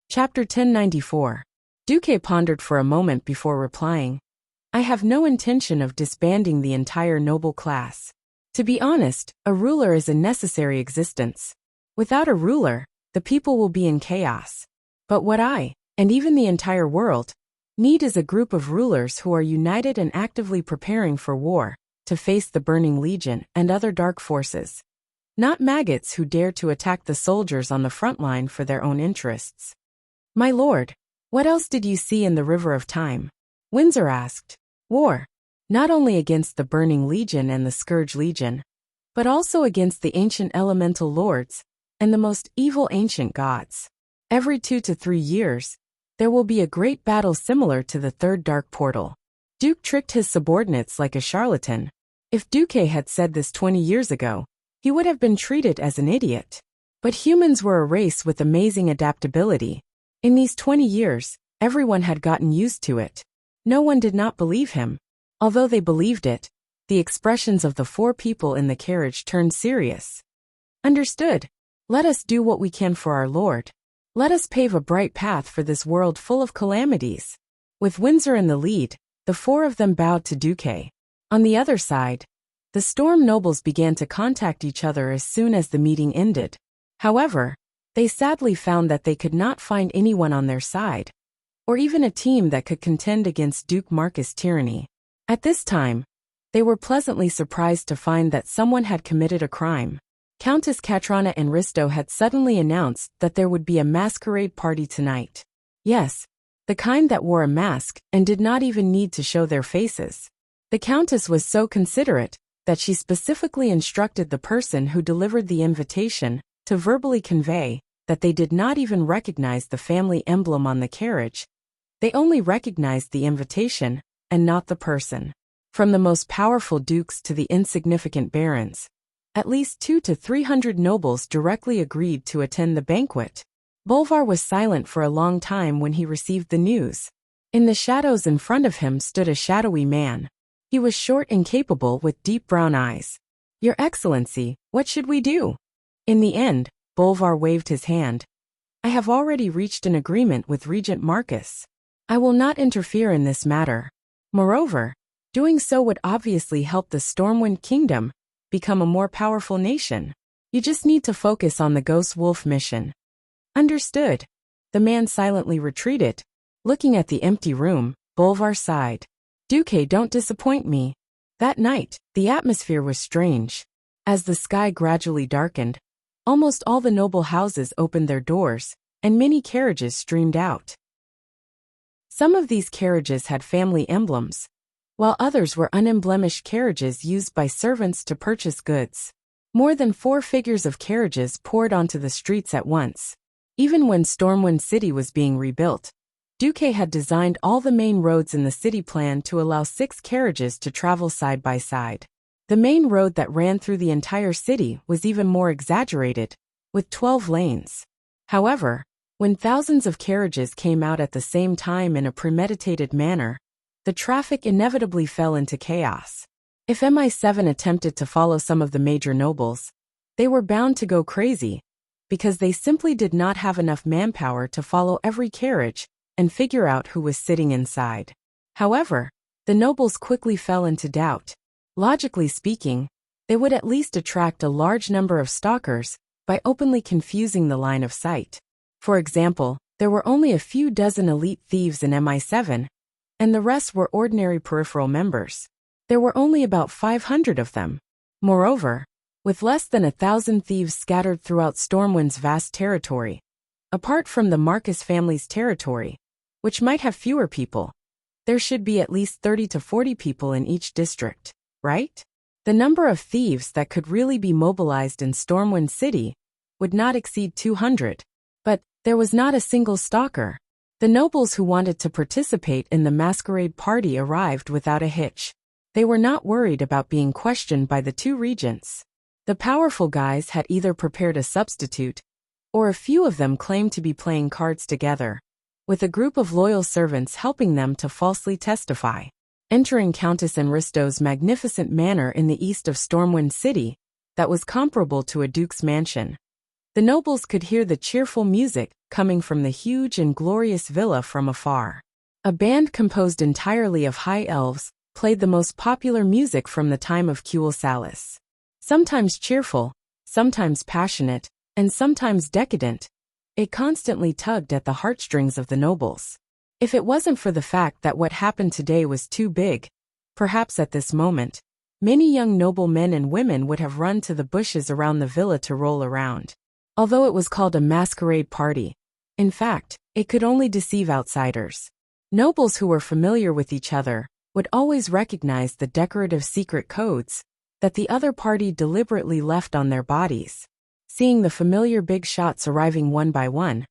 Chapter 1094. Duque pondered for a moment before replying. I have no intention of disbanding the entire noble class. To be honest, a ruler is a necessary existence. Without a ruler, the people will be in chaos. But what I, and even the entire world, need is a group of rulers who are united and actively preparing for war, to face the Burning Legion and other dark forces. Not maggots who dare to attack the soldiers on the front line for their own interests. My lord, what else did you see in the River of Time? Windsor asked. War. Not only against the Burning Legion and the Scourge Legion, but also against the ancient elemental lords and the most evil ancient gods. Every 2 to 3 years, there will be a great battle similar to the Third Dark Portal. Duke tricked his subordinates like a charlatan. If Duque had said this 20 years ago, he would have been treated as an idiot. But humans were a race with amazing adaptability. In these 20 years, everyone had gotten used to it. No one did not believe him. Although they believed it, the expressions of the 4 people in the carriage turned serious. Understood. Let us do what we can for our Lord. Let us pave a bright path for this world full of calamities. With Windsor in the lead, the 4 of them bowed to Duque. On the other side, the Storm nobles began to contact each other as soon as the meeting ended. However, they sadly found that they could not find anyone on their side, or even a team that could contend against Duke Marcus' tyranny. At this time, they were pleasantly surprised to find that someone had committed a crime. Countess Katrana and Risto had suddenly announced that there would be a masquerade party tonight. Yes, the kind that wore a mask and did not even need to show their faces. The Countess was so considerate that she specifically instructed the person who delivered the invitation to verbally convey that they did not even recognize the family emblem on the carriage. They only recognized the invitation and not the person. From the most powerful dukes to the insignificant barons, at least 200 to 300 nobles directly agreed to attend the banquet. Bolvar was silent for a long time when he received the news. In the shadows in front of him stood a shadowy man. He was short and capable with deep brown eyes. Your Excellency, what should we do? In the end, Bolvar waved his hand. I have already reached an agreement with Regent Marcus. I will not interfere in this matter. Moreover, doing so would obviously help the Stormwind Kingdom become a more powerful nation. You just need to focus on the Ghost Wolf mission. Understood. The man silently retreated. Looking at the empty room, Bolvar sighed. Duque, don't disappoint me. That night, the atmosphere was strange. As the sky gradually darkened, almost all the noble houses opened their doors, and many carriages streamed out. Some of these carriages had family emblems, while others were unemblemished carriages used by servants to purchase goods. More than 4 figures of carriages poured onto the streets at once. Even when Stormwind City was being rebuilt, Duque had designed all the main roads in the city plan to allow 6 carriages to travel side by side. The main road that ran through the entire city was even more exaggerated, with 12 lanes. However, when thousands of carriages came out at the same time in a premeditated manner, the traffic inevitably fell into chaos. If MI7 attempted to follow some of the major nobles, they were bound to go crazy, because they simply did not have enough manpower to follow every carriage and figure out who was sitting inside. However, the nobles quickly fell into doubt. Logically speaking, they would at least attract a large number of stalkers by openly confusing the line of sight. For example, there were only a few dozen elite thieves in MI7, and the rest were ordinary peripheral members. There were only about 500 of them. Moreover, with less than 1,000 thieves scattered throughout Stormwind's vast territory, apart from the Marcus family's territory, which might have fewer people, there should be at least 30 to 40 people in each district. Right? The number of thieves that could really be mobilized in Stormwind City would not exceed 200. But there was not a single stalker. The nobles who wanted to participate in the masquerade party arrived without a hitch. They were not worried about being questioned by the 2 regents. The powerful guys had either prepared a substitute, or a few of them claimed to be playing cards together, with a group of loyal servants helping them to falsely testify. Entering Countess and Risto's magnificent manor in the east of Stormwind City, that was comparable to a duke's mansion. The nobles could hear the cheerful music coming from the huge and glorious villa from afar. A band composed entirely of high elves played the most popular music from the time of Salis. Sometimes cheerful, sometimes passionate, and sometimes decadent, it constantly tugged at the heartstrings of the nobles. If it wasn't for the fact that what happened today was too big, perhaps at this moment, many young noble men and women would have run to the bushes around the villa to roll around. Although it was called a masquerade party, in fact, it could only deceive outsiders. Nobles who were familiar with each other would always recognize the decorative secret codes that the other party deliberately left on their bodies. Seeing the familiar big shots arriving one by one,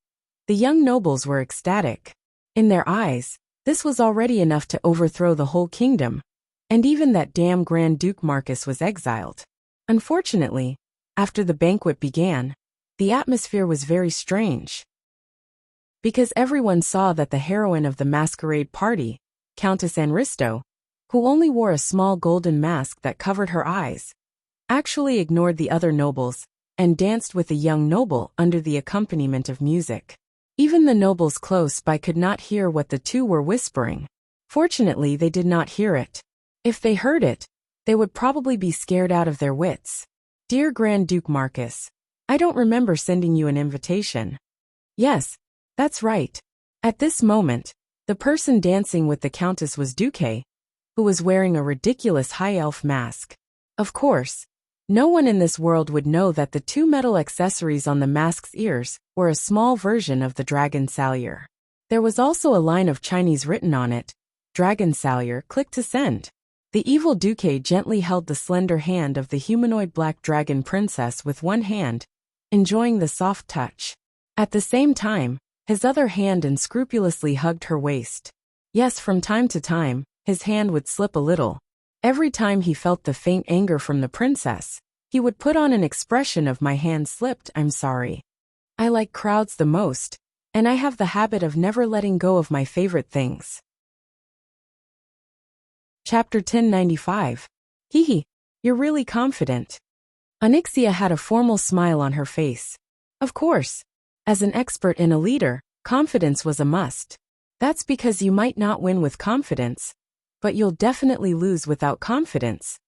the young nobles were ecstatic. In their eyes, this was already enough to overthrow the whole kingdom, and even that damn Grand Duke Marcus was exiled. Unfortunately, after the banquet began, the atmosphere was very strange. Because everyone saw that the heroine of the masquerade party, Countess Anristo, who only wore a small golden mask that covered her eyes, actually ignored the other nobles and danced with a young noble under the accompaniment of music. Even the nobles close by could not hear what the two were whispering. Fortunately, they did not hear it. If they heard it, they would probably be scared out of their wits. Dear Grand Duke Marcus, I don't remember sending you an invitation. Yes, that's right. At this moment, the person dancing with the Countess was Duque, who was wearing a ridiculous high elf mask. Of course, no one in this world would know that the two metal accessories on the mask's ears were a small version of the dragon sallier. There was also a line of Chinese written on it, "Dragon sallier, click to send." The evil Duque gently held the slender hand of the humanoid black dragon princess with one hand, enjoying the soft touch. At the same time, his other hand unscrupulously hugged her waist. Yes, from time to time, his hand would slip a little. Every time he felt the faint anger from the princess, he would put on an expression of "my hand slipped, I'm sorry. I like crowds the most, and I have the habit of never letting go of my favorite things." Chapter 1095. Hee, you're really confident. Onyxia had a formal smile on her face. Of course, as an expert and a leader, confidence was a must. That's because you might not win with confidence, but you'll definitely lose without confidence,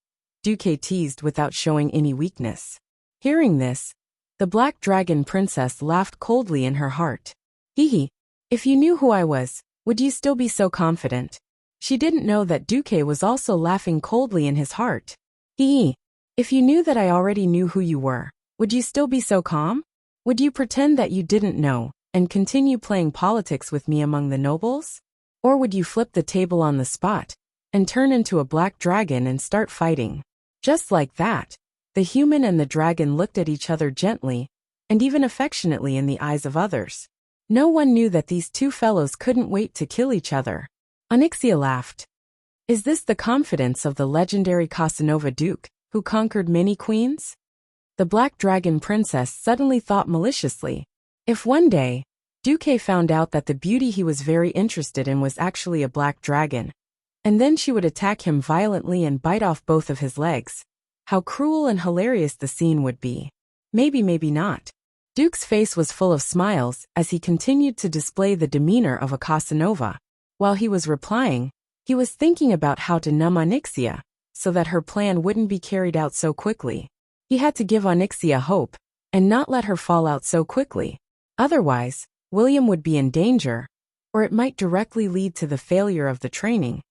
Duque teased without showing any weakness. Hearing this, the black dragon princess laughed coldly in her heart. Hee, if you knew who I was, would you still be so confident? She didn't know that Duque was also laughing coldly in his heart. Hee, if you knew that I already knew who you were, would you still be so calm? Would you pretend that you didn't know and continue playing politics with me among the nobles? Or would you flip the table on the spot and turn into a black dragon and start fighting? Just like that, the human and the dragon looked at each other gently and even affectionately in the eyes of others. No one knew that these two fellows couldn't wait to kill each other. Onyxia laughed. Is this the confidence of the legendary Casanova Duke, who conquered many queens? The black dragon princess suddenly thought maliciously. If one day, Duque found out that the beauty he was very interested in was actually a black dragon, and then she would attack him violently and bite off both of his legs, how cruel and hilarious the scene would be. Maybe, maybe not. Duke's face was full of smiles as he continued to display the demeanor of a Casanova. While he was replying, he was thinking about how to numb Onyxia, so that her plan wouldn't be carried out so quickly. He had to give Onyxia hope, and not let her fall out so quickly. Otherwise, William would be in danger, or it might directly lead to the failure of the training,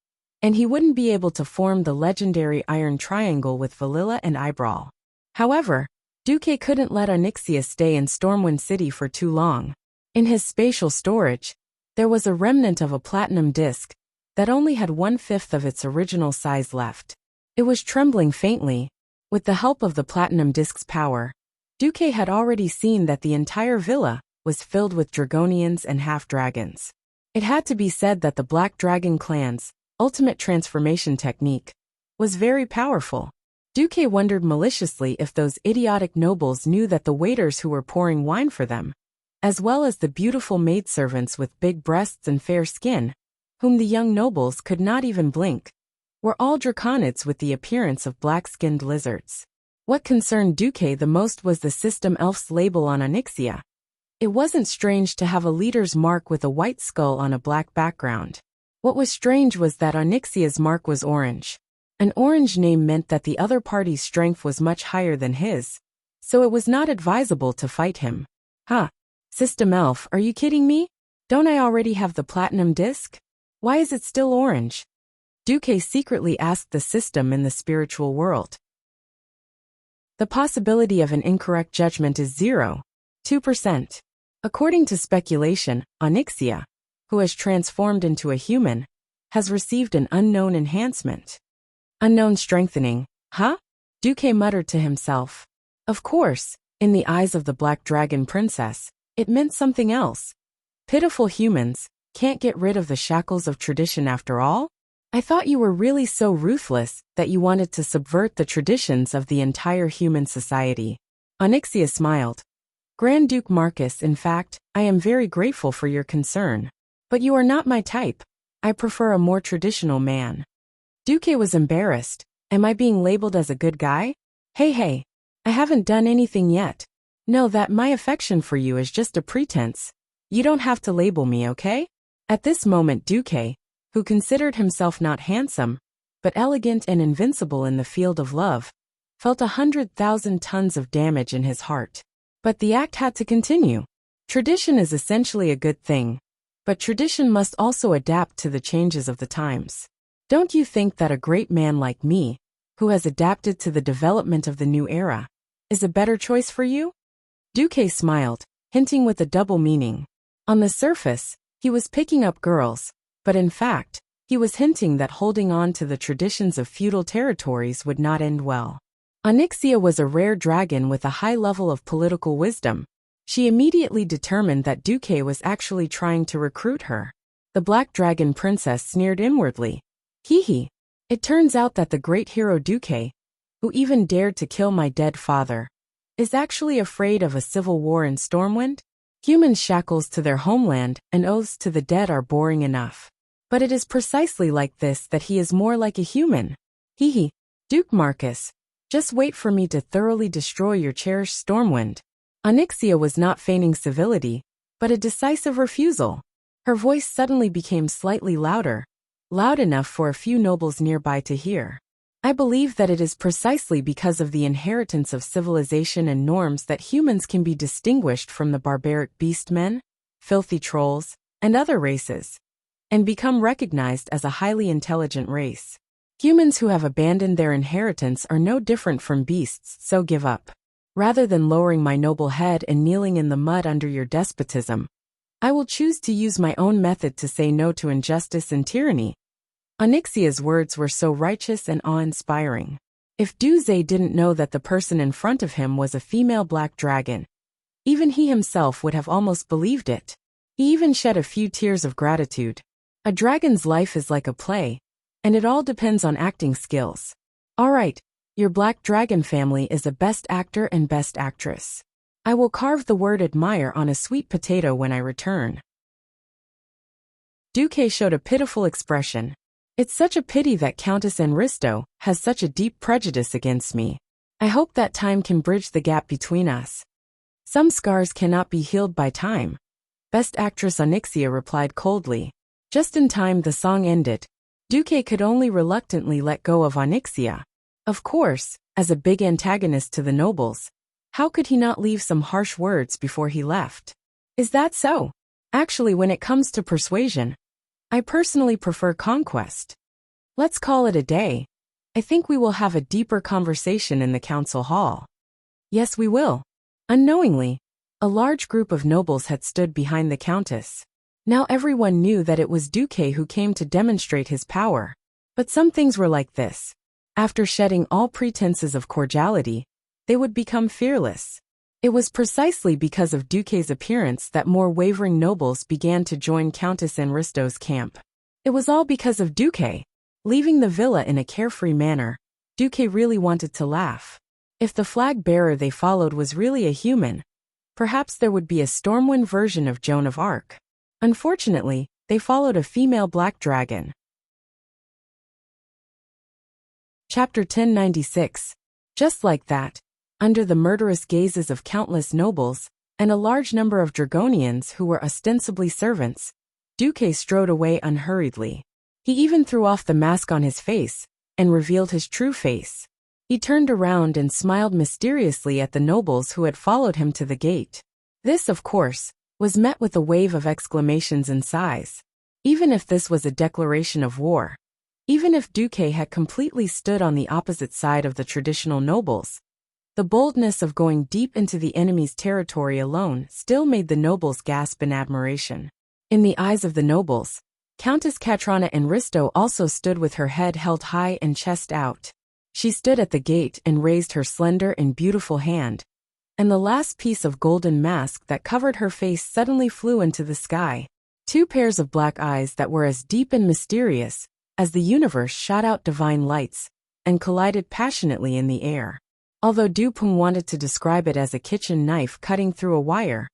and he wouldn't be able to form the legendary Iron Triangle with Valilla and Eyebrawl. However, Duque couldn't let Onyxia stay in Stormwind City for too long. In his spatial storage, there was a remnant of a platinum disc that only had 1/5 of its original size left. It was trembling faintly. With the help of the platinum disc's power, Duque had already seen that the entire villa was filled with dragonians and half-dragons. It had to be said that the Black Dragon clan's ultimate transformation technique was very powerful. Duque wondered maliciously if those idiotic nobles knew that the waiters who were pouring wine for them, as well as the beautiful maidservants with big breasts and fair skin, whom the young nobles could not even blink, were all draconids with the appearance of black-skinned lizards. What concerned Duque the most was the system elf's label on Onyxia. It wasn't strange to have a leader's mark with a white skull on a black background. What was strange was that Onyxia's mark was orange. An orange name meant that the other party's strength was much higher than his, so it was not advisable to fight him. Huh? System elf, are you kidding me? Don't I already have the platinum disc? Why is it still orange? Duque secretly asked the system in the spiritual world. The possibility of an incorrect judgment is 0.2%. According to speculation, Onyxia, who has transformed into a human, has received an unknown enhancement. Unknown strengthening, huh? Duque muttered to himself. Of course, in the eyes of the Black Dragon Princess, it meant something else. Pitiful humans, can't get rid of the shackles of tradition after all? I thought you were really so ruthless that you wanted to subvert the traditions of the entire human society. Onyxia smiled. Grand Duke Marcus, in fact, I am very grateful for your concern. But you are not my type. I prefer a more traditional man. Duque was embarrassed. Am I being labeled as a good guy? Hey, I haven't done anything yet. Know that my affection for you is just a pretense. You don't have to label me, okay? At this moment Duque, who considered himself not handsome, but elegant and invincible in the field of love, felt 100,000 tons of damage in his heart. But the act had to continue. Tradition is essentially a good thing, but tradition must also adapt to the changes of the times. Don't you think that a great man like me, who has adapted to the development of the new era, is a better choice for you? Duque smiled, hinting with a double meaning. On the surface, he was picking up girls, but in fact, he was hinting that holding on to the traditions of feudal territories would not end well. Onyxia was a rare dragon with a high level of political wisdom. She immediately determined that Duque was actually trying to recruit her. The Black Dragon Princess sneered inwardly. Hee. It turns out that the great hero Duque, who even dared to kill my dead father, is actually afraid of a civil war in Stormwind? Humans' shackles to their homeland and oaths to the dead are boring enough. But it is precisely like this that he is more like a human. Hee. Duke Marcus, just wait for me to thoroughly destroy your cherished Stormwind. Onyxia was not feigning civility, but a decisive refusal. Her voice suddenly became slightly louder, loud enough for a few nobles nearby to hear. I believe that it is precisely because of the inheritance of civilization and norms that humans can be distinguished from the barbaric beastmen, filthy trolls, and other races, and become recognized as a highly intelligent race. Humans who have abandoned their inheritance are no different from beasts, so give up. Rather than lowering my noble head and kneeling in the mud under your despotism, I will choose to use my own method to say no to injustice and tyranny. Onyxia's words were so righteous and awe-inspiring. If Duque didn't know that the person in front of him was a female black dragon, even he himself would have almost believed it. He even shed a few tears of gratitude. A dragon's life is like a play, and it all depends on acting skills. All right, your Black Dragon family is a best actor and best actress. I will carve the word admire on a sweet potato when I return. Duque showed a pitiful expression. It's such a pity that Countess Enristo has such a deep prejudice against me. I hope that time can bridge the gap between us. Some scars cannot be healed by time. Best actress Onyxia replied coldly. Just in time the song ended. Duque could only reluctantly let go of Onyxia. Of course, as a big antagonist to the nobles, how could he not leave some harsh words before he left? Is that so? Actually, when it comes to persuasion, I personally prefer conquest. Let's call it a day. I think we will have a deeper conversation in the council hall. Yes, we will. Unknowingly, a large group of nobles had stood behind the countess. Now everyone knew that it was Duque who came to demonstrate his power. But some things were like this. After shedding all pretenses of cordiality, they would become fearless. It was precisely because of Duque's appearance that more wavering nobles began to join Countess Enristo's camp. It was all because of Duque. Leaving the villa in a carefree manner, Duque really wanted to laugh. If the flag bearer they followed was really a human, perhaps there would be a Stormwind version of Joan of Arc. Unfortunately, they followed a female black dragon. Chapter 1096. Just like that, under the murderous gazes of countless nobles, and a large number of Dragonians who were ostensibly servants, Duque strode away unhurriedly. He even threw off the mask on his face, and revealed his true face. He turned around and smiled mysteriously at the nobles who had followed him to the gate. This, of course, was met with a wave of exclamations and sighs. Even if this was a declaration of war, even if Duque had completely stood on the opposite side of the traditional nobles, the boldness of going deep into the enemy's territory alone still made the nobles gasp in admiration. In the eyes of the nobles, Countess Katrana Enristo also stood with her head held high and chest out. She stood at the gate and raised her slender and beautiful hand, and the last piece of golden mask that covered her face suddenly flew into the sky. Two pairs of black eyes that were as deep and mysterious as the universe shot out divine lights and collided passionately in the air. Although Dupont wanted to describe it as a kitchen knife cutting through a wire,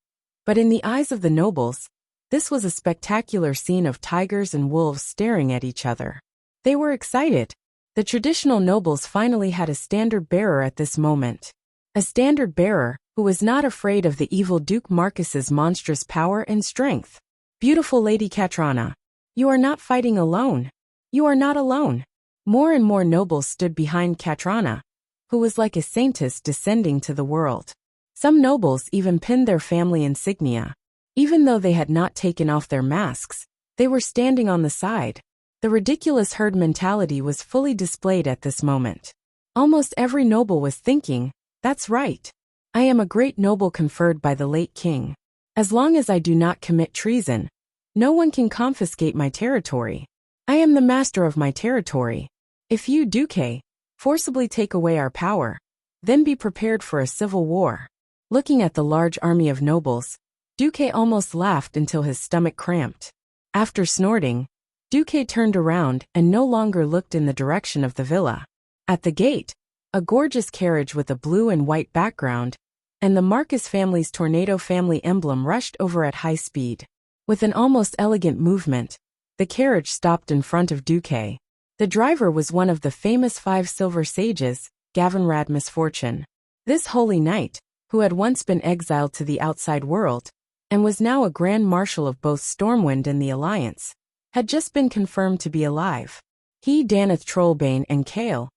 but in the eyes of the nobles, this was a spectacular scene of tigers and wolves staring at each other. They were excited. The traditional nobles finally had a standard bearer at this moment. A standard bearer who was not afraid of the evil Duke Marcus's monstrous power and strength. Beautiful Lady Katrana, you are not fighting alone. You are not alone. More and more nobles stood behind Katrana, who was like a saintess descending to the world. Some nobles even pinned their family insignia. Even though they had not taken off their masks, they were standing on the side. The ridiculous herd mentality was fully displayed at this moment. Almost every noble was thinking, that's right. I am a great noble conferred by the late king. As long as I do not commit treason, no one can confiscate my territory. I am the master of my territory. If you, Duque, forcibly take away our power, then be prepared for a civil war. Looking at the large army of nobles, Duque almost laughed until his stomach cramped. After snorting, Duque turned around and no longer looked in the direction of the villa. At the gate, a gorgeous carriage with a blue and white background, and the Marcus family's tornado family emblem rushed over at high speed. With an almost elegant movement, the carriage stopped in front of Duque. The driver was one of the famous 5 silver sages, Gavinrad Misfortune. This holy knight, who had once been exiled to the outside world, and was now a grand marshal of both Stormwind and the Alliance, had just been confirmed to be alive. He, Daneth Trollbane, and Kale,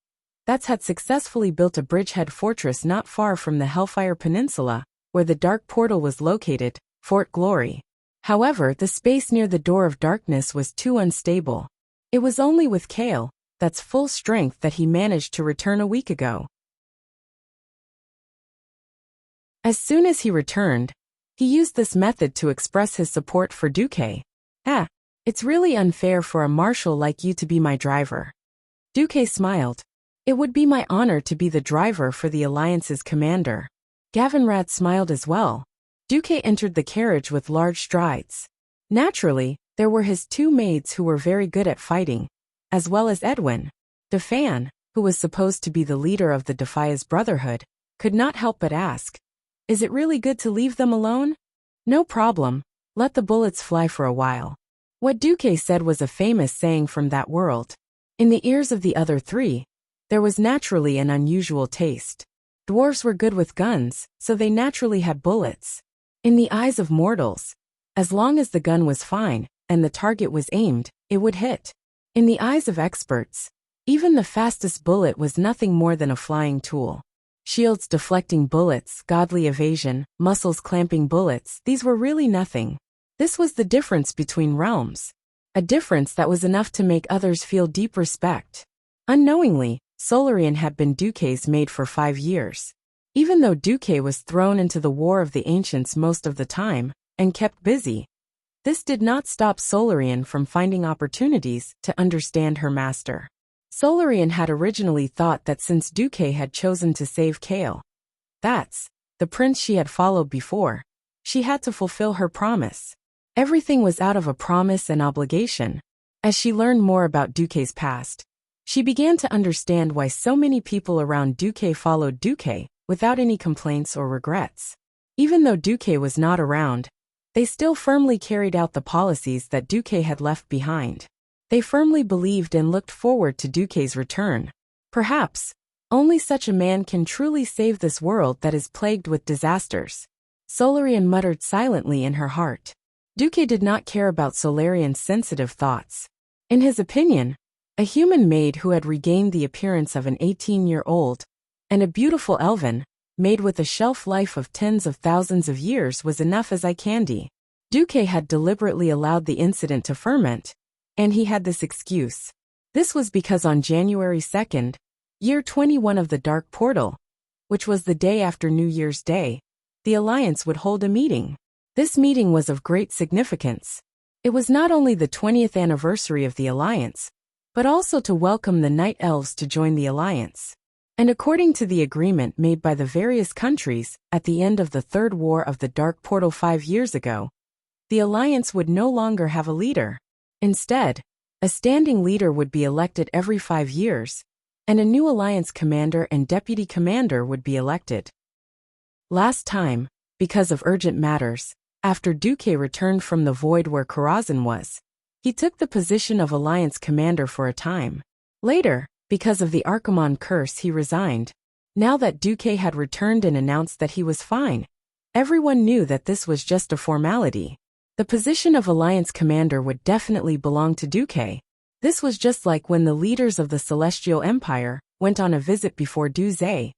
that's had successfully built a bridgehead fortress not far from the Hellfire Peninsula, where the Dark Portal was located, Fort Glory. However, the space near the Door of Darkness was too unstable. It was only with Kale, that's full strength, that he managed to return a week ago. As soon as he returned, he used this method to express his support for Duque. It's really unfair for a marshal like you to be my driver. Duque smiled. It would be my honor to be the driver for the Alliance's commander. Gavinrad smiled as well. Duque entered the carriage with large strides. Naturally, there were his 2 maids who were very good at fighting, as well as Edwin. Defan, who was supposed to be the leader of the Defias Brotherhood, could not help but ask, is it really good to leave them alone? No problem, let the bullets fly for a while. What Duque said was a famous saying from that world. In the ears of the other 3, there was naturally an unusual taste. Dwarves were good with guns, so they naturally had bullets. In the eyes of mortals, as long as the gun was fine, and the target was aimed, it would hit. In the eyes of experts, even the fastest bullet was nothing more than a flying tool. Shields deflecting bullets, godly evasion, muscles clamping bullets, these were really nothing. This was the difference between realms. A difference that was enough to make others feel deep respect. Unknowingly, Solarian had been Duque's maid for 5 years. Even though Duque was thrown into the War of the Ancients most of the time, and kept busy, this did not stop Solarian from finding opportunities to understand her master. Solarian had originally thought that since Duque had chosen to save Kale, that's the prince she had followed before, she had to fulfill her promise. Everything was out of a promise and obligation. As she learned more about Duque's past, she began to understand why so many people around Duque followed Duque without any complaints or regrets. Even though Duque was not around, they still firmly carried out the policies that Duque had left behind. They firmly believed and looked forward to Duque's return. Perhaps, Only such a man can truly save this world that is plagued with disasters. Solarian muttered silently in her heart. Duque did not care about Solarian's sensitive thoughts. In his opinion, a human maid who had regained the appearance of an 18-year-old, and a beautiful elven, made with a shelf life of tens of thousands of years was enough as eye candy. Duque had deliberately allowed the incident to ferment, and he had this excuse. This was because on January 2nd, year 21 of the Dark Portal, which was the day after New Year's Day, the Alliance would hold a meeting. This meeting was of great significance. It was not only the 20th anniversary of the Alliance, but also to welcome the Night Elves to join the Alliance. And according to the agreement made by the various countries at the end of the Third War of the Dark Portal 5 years ago, the Alliance would no longer have a leader. Instead, a standing leader would be elected every 5 years, and a new Alliance commander and deputy commander would be elected. Last time, because of urgent matters, after Duque returned from the void where Karazhan was, he took the position of Alliance commander for a time. Later, because of the Archimon curse, he resigned. Now that Duque had returned and announced that he was fine, everyone knew that this was just a formality. The position of Alliance commander would definitely belong to Duque. This was just like when the leaders of the Celestial Empire went on a visit before Duque,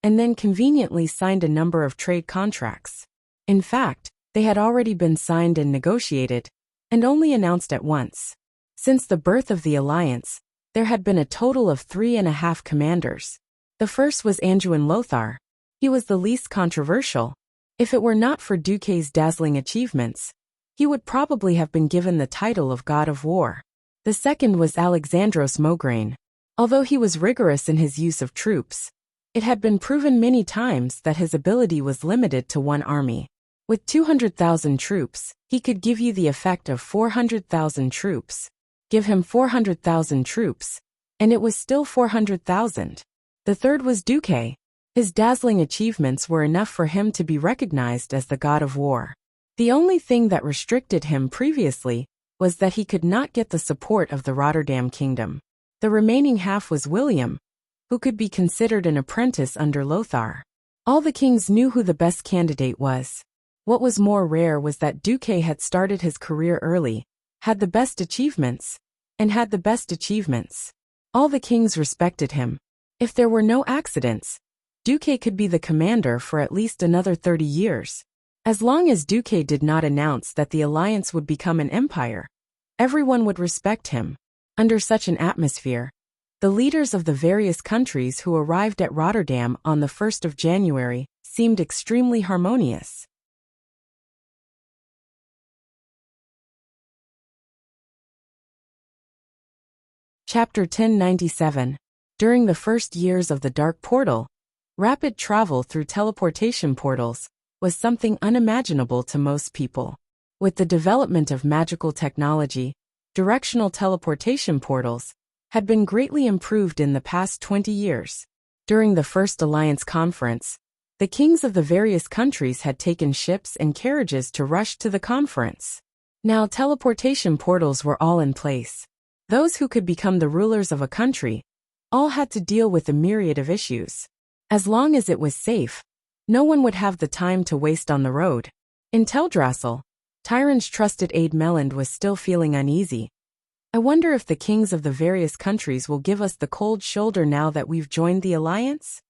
and then conveniently signed a number of trade contracts. In fact, they had already been signed and negotiated, and only announced at once. Since the birth of the Alliance, there had been a total of 3.5 commanders. The first was Anduin Lothar. He was the least controversial. If it were not for Duque's dazzling achievements, he would probably have been given the title of God of War. The second was Alexandros Mograine. Although he was rigorous in his use of troops, it had been proven many times that his ability was limited to one army. With 200,000 troops, he could give you the effect of 400,000 troops. Give him 400,000 troops, and it was still 400,000. The third was Duque. His dazzling achievements were enough for him to be recognized as the God of War. The only thing that restricted him previously was that he could not get the support of the Rotterdam Kingdom. The remaining half was William, who could be considered an apprentice under Lothar. All the kings knew who the best candidate was. What was more rare was that Duque had started his career early, had the best achievements, and had the best achievements. All the kings respected him. If there were no accidents, Duque could be the commander for at least another 30 years. As long as Duque did not announce that the Alliance would become an empire, everyone would respect him. Under such an atmosphere, the leaders of the various countries who arrived at Rotterdam on the 1st of January seemed extremely harmonious. Chapter 1097. During the first years of the Dark Portal, rapid travel through teleportation portals was something unimaginable to most people. With the development of magical technology, directional teleportation portals had been greatly improved in the past 20 years. During the first Alliance conference, the kings of the various countries had taken ships and carriages to rush to the conference. Now teleportation portals were all in place. Those who could become the rulers of a country all had to deal with a myriad of issues. As long as it was safe, no one would have the time to waste on the road. In Teldrassil, Tyron's trusted aide Melland was still feeling uneasy. I wonder if the kings of the various countries will give us the cold shoulder now that we've joined the Alliance?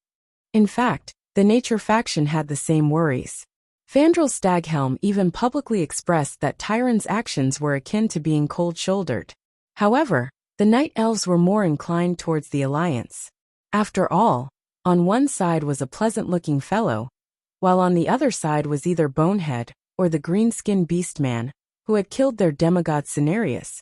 In fact, the Nature faction had the same worries. Fandral Staghelm even publicly expressed that Tyron's actions were akin to being cold-shouldered. However, the Night Elves were more inclined towards the Alliance. After all, on one side was a pleasant-looking fellow, while on the other side was either Bonehead or the green-skinned Beastman, who had killed their demigod Cenarius.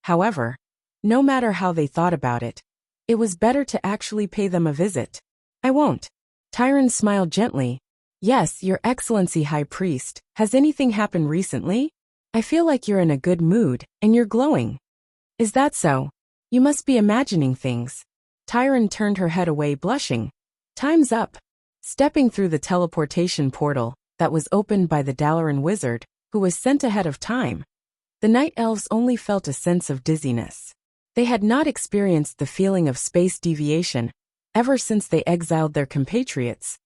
However, no matter how they thought about it, it was better to actually pay them a visit. I won't. Tyron smiled gently. Yes, Your Excellency High Priest, has anything happened recently? I feel like you're in a good mood, and you're glowing. Is that so? You must be imagining things. Tyron turned her head away, blushing. Time's up. Stepping through the teleportation portal that was opened by the Dalaran wizard, who was sent ahead of time, the Night Elves only felt a sense of dizziness. They had not experienced the feeling of space deviation, ever since they exiled their compatriots,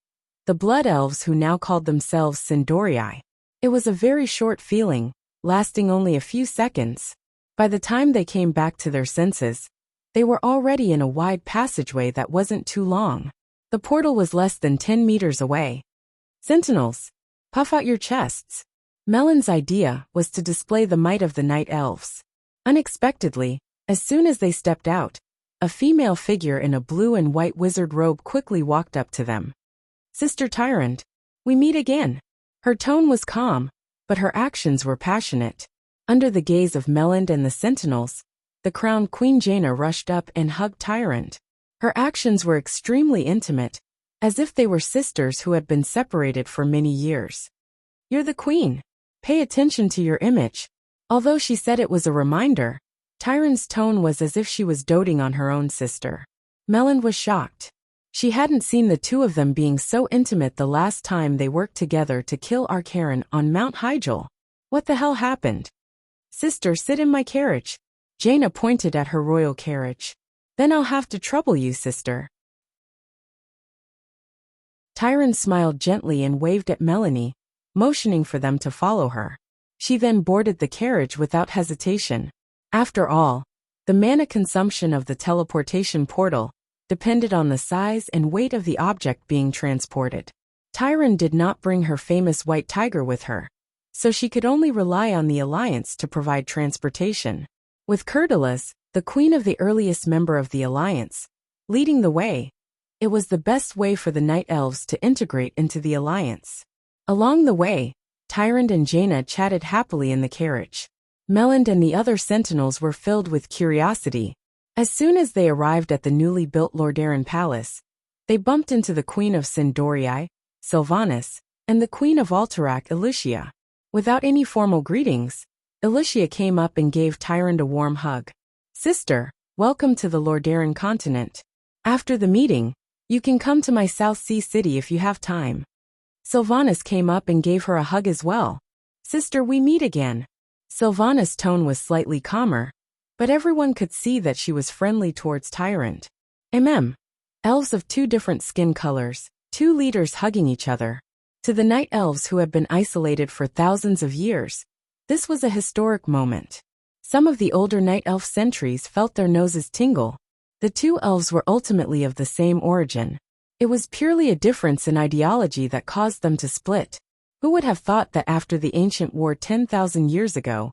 the Blood Elves who now called themselves Sindorii. It was a very short feeling, lasting only a few seconds. By the time they came back to their senses, they were already in a wide passageway that wasn't too long. The portal was less than 10 meters away. Sentinels, puff out your chests. Melon's idea was to display the might of the Night Elves. Unexpectedly, as soon as they stepped out, a female figure in a blue and white wizard robe quickly walked up to them. Sister Tyrant, we meet again. Her tone was calm, but her actions were passionate. Under the gaze of Melon and the Sentinels, the crowned Queen Jaina rushed up and hugged Tyrant. Her actions were extremely intimate, as if they were sisters who had been separated for many years. You're the queen. Pay attention to your image. Although she said it was a reminder, Tyrant's tone was as if she was doting on her own sister. Melon was shocked. She hadn't seen the two of them being so intimate the last time they worked together to kill Archaron on Mount Hyjal. What the hell happened? Sister, sit in my carriage. Jaina pointed at her royal carriage. Then I'll have to trouble you, sister. Tyrant smiled gently and waved at Melanie, motioning for them to follow her. She then boarded the carriage without hesitation. After all, the mana consumption of the teleportation portal depended on the size and weight of the object being transported. Tyrant did not bring her famous white tiger with her, so she could only rely on the Alliance to provide transportation. With Kurdalas, the queen of the earliest member of the Alliance, leading the way, it was the best way for the Night Elves to integrate into the Alliance. Along the way, Tyrant and Jaina chatted happily in the carriage. Melon and the other Sentinels were filled with curiosity. As soon as they arrived at the newly built Lordaeron Palace, they bumped into the Queen of Sindorii, Sylvanas, and the Queen of Alterac, Elysia. Without any formal greetings, Elysia came up and gave Tyrant a warm hug. Sister, welcome to the Lordaeron continent. After the meeting, you can come to my South Sea city if you have time. Sylvanas came up and gave her a hug as well. Sister, we meet again. Sylvanas' tone was slightly calmer, but everyone could see that she was friendly towards Tyrant. Elves of two different skin colors, two leaders hugging each other. To the Night Elves who had been isolated for thousands of years, this was a historic moment. Some of the older Night Elf sentries felt their noses tingle. The two elves were ultimately of the same origin. It was purely a difference in ideology that caused them to split. Who would have thought that after the ancient war 10,000 years ago,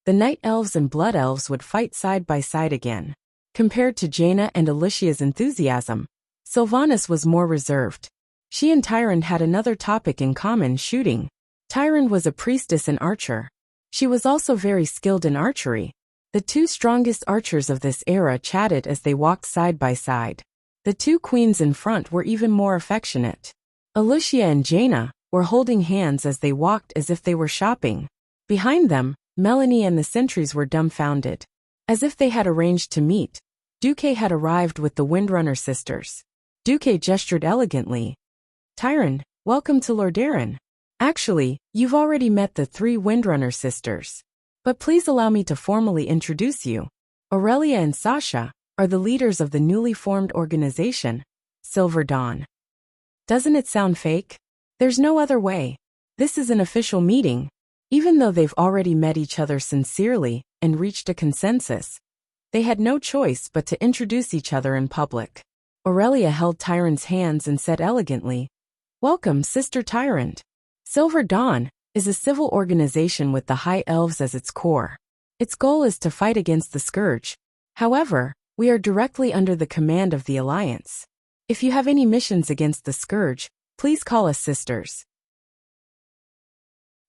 the Night Elves and Blood Elves would fight side by side again? Compared to Jaina and Alicia's enthusiasm, Sylvanas was more reserved. She and Tyrant had another topic in common: shooting. Tyrant was a priestess and archer. She was also very skilled in archery. The two strongest archers of this era chatted as they walked side by side. The two queens in front were even more affectionate. Elysia and Jaina were holding hands as they walked as if they were shopping. Behind them, Melanie and the sentries were dumbfounded. As if they had arranged to meet, Duque had arrived with the Windrunner sisters. Duque gestured elegantly. Tyrant, welcome to Lordaeron. Actually, you've already met the three Windrunner sisters. But please allow me to formally introduce you. Aurelia and Sasha are the leaders of the newly formed organization, Silver Dawn. Doesn't it sound fake? There's no other way. This is an official meeting. Even though they've already met each other sincerely and reached a consensus, they had no choice but to introduce each other in public. Aurelia held Tyrant's hands and said elegantly, "Welcome, Sister Tyrant. Silver Dawn is a civil organization with the High Elves as its core. Its goal is to fight against the Scourge. However, we are directly under the command of the Alliance. If you have any missions against the Scourge, please call us sisters.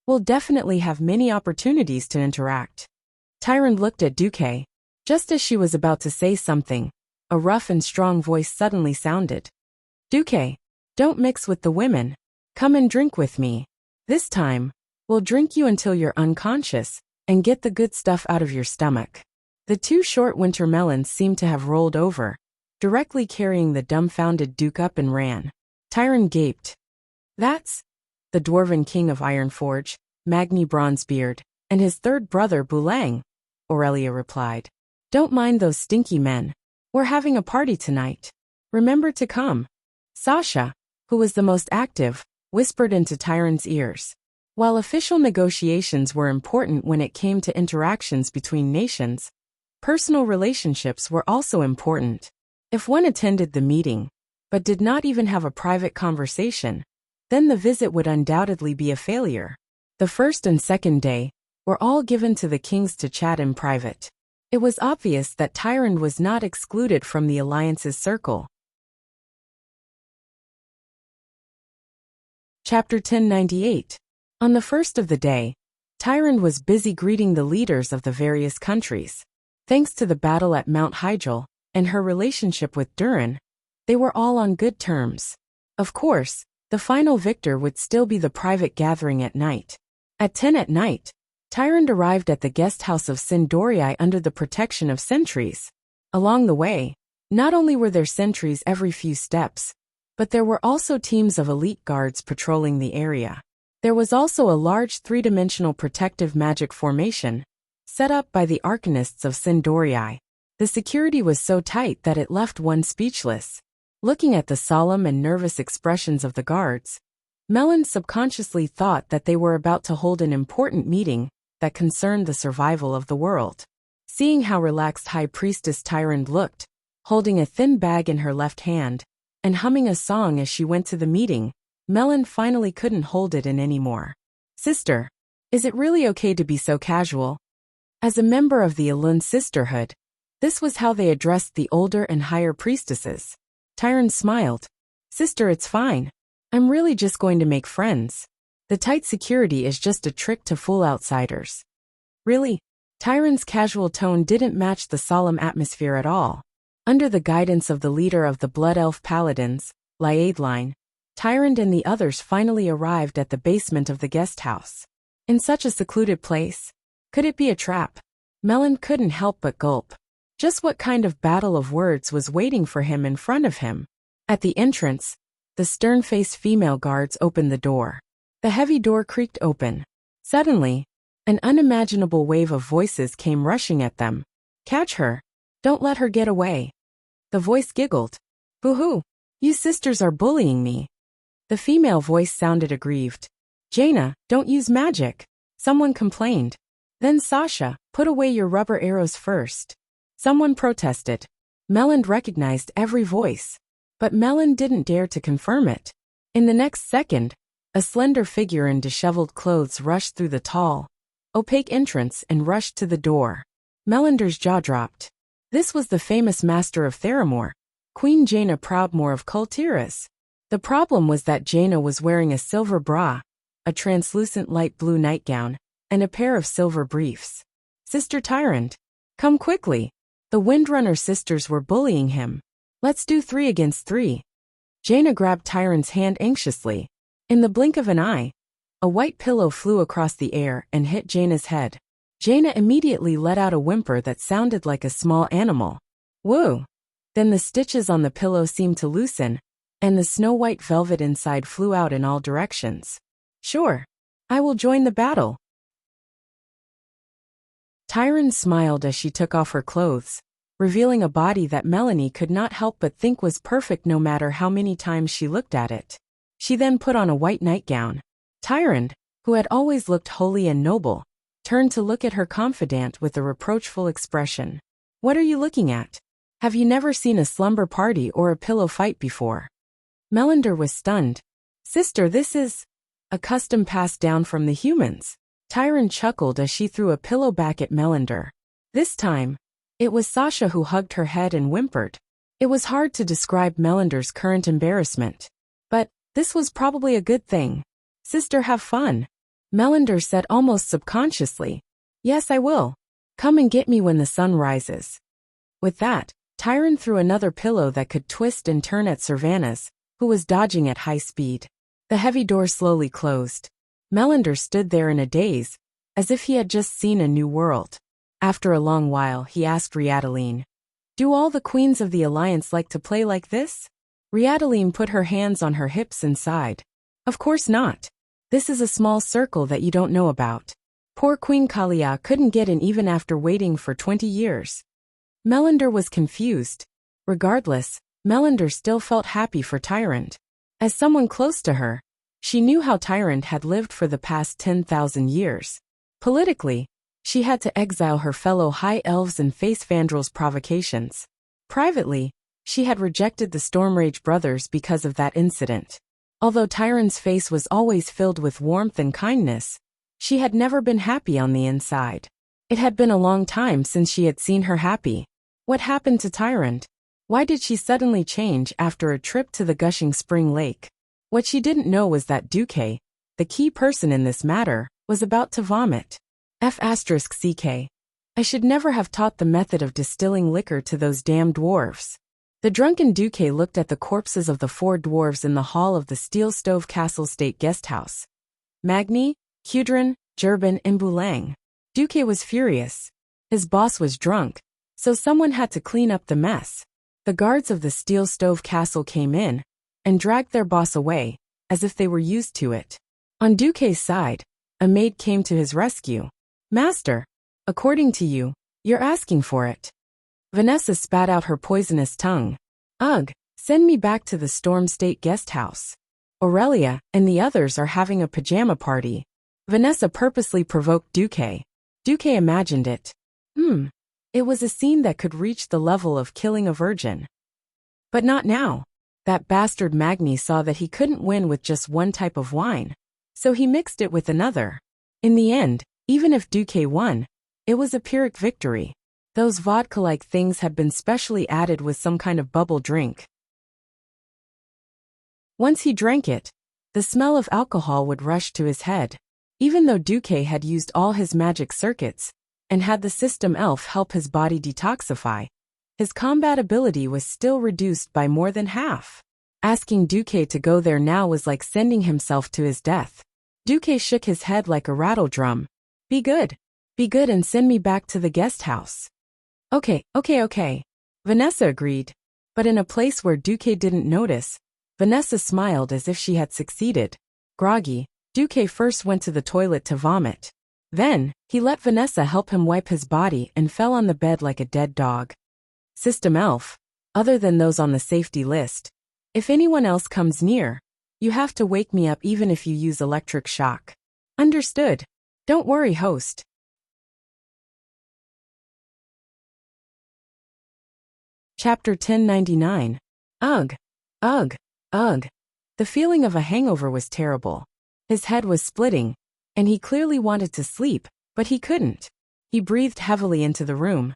We'll definitely have many opportunities to interact." Tyrant looked at Duque. Just as she was about to say something, a rough and strong voice suddenly sounded. "Duque, don't mix with the women. Come and drink with me. This time, we'll drink you until you're unconscious and get the good stuff out of your stomach." The two short winter melons seemed to have rolled over, directly carrying the dumbfounded Duke up and ran. Tyrant gaped. "That's the Dwarven King of Ironforge, Magni Bronzebeard, and his third brother Bulang," Aurelia replied. "Don't mind those stinky men. We're having a party tonight." Remember to come. Sasha, who was the most active, whispered into Tyrant's ears. While official negotiations were important when it came to interactions between nations, personal relationships were also important. If one attended the meeting, but did not even have a private conversation, then the visit would undoubtedly be a failure. The first and second day were all given to the kings to chat in private. It was obvious that Tyrant was not excluded from the alliance's circle. Chapter 1098. On the first of the day, Tyrant was busy greeting the leaders of the various countries. Thanks to the battle at Mount Hygel and her relationship with Durin, they were all on good terms. Of course, the final victor would still be the private gathering at night. At 10 at night, Tyrant arrived at the guest house of Sindorii under the protection of sentries. Along the way, not only were there sentries every few steps, but there were also teams of elite guards patrolling the area. There was also a large three-dimensional protective magic formation, set up by the arcanists of Sindorii. The security was so tight that it left one speechless. Looking at the solemn and nervous expressions of the guards, Melon subconsciously thought that they were about to hold an important meeting that concerned the survival of the world. Seeing how relaxed High Priestess Tyrant looked, holding a thin bag in her left hand, and humming a song as she went to the meeting, Melon finally couldn't hold it in anymore. Sister, is it really okay to be so casual? As a member of the Elun Sisterhood, this was how they addressed the older and higher priestesses. Tyrant smiled. Sister, it's fine. I'm really just going to make friends. The tight security is just a trick to fool outsiders. Really? Tyrant's casual tone didn't match the solemn atmosphere at all. Under the guidance of the leader of the Blood Elf Paladins, Liadeline, Tyrant and the others finally arrived at the basement of the guest house. In such a secluded place, could it be a trap? Melon couldn't help but gulp. Just what kind of battle of words was waiting for him in front of him? At the entrance, the stern-faced female guards opened the door. The heavy door creaked open. Suddenly, an unimaginable wave of voices came rushing at them. Catch her. Don't let her get away. The voice giggled. Boo-hoo. You sisters are bullying me. The female voice sounded aggrieved. Jaina, don't use magic. Someone complained. Then Sasha, put away your rubber arrows first. Someone protested. Melon recognized every voice, but Melon didn't dare to confirm it. In the next second, a slender figure in disheveled clothes rushed through the tall, opaque entrance and rushed to the door. Melander's jaw dropped. This was the famous master of Theramore, Queen Jaina Proudmoore of Kultiras. The problem was that Jaina was wearing a silver bra, a translucent light blue nightgown, and a pair of silver briefs. Sister Tyrant, come quickly. The Windrunner sisters were bullying him. Let's do 3 against 3. Jaina grabbed Tyrant's hand anxiously. In the blink of an eye, a white pillow flew across the air and hit Jaina's head. Jaina immediately let out a whimper that sounded like a small animal. Woo! Then the stitches on the pillow seemed to loosen, and the snow-white velvet inside flew out in all directions. Sure, I will join the battle. Tyrant smiled as she took off her clothes, revealing a body that Melanie could not help but think was perfect no matter how many times she looked at it. She then put on a white nightgown. Tyrant, who had always looked holy and noble, turned to look at her confidant with a reproachful expression. What are you looking at? Have you never seen a slumber party or a pillow fight before? Melander was stunned. Sister, this is a custom passed down from the humans. Tyrant chuckled as she threw a pillow back at Melander. This time, it was Sasha who hugged her head and whimpered. It was hard to describe Melander's current embarrassment. But this was probably a good thing. Sister, have fun. Melander said almost subconsciously. Yes, I will. Come and get me when the sun rises. With that, Tyrant threw another pillow that could twist and turn at Servanas, who was dodging at high speed. The heavy door slowly closed. Melander stood there in a daze, as if he had just seen a new world. After a long while, he asked Riadeline, Do all the queens of the Alliance like to play like this? Riadeline put her hands on her hips and sighed. Of course not. This is a small circle that you don't know about. Poor Queen Kalia couldn't get in even after waiting for 20 years. Melander was confused. Regardless, Melander still felt happy for Tyrant. As someone close to her, she knew how Tyrant had lived for the past 10,000 years. Politically, she had to exile her fellow High Elves and face Vandrel's provocations. Privately, she had rejected the Stormrage brothers because of that incident. Although Tyrant's face was always filled with warmth and kindness, she had never been happy on the inside. It had been a long time since she had seen her happy. What happened to Tyrant? Why did she suddenly change after a trip to the gushing spring lake? What she didn't know was that Duque, the key person in this matter, was about to vomit. F***ck. I should never have taught the method of distilling liquor to those damn dwarves. The drunken Duque looked at the corpses of the 4 dwarves in the hall of the Steel Stove Castle State Guesthouse. Magni, Kudrin, Jerben, and Boulang. Duque was furious. His boss was drunk, so someone had to clean up the mess. The guards of the Steel Stove Castle came in and dragged their boss away, as if they were used to it. On Duque's side, a maid came to his rescue. Master, according to you, you're asking for it. Vanessa spat out her poisonous tongue. Ugh, send me back to the Storm State Guesthouse. Aurelia and the others are having a pajama party. Vanessa purposely provoked Duque. Duque imagined it. It was a scene that could reach the level of killing a virgin. But not now. That bastard Magni saw that he couldn't win with just one type of wine, so he mixed it with another. In the end, even if Duque won, it was a Pyrrhic victory. Those vodka-like things had been specially added with some kind of bubble drink. Once he drank it, the smell of alcohol would rush to his head. Even though Duque had used all his magic circuits and had the system elf help his body detoxify, his combat ability was still reduced by more than half. Asking Duque to go there now was like sending himself to his death. Duque shook his head like a rattle drum. Be good and send me back to the guest house. Okay. Vanessa agreed. But in a place where Duque didn't notice, Vanessa smiled as if she had succeeded. Groggy, Duque first went to the toilet to vomit. Then, he let Vanessa help him wipe his body and fell on the bed like a dead dog. System elf, other than those on the safety list, if anyone else comes near, you have to wake me up even if you use electric shock. Understood. Don't worry, host. Chapter 1099. Ugh. The feeling of a hangover was terrible. His head was splitting, and he clearly wanted to sleep, but he couldn't. He breathed heavily into the room,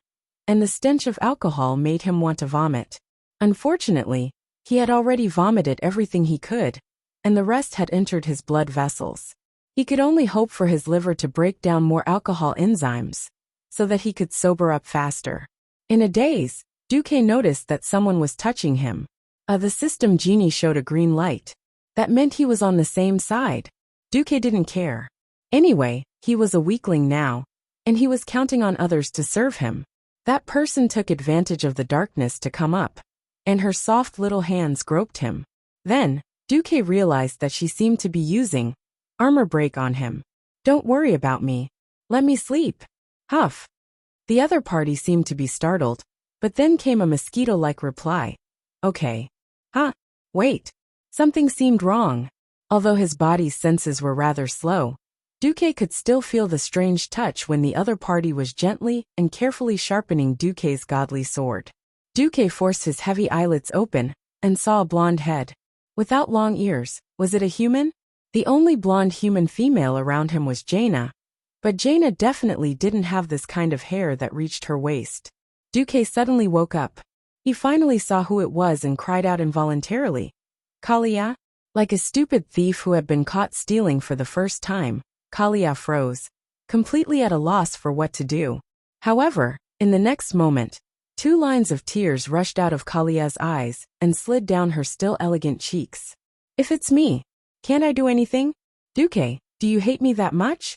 and the stench of alcohol made him want to vomit. Unfortunately, he had already vomited everything he could, and the rest had entered his blood vessels. He could only hope for his liver to break down more alcohol enzymes, so that he could sober up faster. In a daze, Duque noticed that someone was touching him. The system genie showed a green light. That meant he was on the same side. Duque didn't care. Anyway, he was a weakling now, and he was counting on others to serve him. That person took advantage of the darkness to come up, and her soft little hands groped him. Then, Duque realized that she seemed to be using armor break on him. Don't worry about me. Let me sleep. Huff. The other party seemed to be startled, but then came a mosquito-like reply. Okay. Wait. Something seemed wrong. Although his body's senses were rather slow, Duque could still feel the strange touch when the other party was gently and carefully sharpening Duque's godly sword. Duque forced his heavy eyelids open and saw a blonde head. Without long ears, was it a human? The only blonde human female around him was Jaina, but Jaina definitely didn't have this kind of hair that reached her waist. Duque suddenly woke up. He finally saw who it was and cried out involuntarily. Kalia? Like a stupid thief who had been caught stealing for the first time, Kalia froze, completely at a loss for what to do. However, in the next moment, 2 lines of tears rushed out of Kalia's eyes and slid down her still elegant cheeks. If it's me, can't I do anything? Duque, do you hate me that much?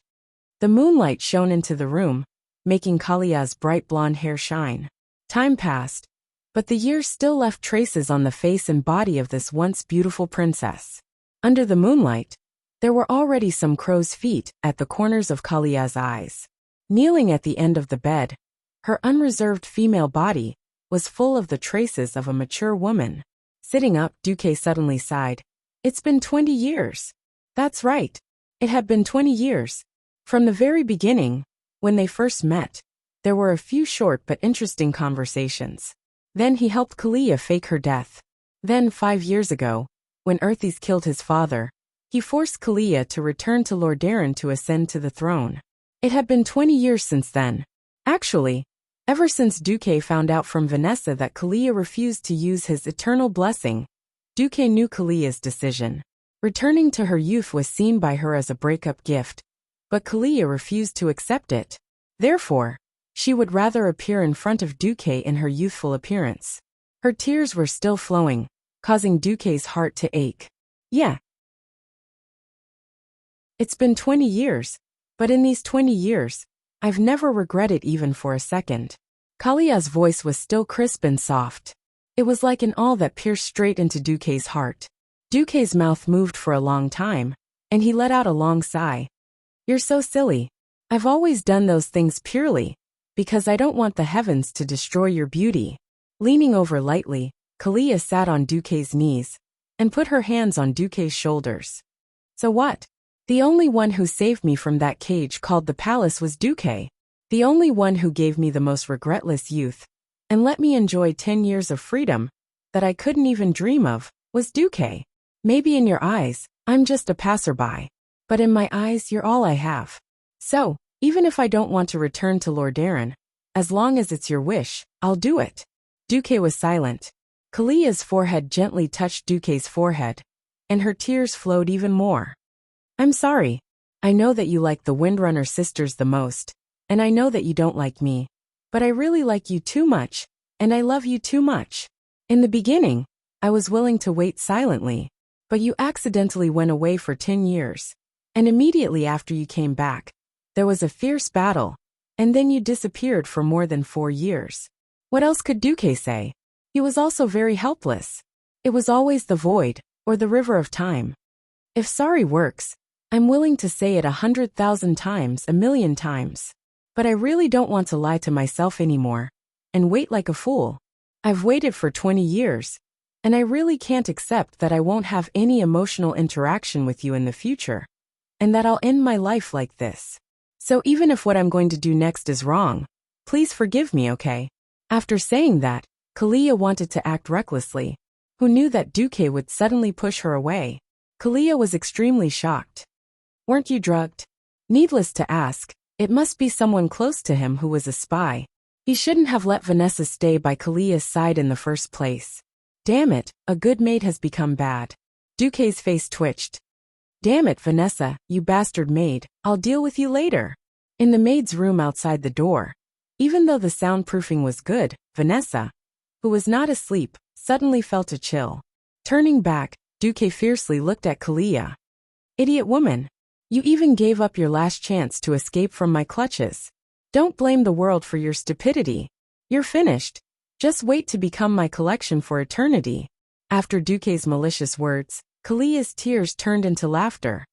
The moonlight shone into the room, making Kalia's bright blonde hair shine. Time passed, but the years still left traces on the face and body of this once beautiful princess. Under the moonlight, there were already some crow's feet at the corners of Kalia's eyes. Kneeling at the end of the bed, her unreserved female body was full of the traces of a mature woman. Sitting up, Duque suddenly sighed. It's been 20 years. That's right. It had been 20 years. From the very beginning, when they first met, there were a few short but interesting conversations. Then he helped Kalia fake her death. Then 5 years ago, when Earthes killed his father, he forced Kalia to return to Lordaeron to ascend to the throne. It had been 20 years since then. Actually, ever since Duque found out from Vanessa that Kalia refused to use his eternal blessing, Duque knew Kalia's decision. Returning to her youth was seen by her as a breakup gift, but Kalia refused to accept it. Therefore, she would rather appear in front of Duque in her youthful appearance. Her tears were still flowing, causing Duque's heart to ache. Yeah. It's been 20 years, but in these 20 years, I've never regretted even for a second. Kalia's voice was still crisp and soft. It was like an awl that pierced straight into Duque's heart. Duque's mouth moved for a long time, and he let out a long sigh. You're so silly. I've always done those things purely because I don't want the heavens to destroy your beauty. Leaning over lightly, Kalia sat on Duque's knees and put her hands on Duque's shoulders. So what? The only one who saved me from that cage called the palace was Duque. The only one who gave me the most regretless youth and let me enjoy 10 years of freedom that I couldn't even dream of was Duque. Maybe in your eyes, I'm just a passerby, but in my eyes, you're all I have. So, even if I don't want to return to Lordaeron, as long as it's your wish, I'll do it. Duque was silent. Kalia's forehead gently touched Duque's forehead, and her tears flowed even more. I'm sorry. I know that you like the Windrunner sisters the most, and I know that you don't like me, but I really like you too much, and I love you too much. In the beginning, I was willing to wait silently, but you accidentally went away for 10 years, and immediately after you came back, there was a fierce battle, and then you disappeared for more than 4 years. What else could Duque say? He was also very helpless. It was always the void, or the river of time. If sorry works, I'm willing to say it 100,000 times, 1,000,000 times. But I really don't want to lie to myself anymore and wait like a fool. I've waited for 20 years, and I really can't accept that I won't have any emotional interaction with you in the future, and that I'll end my life like this. So even if what I'm going to do next is wrong, please forgive me, okay? After saying that, Kalia wanted to act recklessly, who knew that Duque would suddenly push her away. Kalia was extremely shocked. Weren't you drugged? Needless to ask, it must be someone close to him who was a spy. He shouldn't have let Vanessa stay by Kalia's side in the first place. Damn it, a good maid has become bad. Duque's face twitched. Damn it, Vanessa, you bastard maid, I'll deal with you later. In the maid's room outside the door, even though the soundproofing was good, Vanessa, who was not asleep, suddenly felt a chill. Turning back, Duque fiercely looked at Kalia. Idiot woman. You even gave up your last chance to escape from my clutches. Don't blame the world for your stupidity. You're finished. Just wait to become my collection for eternity. After Duque's malicious words, Kalia's tears turned into laughter.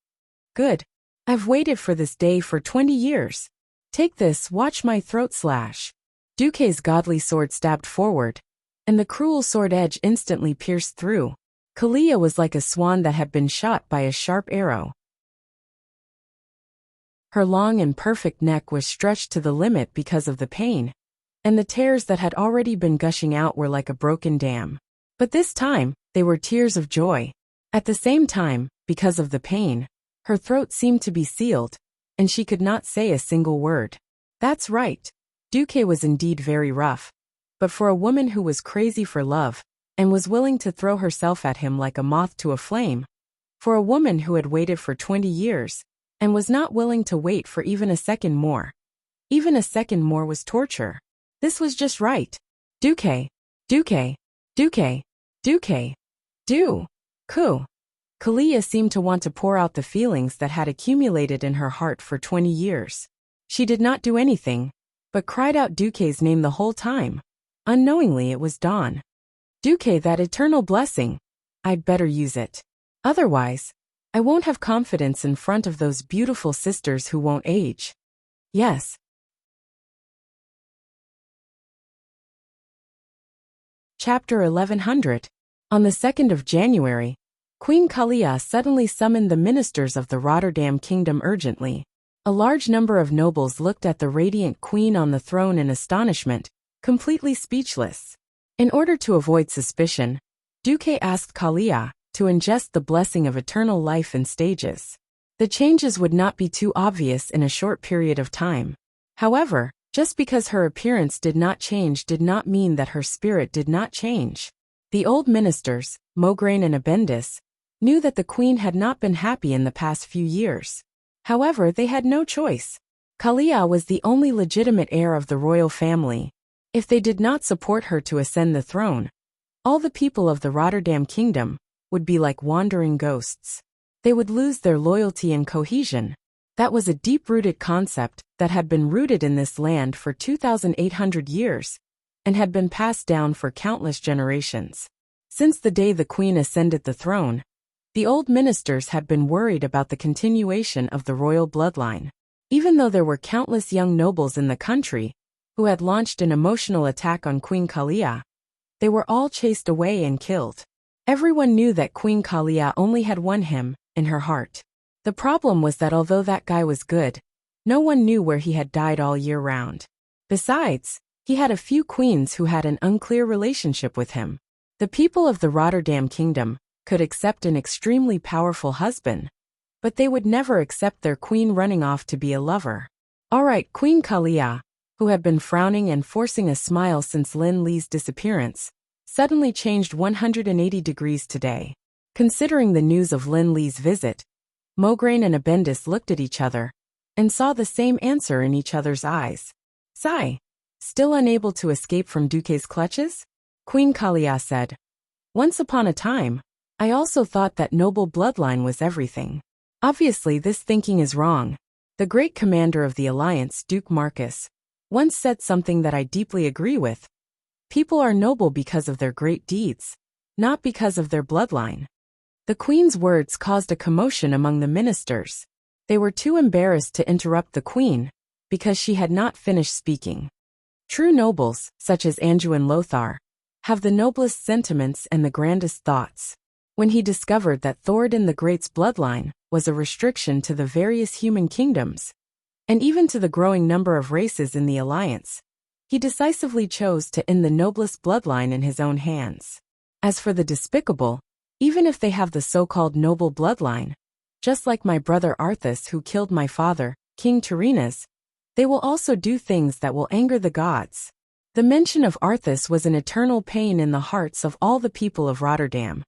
Good. I've waited for this day for 20 years. Take this, watch my throat slash. Duque's godly sword stabbed forward, and the cruel sword edge instantly pierced through. Kalia was like a swan that had been shot by a sharp arrow. Her long and perfect neck was stretched to the limit because of the pain, and the tears that had already been gushing out were like a broken dam. But this time, they were tears of joy. At the same time, because of the pain, her throat seemed to be sealed, and she could not say a single word. That's right. Duque was indeed very rough, but for a woman who was crazy for love, and was willing to throw herself at him like a moth to a flame, for a woman who had waited for 20 years, and was not willing to wait for even a second more. Even a second more was torture. This was just right. Duque. Duque. Duque. Duque. Ku. Kalia seemed to want to pour out the feelings that had accumulated in her heart for 20 years. She did not do anything, but cried out Duque's name the whole time. Unknowingly it was dawn. Duque, that eternal blessing. I'd better use it. Otherwise, I won't have confidence in front of those beautiful sisters who won't age. Yes, Chapter 1100. On the 2nd of January, Queen Kalia suddenly summoned the ministers of the Rotterdam kingdom urgently. A large number of nobles looked at the radiant queen on the throne in astonishment, completely speechless. In order to avoid suspicion, Duque asked Kalia to ingest the blessing of eternal life in stages. The changes would not be too obvious in a short period of time. However, just because her appearance did not change did not mean that her spirit did not change. The old ministers, Mograine and Abendis, knew that the queen had not been happy in the past few years. However, they had no choice. Kalia was the only legitimate heir of the royal family. If they did not support her to ascend the throne, all the people of the Rotterdam kingdom would be like wandering ghosts. They would lose their loyalty and cohesion. That was a deep-rooted concept that had been rooted in this land for 2,800 years and had been passed down for countless generations. Since the day the queen ascended the throne, the old ministers had been worried about the continuation of the royal bloodline. Even though there were countless young nobles in the country who had launched an emotional attack on Queen Kalia, they were all chased away and killed. Everyone knew that Queen Kalia only had one him in her heart. The problem was that although that guy was good, no one knew where he had died all year round. Besides, he had a few queens who had an unclear relationship with him. The people of the Rotterdam kingdom could accept an extremely powerful husband, but they would never accept their queen running off to be a lover. Alright, Queen Kalia, who had been frowning and forcing a smile since Lin Li's disappearance, suddenly changed 180 degrees today. Considering the news of Lin Li's visit, Mograine and Abendis looked at each other and saw the same answer in each other's eyes. Sigh. Still unable to escape from Duque's clutches? Queen Kalia said, "Once upon a time, I also thought that noble bloodline was everything. Obviously this thinking is wrong. The great commander of the Alliance, Duke Marcus, once said something that I deeply agree with. People are noble because of their great deeds, not because of their bloodline." The queen's words caused a commotion among the ministers. They were too embarrassed to interrupt the queen, because she had not finished speaking. True nobles, such as Anjouan Lothar, have the noblest sentiments and the grandest thoughts. When he discovered that Thoradin the Great's bloodline was a restriction to the various human kingdoms, and even to the growing number of races in the Alliance, he decisively chose to end the noblest bloodline in his own hands. As for the despicable, even if they have the so-called noble bloodline, just like my brother Arthas who killed my father, King Tyrrhenus, they will also do things that will anger the gods. The mention of Arthas was an eternal pain in the hearts of all the people of Rotterdam.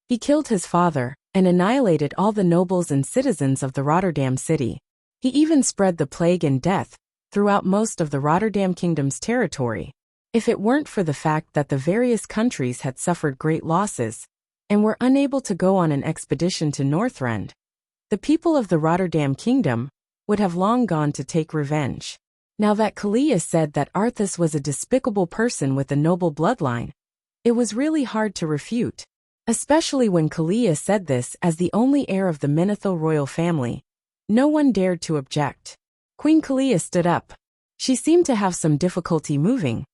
He killed his father and annihilated all the nobles and citizens of the Rotterdam city. He even spread the plague and death throughout most of the Rotterdam kingdom's territory. If it weren't for the fact that the various countries had suffered great losses and were unable to go on an expedition to Northrend, the people of the Rotterdam kingdom would have long gone to take revenge. Now that Kalia said that Arthas was a despicable person with a noble bloodline, it was really hard to refute, especially when Kalia said this as the only heir of the Menethil royal family. No one dared to object. Queen Kalia stood up. She seemed to have some difficulty moving,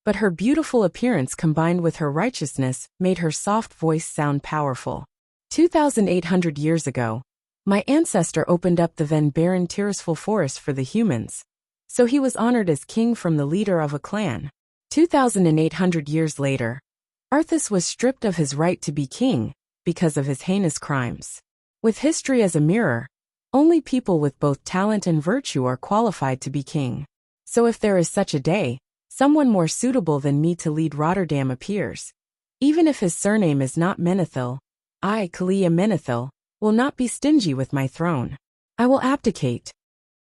but her beautiful appearance combined with her righteousness made her soft voice sound powerful. 2,800 years ago, my ancestor opened up the then barren Tirisful forest for the humans, so he was honored as king from the leader of a clan. 2,800 years later, Arthas was stripped of his right to be king because of his heinous crimes. With history as a mirror, only people with both talent and virtue are qualified to be king. So if there is such a day, someone more suitable than me to lead Rotterdam appears. Even if his surname is not Menethil, I, Kalia Menethil, will not be stingy with my throne. I will abdicate.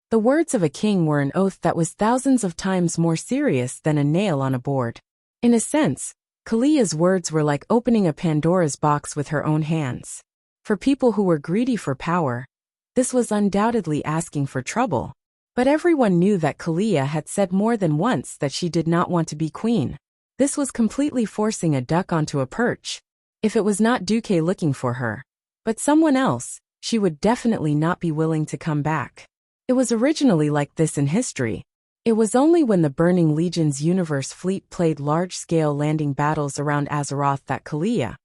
The words of a king were an oath that was thousands of times more serious than a nail on a board. In a sense, Kalia's words were like opening a Pandora's box with her own hands. For people who were greedy for power, this was undoubtedly asking for trouble. But everyone knew that Kalia had said more than once that she did not want to be queen. This was completely forcing a duck onto a perch. If it was not Duque looking for her, but someone else, she would definitely not be willing to come back. It was originally like this in history. It was only when the Burning Legion's universe fleet played large-scale landing battles around Azeroth that Kalia,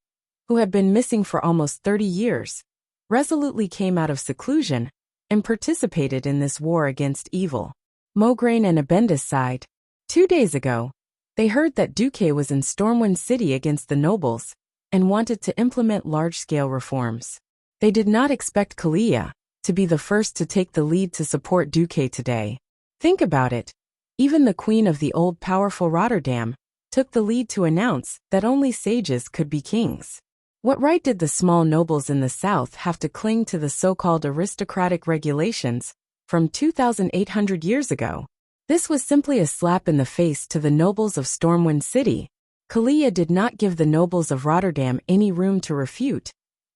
who had been missing for almost 30 years, resolutely came out of seclusion and participated in this war against evil. Mograine and Abendis sighed. 2 days ago, they heard that Duque was in Stormwind City against the nobles and wanted to implement large-scale reforms. They did not expect Kalia to be the first to take the lead to support Duque today. Think about it. Even the queen of the old powerful Rotterdam took the lead to announce that only sages could be kings. What right did the small nobles in the south have to cling to the so-called aristocratic regulations from 2,800 years ago? This was simply a slap in the face to the nobles of Stormwind City. Kalia did not give the nobles of Rotterdam any room to refute,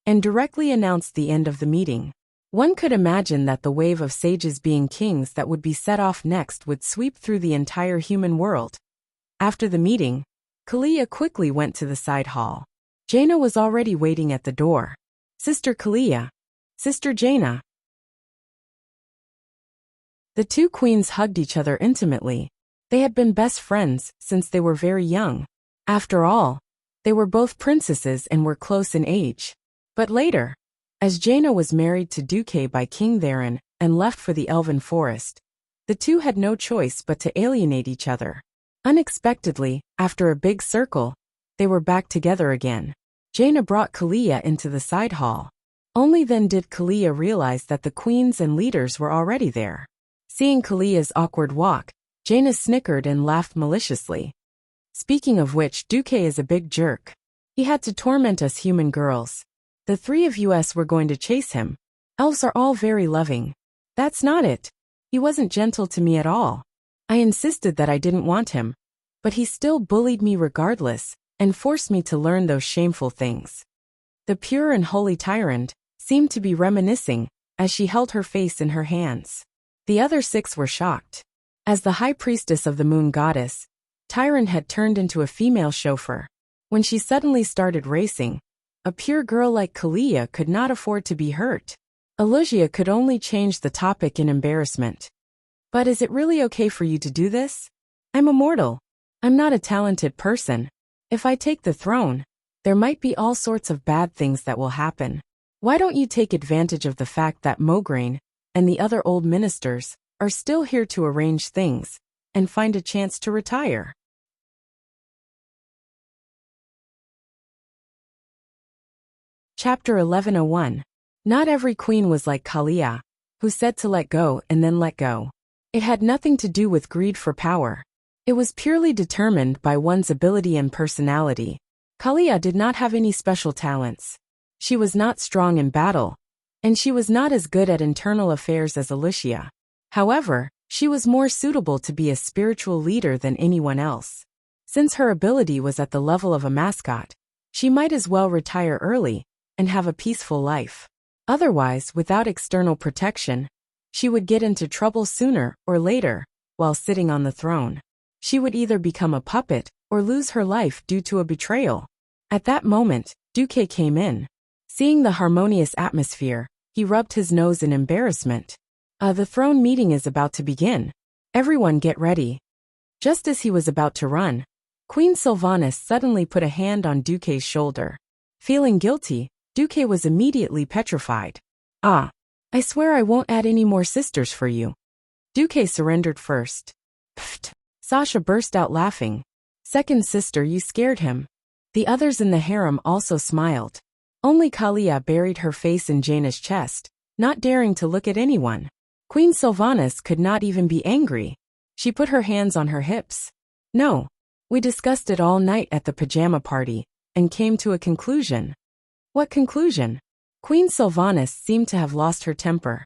and directly announced the end of the meeting. One could imagine that the wave of sages being kings that would be set off next would sweep through the entire human world. After the meeting, Kalia quickly went to the side hall. Jaina was already waiting at the door. Sister Kalia. Sister Jaina. The two queens hugged each other intimately. They had been best friends since they were very young. After all, they were both princesses and were close in age. But later, as Jaina was married to Duque by King Theron and left for the Elven Forest, the two had no choice but to alienate each other. Unexpectedly, after a big circle, they were back together again. Jaina brought Kalia into the side hall. Only then did Kalia realize that the queens and leaders were already there. Seeing Kalia's awkward walk, Jaina snickered and laughed maliciously. Speaking of which, Duque is a big jerk. He had to torment us human girls. The three of us were going to chase him. Elves are all very loving. That's not it. He wasn't gentle to me at all. I insisted that I didn't want him, but he still bullied me regardless and forced me to learn those shameful things. The pure and holy Tyrant seemed to be reminiscing as she held her face in her hands. The other 6 were shocked. As the high priestess of the moon goddess, Tyrant had turned into a female chauffeur. When she suddenly started racing, a pure girl like Kalia could not afford to be hurt. Alusia could only change the topic in embarrassment. But is it really okay for you to do this? I'm a mortal. I'm not a talented person. If I take the throne, there might be all sorts of bad things that will happen. Why don't you take advantage of the fact that Mograine and the other old ministers are still here to arrange things and find a chance to retire? Chapter 1101. Not every queen was like Kalia, who said to let go and then let go. It had nothing to do with greed for power. It was purely determined by one's ability and personality. Kalia did not have any special talents. She was not strong in battle, and she was not as good at internal affairs as Alusia. However, she was more suitable to be a spiritual leader than anyone else. Since her ability was at the level of a mascot, she might as well retire early and have a peaceful life. Otherwise, without external protection, she would get into trouble sooner or later while sitting on the throne. She would either become a puppet or lose her life due to a betrayal. At that moment, Duque came in. Seeing the harmonious atmosphere, he rubbed his nose in embarrassment. The throne meeting is about to begin. Everyone get ready. Just as he was about to run, Queen Sylvanas suddenly put a hand on Duque's shoulder. Feeling guilty, Duque was immediately petrified. I swear I won't add any more sisters for you. Duque surrendered first. Pfft. Sasha burst out laughing. Second sister, you scared him. The others in the harem also smiled. Only Kalia buried her face in Jaina's chest, not daring to look at anyone. Queen Sylvanas could not even be angry. She put her hands on her hips. No. We discussed it all night at the pajama party and came to a conclusion. What conclusion? Queen Sylvanas seemed to have lost her temper.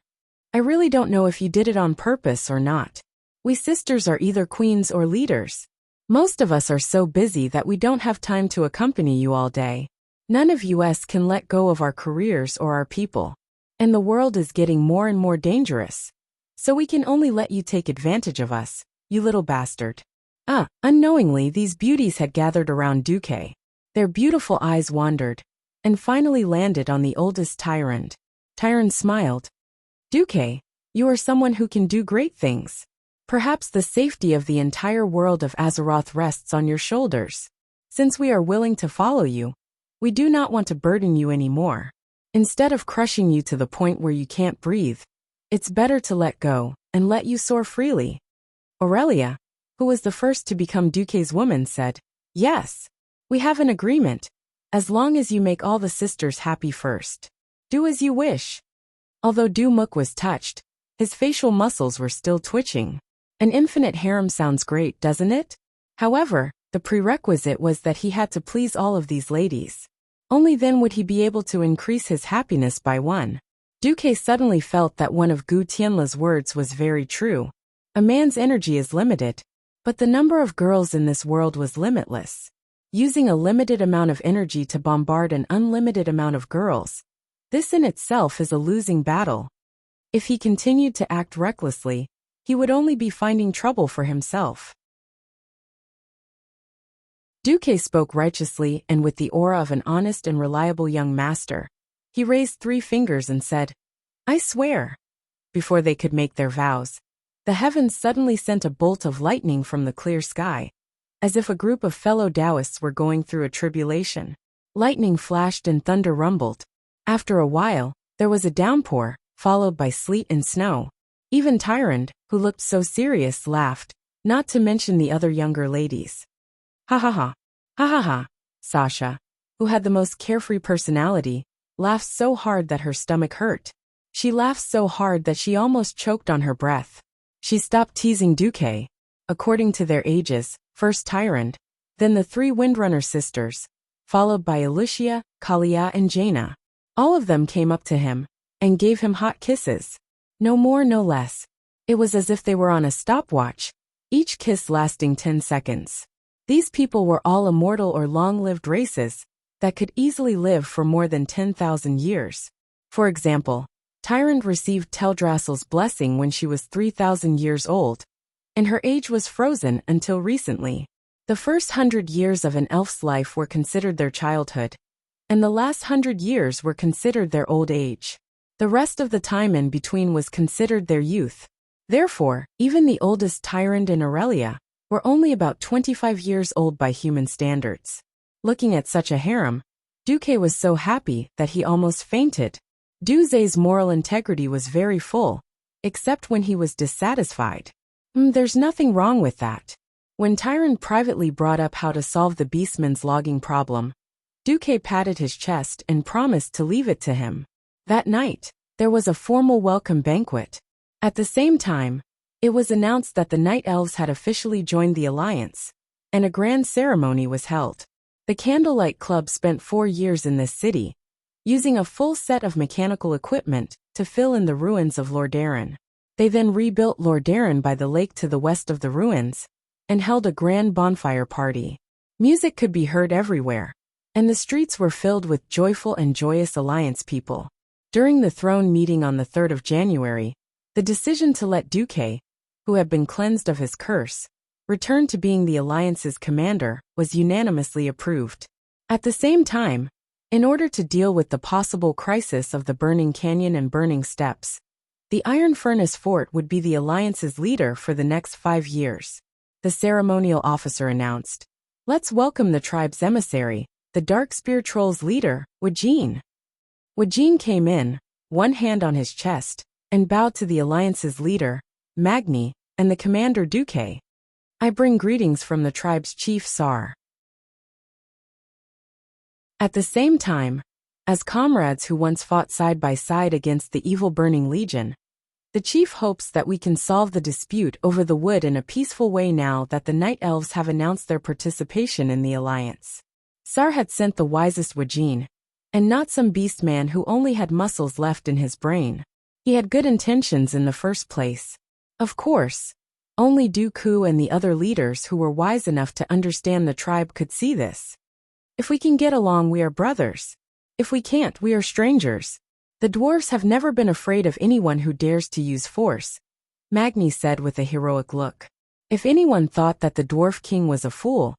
I really don't know if you did it on purpose or not. We sisters are either queens or leaders. Most of us are so busy that we don't have time to accompany you all day. None of us can let go of our careers or our people. And the world is getting more and more dangerous. So we can only let you take advantage of us, you little bastard. Unknowingly these beauties had gathered around Duque. Their beautiful eyes wandered, and finally landed on the oldest Tyrant. Tyrant smiled. Duque, you are someone who can do great things. Perhaps the safety of the entire world of Azeroth rests on your shoulders. Since we are willing to follow you, we do not want to burden you anymore. Instead of crushing you to the point where you can't breathe, it's better to let go and let you soar freely. Aurelia, who was the first to become Duque's woman, said, "Yes, we have an agreement. As long as you make all the sisters happy first. Do as you wish." Although Dumuk was touched, his facial muscles were still twitching. An infinite harem sounds great, doesn't it? However, the prerequisite was that he had to please all of these ladies. Only then would he be able to increase his happiness by one. Duque suddenly felt that one of Gu Tianla's words was very true. A man's energy is limited, but the number of girls in this world was limitless. Using a limited amount of energy to bombard an unlimited amount of girls, this in itself is a losing battle. If he continued to act recklessly, he would only be finding trouble for himself. Duque spoke righteously and with the aura of an honest and reliable young master. He raised 3 fingers and said, "I swear." Before they could make their vows, the heavens suddenly sent a bolt of lightning from the clear sky, as if a group of fellow Taoists were going through a tribulation. Lightning flashed and thunder rumbled. After a while, there was a downpour, followed by sleet and snow. Even Tyrant, who looked so serious, laughed, not to mention the other younger ladies. Ha ha ha. Ha ha ha. Sasha, who had the most carefree personality, laughed so hard that her stomach hurt. She laughed so hard that she almost choked on her breath. She stopped teasing Duque. According to their ages, first Tyrant, then the 3 Windrunner sisters, followed by Alicia, Kalia and Jaina. All of them came up to him and gave him hot kisses. No more, no less. It was as if they were on a stopwatch, each kiss lasting 10 seconds. These people were all immortal or long-lived races that could easily live for more than 10,000 years. For example, Tyrant received Teldrassil's blessing when she was 3,000 years old, and her age was frozen until recently. The first 100 years of an elf's life were considered their childhood, and the last 100 years were considered their old age. The rest of the time in between was considered their youth. Therefore, even the oldest Tyrant and Aurelia were only about 25 years old by human standards. Looking at such a harem, Duque was so happy that he almost fainted. Duze's moral integrity was very full, except when he was dissatisfied. There's nothing wrong with that. When Tyrant privately brought up how to solve the beastman's logging problem, Duque patted his chest and promised to leave it to him. That night, there was a formal welcome banquet. At the same time, it was announced that the Night Elves had officially joined the Alliance, and a grand ceremony was held. The Candlelight Club spent 4 years in this city, using a full set of mechanical equipment to fill in the ruins of Lordaeron. They then rebuilt Lordaeron by the lake to the west of the ruins, and held a grand bonfire party. Music could be heard everywhere, and the streets were filled with joyful and joyous Alliance people. During the throne meeting on the 3rd of January, the decision to let Duque, who had been cleansed of his curse, return to being the Alliance's commander, was unanimously approved. At the same time, in order to deal with the possible crisis of the Burning Canyon and Burning Steppes, the Iron Furnace Fort would be the Alliance's leader for the next 5 years. The ceremonial officer announced, "Let's welcome the tribe's emissary, the Darkspear Trolls leader, Wajin." Wajin came in, one hand on his chest, and bowed to the Alliance's leader, Magni, and the commander Duque. "I bring greetings from the tribe's chief Sar." At the same time, as comrades who once fought side by side against the evil Burning Legion, the chief hopes that we can solve the dispute over the wood in a peaceful way now that the Night Elves have announced their participation in the Alliance. Sar had sent the wisest Wajin, and not some beastman who only had muscles left in his brain. He had good intentions in the first place. Of course, only Dooku and the other leaders who were wise enough to understand the tribe could see this. If we can get along, we are brothers. If we can't, we are strangers. The dwarves have never been afraid of anyone who dares to use force, Magni said with a heroic look. If anyone thought that the Dwarf King was a fool,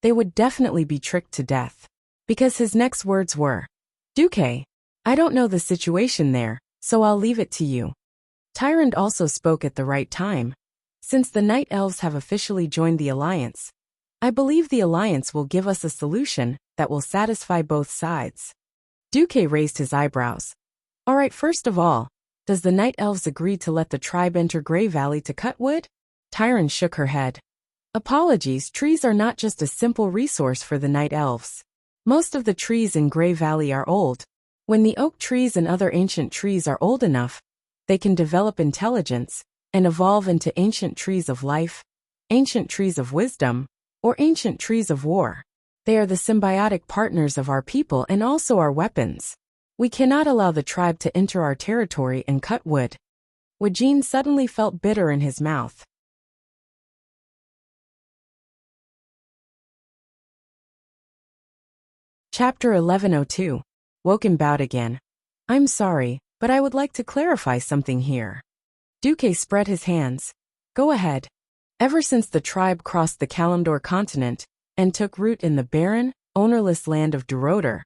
they would definitely be tricked to death. Because his next words were, "Duque, I don't know the situation there, so I'll leave it to you." Tyrant also spoke at the right time. Since the Night Elves have officially joined the Alliance, I believe the Alliance will give us a solution that will satisfy both sides. Duque raised his eyebrows. All right, first of all, does the Night Elves agree to let the tribe enter Grey Valley to cut wood? Tyron shook her head. Apologies, trees are not just a simple resource for the Night Elves. Most of the trees in Grey Valley are old. When the oak trees and other ancient trees are old enough, they can develop intelligence and evolve into ancient trees of life, ancient trees of wisdom, or ancient trees of war. They are the symbiotic partners of our people and also our weapons. We cannot allow the tribe to enter our territory and cut wood. Wajin suddenly felt bitter in his mouth. Chapter 1102. Woken bowed again. I'm sorry, but I would like to clarify something here. Duque spread his hands. Go ahead. Ever since the tribe crossed the Kalimdor continent and took root in the barren, ownerless land of Duroder,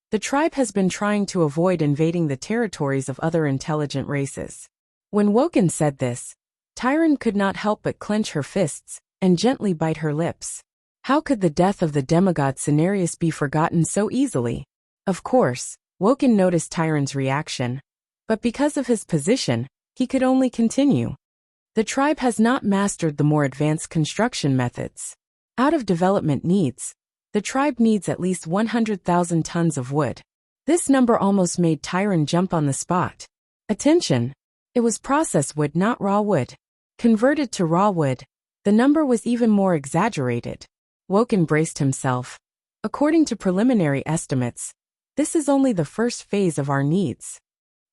the tribe has been trying to avoid invading the territories of other intelligent races. When Woken said this, Tyron could not help but clench her fists and gently bite her lips. How could the death of the demigod Cenarius be forgotten so easily? Of course, Woken noticed Tyron's reaction, but because of his position, he could only continue. The tribe has not mastered the more advanced construction methods. Out of development needs, the tribe needs at least 100,000 tons of wood. This number almost made Tyron jump on the spot. Attention! It was processed wood, not raw wood. Converted to raw wood, the number was even more exaggerated. Woken braced himself. According to preliminary estimates, this is only the first phase of our needs.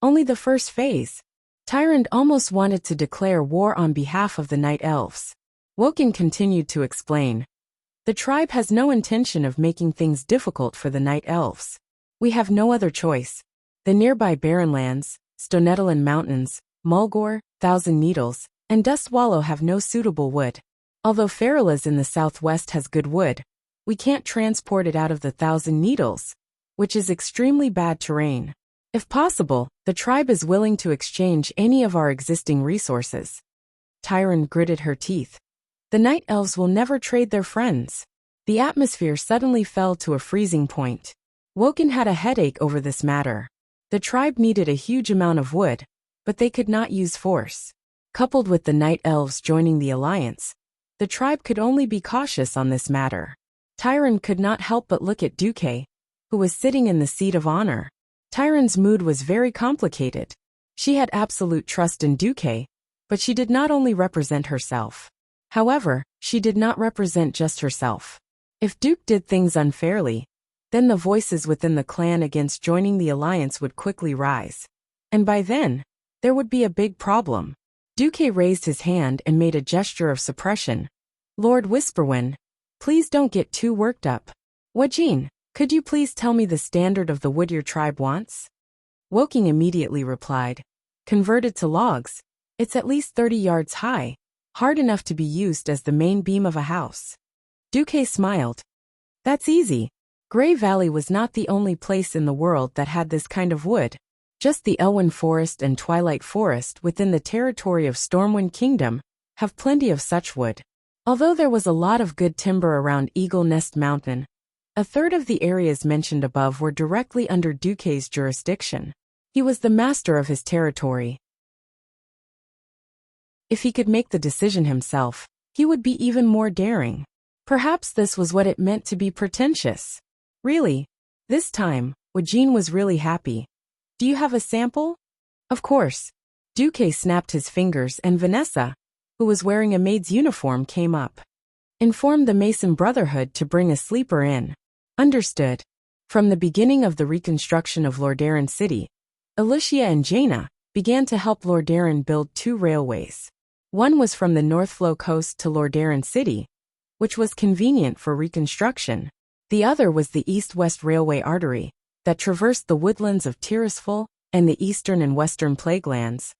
Only the first phase. Tyron almost wanted to declare war on behalf of the Night Elves. Woken continued to explain. The tribe has no intention of making things difficult for the Night Elves. We have no other choice. The nearby barren lands, Stonettelan Mountains, Mulgore, Thousand Needles, and Dust Wallow have no suitable wood. Although Farilas in the southwest has good wood, we can't transport it out of the Thousand Needles, which is extremely bad terrain. If possible, the tribe is willing to exchange any of our existing resources. Tyron gritted her teeth. The Night Elves will never trade their friends. The atmosphere suddenly fell to a freezing point. Woken had a headache over this matter. The tribe needed a huge amount of wood, but they could not use force. Coupled with the Night Elves joining the Alliance, the tribe could only be cautious on this matter. Tyron could not help but look at Duque, who was sitting in the seat of honor. Tyron's mood was very complicated. She had absolute trust in Duque, but she did not only represent herself. However, she did not represent just herself. If Duke did things unfairly, then the voices within the clan against joining the Alliance would quickly rise. And by then, there would be a big problem. Duque raised his hand and made a gesture of suppression. Lord Whisperwind, please don't get too worked up. Wajin, could you please tell me the standard of the wood your tribe wants? Woking immediately replied. Converted to logs, it's at least 30 yards high, hard enough to be used as the main beam of a house. Duque smiled. That's easy. Grey Valley was not the only place in the world that had this kind of wood. Just the Elwyn Forest and Twilight Forest within the territory of Stormwind Kingdom have plenty of such wood. Although there was a lot of good timber around Eagle Nest Mountain, a third of the areas mentioned above were directly under Duque's jurisdiction. He was the master of his territory. If he could make the decision himself, he would be even more daring. Perhaps this was what it meant to be pretentious. Really, this time, Wajin was really happy. Do you have a sample? Of course. Duque snapped his fingers and Vanessa, who was wearing a maid's uniform, came up. Inform the Mason Brotherhood to bring a sleeper in. Understood. From the beginning of the reconstruction of Lordaeron City, Alicia and Jaina began to help Lordaeron build 2 railways. One was from the Northflow coast to Lordaeron City, which was convenient for reconstruction. The other was the East-West Railway artery that traversed the woodlands of Tirisful and the eastern and western Plaguelands,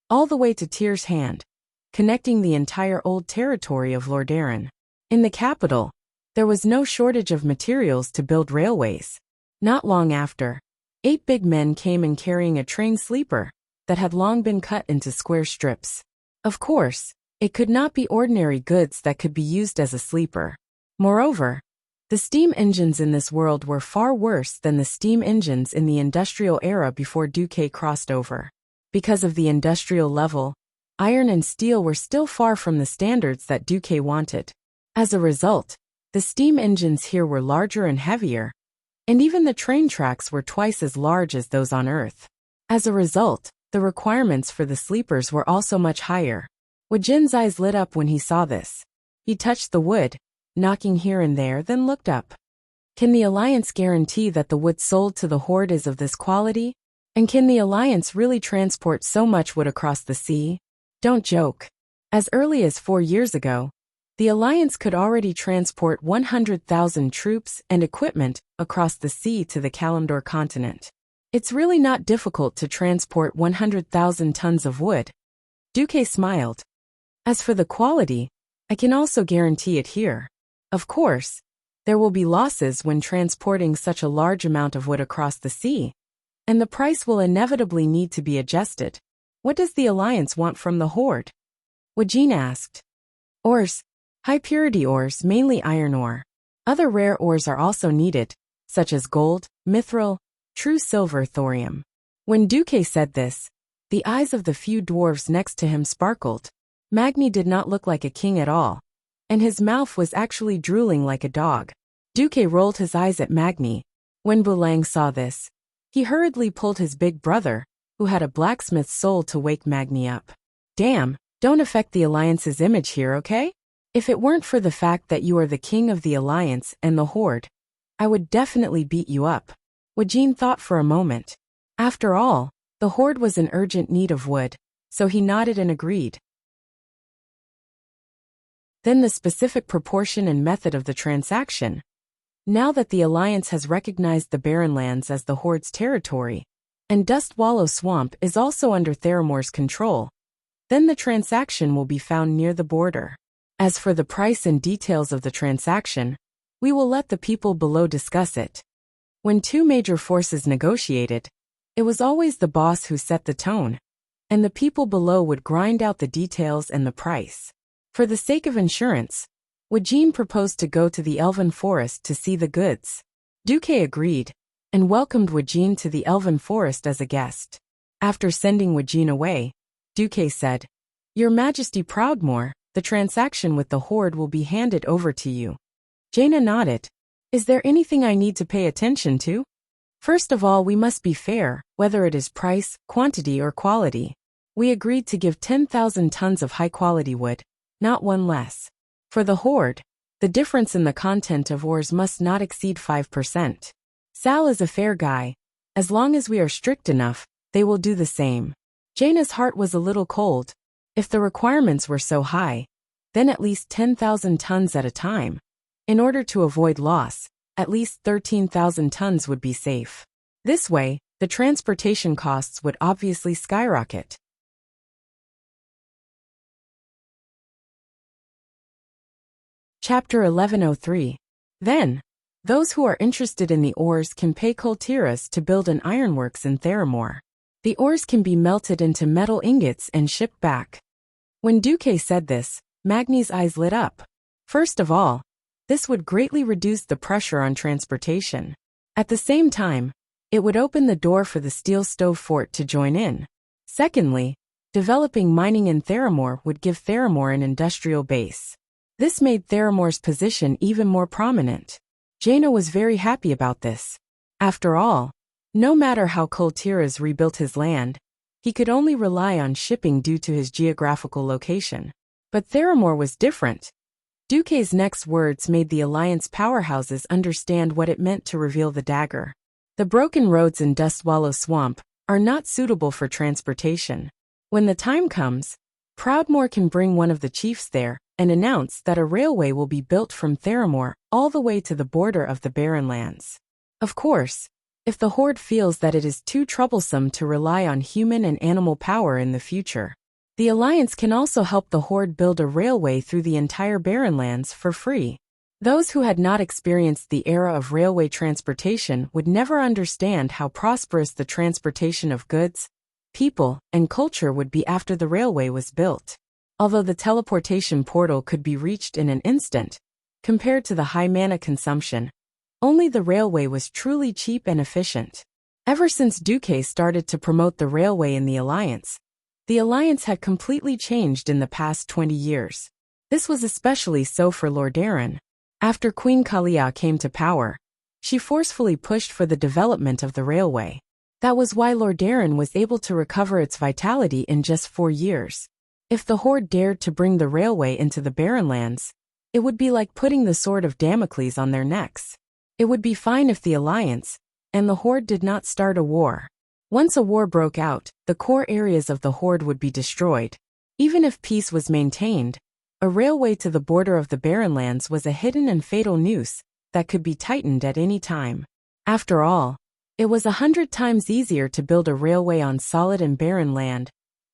all the way to Tyr's Hand, connecting the entire old territory of Lordaeron. In the capital, there was no shortage of materials to build railways. Not long after, 8 big men came in carrying a train sleeper that had long been cut into square strips. Of course, It could not be ordinary goods that could be used as a sleeper. Moreover, the steam engines in this world were far worse than the steam engines in the industrial era before Duque crossed over. Because of the industrial level, iron and steel were still far from the standards that Duque wanted. As a result, the steam engines here were larger and heavier, and even the train tracks were twice as large as those on Earth. As a result, the requirements for the sleepers were also much higher. Wajin's eyes lit up when he saw this. He touched the wood, knocking here and there, then looked up. Can the Alliance guarantee that the wood sold to the Horde is of this quality? And can the Alliance really transport so much wood across the sea? Don't joke. As early as 4 years ago, the Alliance could already transport 100,000 troops and equipment across the sea to the Kalimdor continent. It's really not difficult to transport 100,000 tons of wood. Duque smiled. As for the quality, I can also guarantee it here. Of course, there will be losses when transporting such a large amount of wood across the sea, and the price will inevitably need to be adjusted. What does the Alliance want from the Horde? Wajin asked. Ores. High-purity ores, mainly iron ore. Other rare ores are also needed, such as gold, mithril, true silver, thorium. When Duque said this, the eyes of the few dwarves next to him sparkled. Magni did not look like a king at all, and his mouth was actually drooling like a dog. Duque rolled his eyes at Magni. When Bulang saw this, he hurriedly pulled his big brother, who had a blacksmith's soul, to wake Magni up. Damn, don't affect the Alliance's image here, okay? If it weren't for the fact that you are the king of the Alliance and the Horde, I would definitely beat you up. Wajin thought for a moment. After all, the Horde was in urgent need of wood, so he nodded and agreed. Then the specific proportion and method of the transaction. Now that the Alliance has recognized the Barren Lands as the Horde's territory, and Dust Wallow Swamp is also under Theramor's control, then the transaction will be found near the border. As for the price and details of the transaction, we will let the people below discuss it. When two major forces negotiated, it was always the boss who set the tone, and the people below would grind out the details and the price. For the sake of insurance, Wajin proposed to go to the Elven Forest to see the goods. Duque agreed, and welcomed Wajin to the Elven Forest as a guest. After sending Wajin away, Duque said, Your Majesty Proudmoore, the transaction with the Horde will be handed over to you. Jaina nodded. Is there anything I need to pay attention to? First of all, we must be fair, whether it is price, quantity, or quality. We agreed to give 10,000 tons of high-quality wood, not one less. For the Horde, the difference in the content of ores must not exceed 5%. Sal is a fair guy. As long as we are strict enough, they will do the same. Jaina's heart was a little cold. If the requirements were so high, then at least 10,000 tons at a time. In order to avoid loss, at least 13,000 tons would be safe. This way, the transportation costs would obviously skyrocket. Chapter 1103. Then, those who are interested in the ores can pay Kultiras to build an ironworks in Theramore. The ores can be melted into metal ingots and shipped back. When Duque said this, Magni's eyes lit up. First of all, this would greatly reduce the pressure on transportation. At the same time, it would open the door for the Steel Stove Fort to join in. Secondly, developing mining in Theramore would give Theramore an industrial base. This made Theramore's position even more prominent. Jaina was very happy about this. After all, no matter how Kultiras rebuilt his land, he could only rely on shipping due to his geographical location. But Theramore was different. Duque's next words made the Alliance powerhouses understand what it meant to reveal the dagger. The broken roads in Dust Wallow Swamp are not suitable for transportation. When the time comes, Proudmoore can bring one of the chiefs there and announce that a railway will be built from Theramore all the way to the border of the Barren Lands. Of course, if the Horde feels that it is too troublesome to rely on human and animal power in the future, the Alliance can also help the Horde build a railway through the entire Barren Lands for free. Those who had not experienced the era of railway transportation would never understand how prosperous the transportation of goods, people, and culture would be after the railway was built. Although the teleportation portal could be reached in an instant, compared to the high mana consumption, only the railway was truly cheap and efficient. Ever since Duque started to promote the railway in the Alliance had completely changed in the past 20 years. This was especially so for Lordaeron. After Queen Kalia came to power, she forcefully pushed for the development of the railway. That was why Lordaeron was able to recover its vitality in just 4 years. If the Horde dared to bring the railway into the Barrenlands, it would be like putting the sword of Damocles on their necks. It would be fine if the Alliance and the Horde did not start a war. Once a war broke out, the core areas of the Horde would be destroyed. Even if peace was maintained, a railway to the border of the Barrenlands was a hidden and fatal noose that could be tightened at any time. After all, it was 100 times easier to build a railway on solid and barren land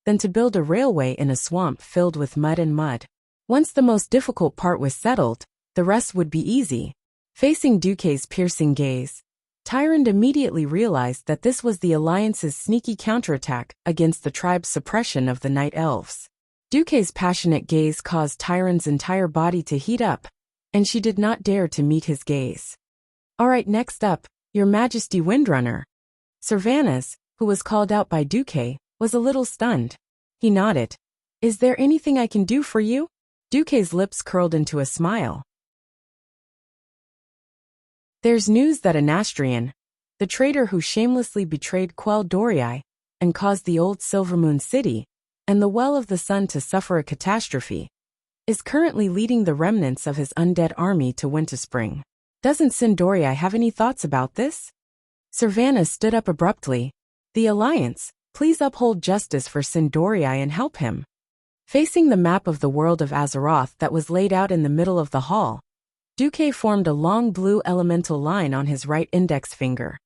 than to build a railway in a swamp filled with mud and mud. Once the most difficult part was settled, the rest would be easy. Facing Duque's piercing gaze, Tyrande immediately realized that this was the Alliance's sneaky counterattack against the tribe's suppression of the Night Elves. Duque's passionate gaze caused Tyrande's entire body to heat up, and she did not dare to meet his gaze. "Alright, next up, Your Majesty Windrunner." Servanas, who was called out by Duque, was a little stunned. He nodded. "Is there anything I can do for you?" Duque's lips curled into a smile. "There's news that Anastrian, the traitor who shamelessly betrayed Quell Dorii and caused the old Silvermoon City and the Well of the Sun to suffer a catastrophe, is currently leading the remnants of his undead army to Winterspring. Doesn't Sindorii have any thoughts about this?" Servanas stood up abruptly. "The Alliance, please uphold justice for Sindorii and help him." Facing the map of the world of Azeroth that was laid out in the middle of the hall, Duque formed a long blue elemental line on his right index finger,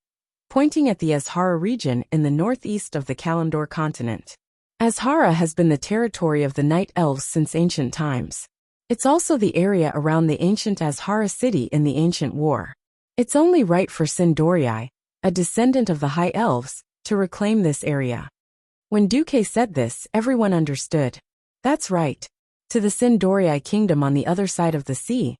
pointing at the Azhara region in the northeast of the Kalimdor continent. Azhara has been the territory of the Night Elves since ancient times. It's also the area around the ancient Azhara city in the Ancient War. It's only right for Sindorii, a descendant of the High Elves, to reclaim this area. When Duque said this, everyone understood. That's right. To the Sindorii kingdom on the other side of the sea,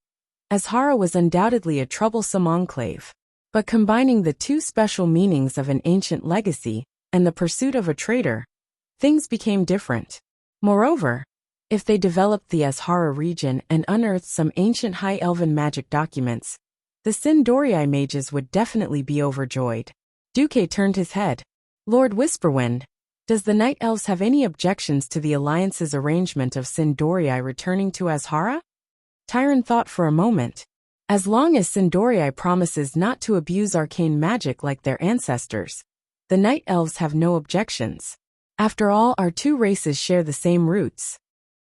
Azhara was undoubtedly a troublesome enclave. But combining the two special meanings of an ancient legacy and the pursuit of a traitor, things became different. Moreover, if they developed the Azhara region and unearthed some ancient High Elven magic documents, the Sindorii mages would definitely be overjoyed. Duque turned his head. "Lord Whisperwind, does the Night Elves have any objections to the Alliance's arrangement of Sindorii returning to Azhara?" Tyrande thought for a moment. As long as Sindorii promises not to abuse arcane magic like their ancestors, the Night Elves have no objections. After all, our two races share the same roots.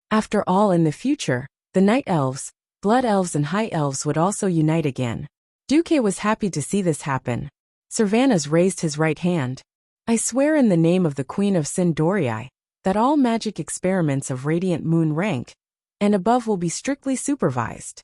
After all, in the future, the Night Elves, Blood Elves and High Elves would also unite again. Duque was happy to see this happen. Servanas raised his right hand. "I swear in the name of the Queen of Sindorii that all magic experiments of Radiant Moon rank and above will be strictly supervised."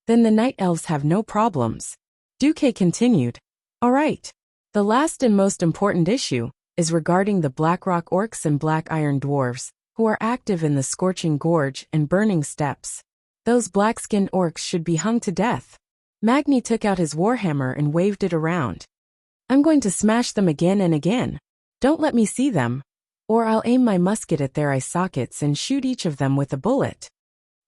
"Then the Night Elves have no problems." Duque continued. "All right. The last and most important issue is regarding the Blackrock Orcs and Black Iron Dwarves, who are active in the Scorching Gorge and Burning Steppes. Those black-skinned orcs should be hung to death." Magni took out his warhammer and waved it around. "I'm going to smash them again and again. Don't let me see them, or I'll aim my musket at their eye sockets and shoot each of them with a bullet."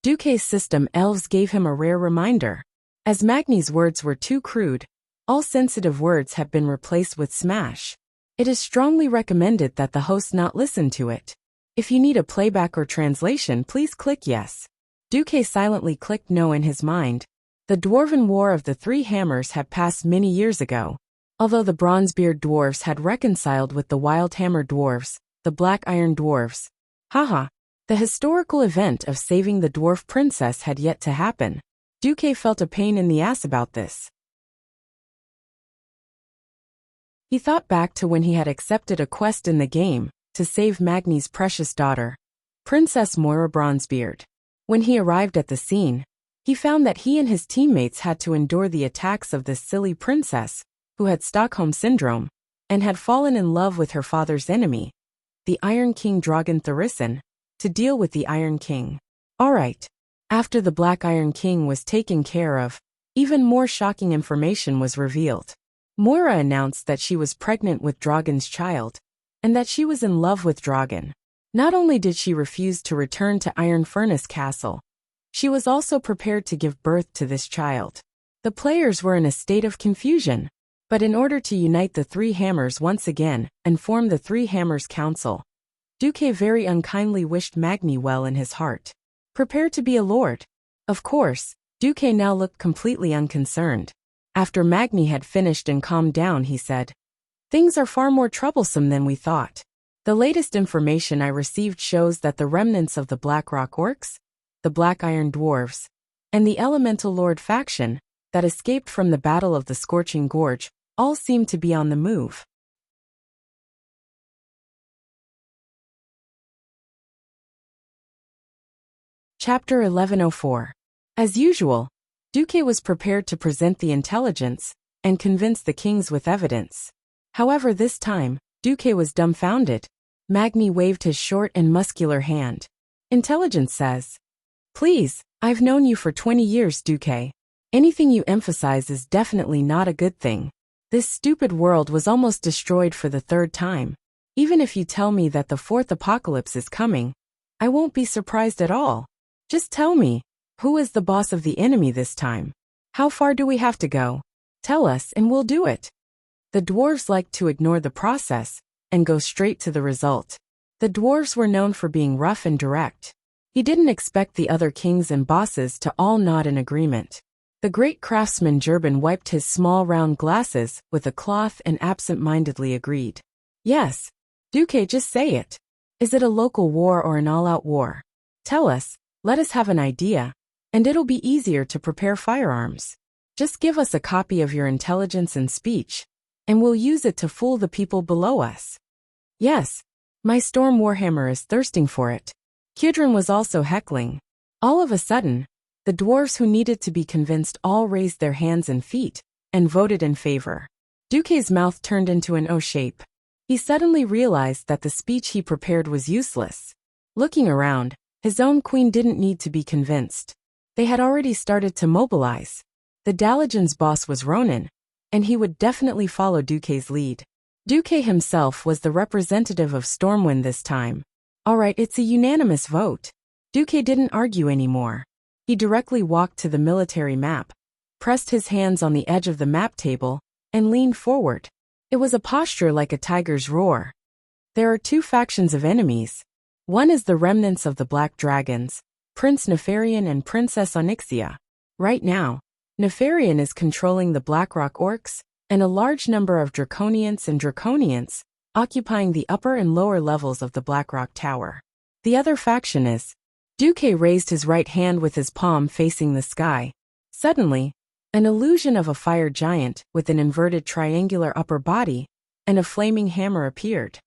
Duque's system elves gave him a rare reminder. As Magni's words were too crude, all sensitive words have been replaced with smash. It is strongly recommended that the host not listen to it. If you need a playback or translation, please click yes. Duque silently clicked no in his mind. The Dwarven War of the Three Hammers had passed many years ago. Although the Bronzebeard Dwarves had reconciled with the Wildhammer Dwarves, the Black Iron Dwarves. Haha. The historical event of saving the dwarf princess had yet to happen. Duque felt a pain in the ass about this. He thought back to when he had accepted a quest in the game to save Magni's precious daughter, Princess Moira Bronzebeard. When he arrived at the scene, he found that he and his teammates had to endure the attacks of this silly princess, who had Stockholm Syndrome, and had fallen in love with her father's enemy, the Iron King Drogon Tharissen. to deal with the Iron King. Alright. After the Black Iron King was taken care of, even more shocking information was revealed. Moira announced that she was pregnant with Dragon's child, and that she was in love with Dragon. Not only did she refuse to return to Iron Furnace Castle, she was also prepared to give birth to this child. The players were in a state of confusion, but in order to unite the three hammers once again and form the Three Hammers Council, Duque very unkindly wished Magni well in his heart. Prepare to be a lord. Of course, Duque now looked completely unconcerned. After Magni had finished and calmed down, he said, "Things are far more troublesome than we thought. The latest information I received shows that the remnants of the Blackrock Orcs, the Black Iron Dwarves, and the Elemental Lord faction that escaped from the Battle of the Scorching Gorge all seem to be on the move." Chapter 1104. As usual, Duque was prepared to present the intelligence and convince the kings with evidence. However, this time, Duque was dumbfounded. Magni waved his short and muscular hand. "Intelligence says, please, I've known you for 20 years, Duque. Anything you emphasize is definitely not a good thing. This stupid world was almost destroyed for the third time. Even if you tell me that the fourth apocalypse is coming, I won't be surprised at all. Just tell me, who is the boss of the enemy this time? How far do we have to go? Tell us and we'll do it." The dwarves liked to ignore the process and go straight to the result. The dwarves were known for being rough and direct. He didn't expect the other kings and bosses to all nod in agreement. The great craftsman Gerben wiped his small round glasses with a cloth and absent-mindedly agreed. "Yes. Duque, just say it. Is it a local war or an all-out war? Tell us, let us have an idea, and it'll be easier to prepare firearms. Just give us a copy of your intelligence and speech, and we'll use it to fool the people below us." "Yes. My Storm Warhammer is thirsting for it." Kudrin was also heckling. All of a sudden, the dwarves who needed to be convinced all raised their hands and feet and voted in favor. Duque's mouth turned into an O shape. He suddenly realized that the speech he prepared was useless. Looking around, his own queen didn't need to be convinced. They had already started to mobilize. The Dalajan's boss was Ronan, and he would definitely follow Duque's lead. Duque himself was the representative of Stormwind this time. Alright, it's a unanimous vote. Duque didn't argue anymore. He directly walked to the military map, pressed his hands on the edge of the map table, and leaned forward. It was a posture like a tiger's roar. There are two factions of enemies. One is the remnants of the Black Dragons, Prince Nefarian and Princess Onyxia. Right now, Nefarian is controlling the Blackrock Orcs, and a large number of Draconians and Draconians occupying the upper and lower levels of the Blackrock Tower. The other faction is... Duque raised his right hand with his palm facing the sky. Suddenly, an illusion of a fire giant with an inverted triangular upper body and a flaming hammer appeared.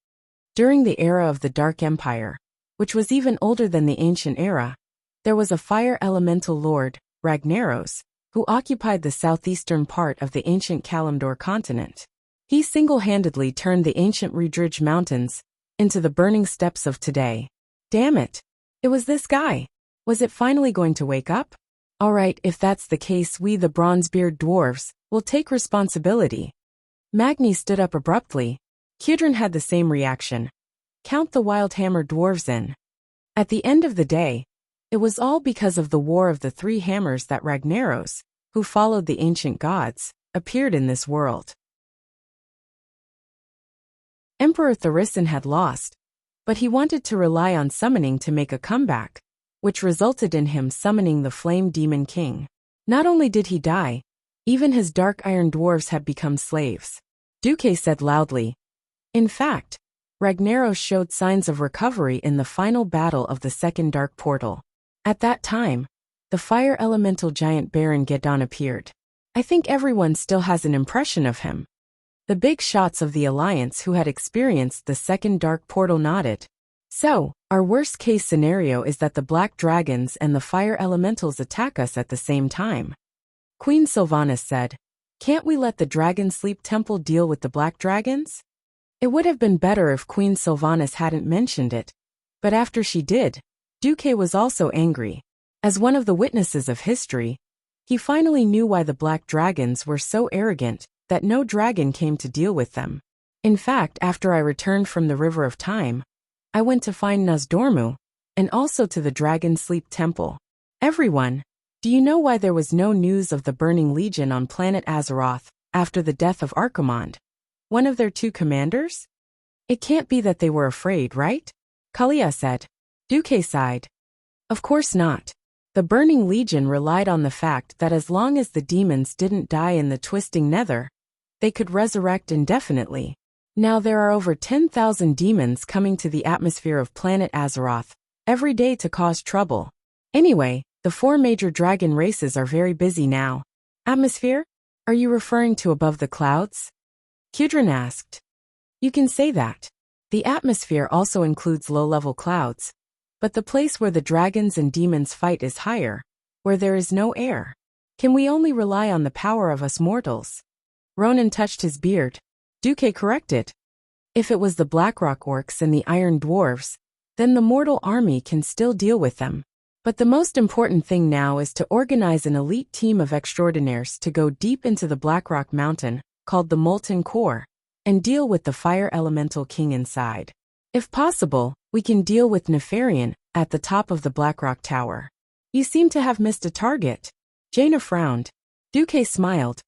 During the era of the Dark Empire, which was even older than the Ancient Era, there was a fire elemental lord, Ragnaros, who occupied the southeastern part of the ancient Kalimdor continent. He single-handedly turned the ancient Rudridge Mountains into the burning steppes of today. Damn it! It was this guy. Was it finally going to wake up? Alright, if that's the case, we the Bronzebeard dwarves will take responsibility. Magni stood up abruptly. Kudrin had the same reaction. Count the Wildhammer dwarves in. At the end of the day, it was all because of the War of the Three Hammers that Ragnaros, who followed the ancient gods, appeared in this world. Emperor Tharisin had lost, but he wanted to rely on summoning to make a comeback, which resulted in him summoning the Flame Demon King. Not only did he die, even his Dark Iron Dwarves had become slaves. Duque said loudly. In fact, Ragnaros showed signs of recovery in the final battle of the Second Dark Portal. At that time, the fire elemental giant Baron Geddon appeared. I think everyone still has an impression of him. The big shots of the Alliance who had experienced the Second Dark Portal nodded. So, our worst-case scenario is that the Black Dragons and the Fire Elementals attack us at the same time. Queen Sylvanas said, Can't we let the Dragon Sleep Temple deal with the Black Dragons? It would have been better if Queen Sylvanas hadn't mentioned it, But after she did, Duque was also angry. As one of the witnesses of history, he finally knew why the black dragons were so arrogant that no dragon came to deal with them. In fact, after I returned from the River of Time, I went to find Nozdormu, and also to the Dragon Sleep Temple. Everyone, do you know why there was no news of the Burning Legion on planet Azeroth after the death of Archimonde, one of their two commanders? It can't be that they were afraid, right? Kalia said. Duque sighed. Of course not. The Burning Legion relied on the fact that as long as the demons didn't die in the twisting nether, they could resurrect indefinitely. Now there are over 10,000 demons coming to the atmosphere of planet Azeroth every day to cause trouble. Anyway, the 4 major dragon races are very busy now. Atmosphere? Are you referring to above the clouds? Kudrin asked. You can say that. The atmosphere also includes low-level clouds, but the place where the dragons and demons fight is higher, where there is no air. Can we only rely on the power of us mortals? Ronan touched his beard. Duque corrected. If it was the Blackrock orcs and the Iron Dwarves, then the mortal army can still deal with them. But the most important thing now is to organize an elite team of extraordinaires to go deep into the Blackrock Mountain, called the Molten Core, and deal with the Fire Elemental King inside. If possible, we can deal with Nefarian at the top of the Blackrock Tower. You seem to have missed a target. Jaina frowned. Duque smiled.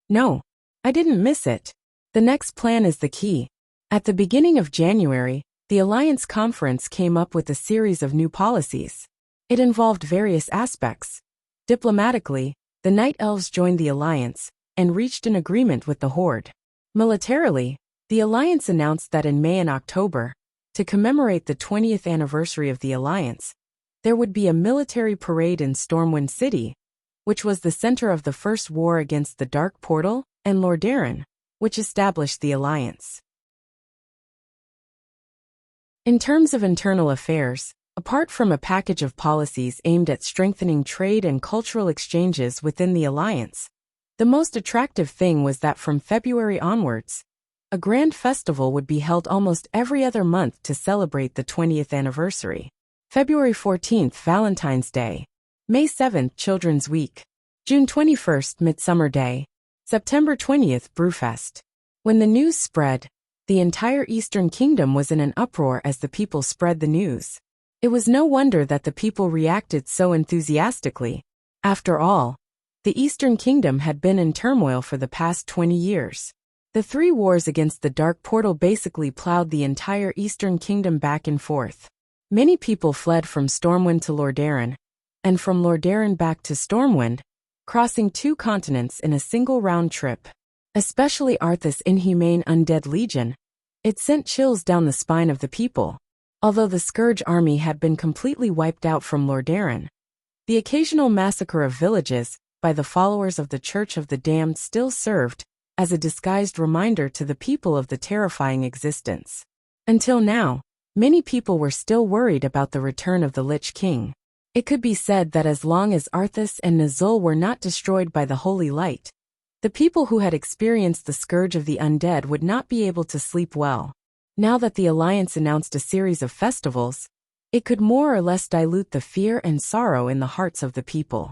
No, I didn't miss it. The next plan is the key. At the beginning of January, the Alliance Conference came up with a series of new policies. It involved various aspects. Diplomatically, the Night Elves joined the Alliance and reached an agreement with the Horde. Militarily, the Alliance announced that in May and October, to commemorate the 20th anniversary of the Alliance, there would be a military parade in Stormwind City, which was the center of the first war against the Dark Portal and Lordaeron, which established the Alliance. In terms of internal affairs, apart from a package of policies aimed at strengthening trade and cultural exchanges within the Alliance, the most attractive thing was that from February onwards, a grand festival would be held almost every other month to celebrate the 20th anniversary. February 14th, Valentine's Day. May 7th, Children's Week. June 21st, Midsummer Day. September 20th, Brewfest. When the news spread, the entire Eastern Kingdom was in an uproar as the people spread the news. It was no wonder that the people reacted so enthusiastically. After all, the Eastern Kingdom had been in turmoil for the past 20 years. The 3 wars against the Dark Portal basically plowed the entire Eastern Kingdom back and forth. Many people fled from Stormwind to Lordaeron, and from Lordaeron back to Stormwind, crossing 2 continents in a single round trip. Especially Arthas' inhumane undead legion. It sent chills down the spine of the people. Although the Scourge army had been completely wiped out from Lordaeron, the occasional massacre of villages by the followers of the Church of the Damned still served as a disguised reminder to the people of the terrifying existence. Until now, many people were still worried about the return of the Lich King. It could be said that as long as Arthas and Nazul were not destroyed by the Holy Light, the people who had experienced the Scourge of the Undead would not be able to sleep well. Now that the Alliance announced a series of festivals, it could more or less dilute the fear and sorrow in the hearts of the people.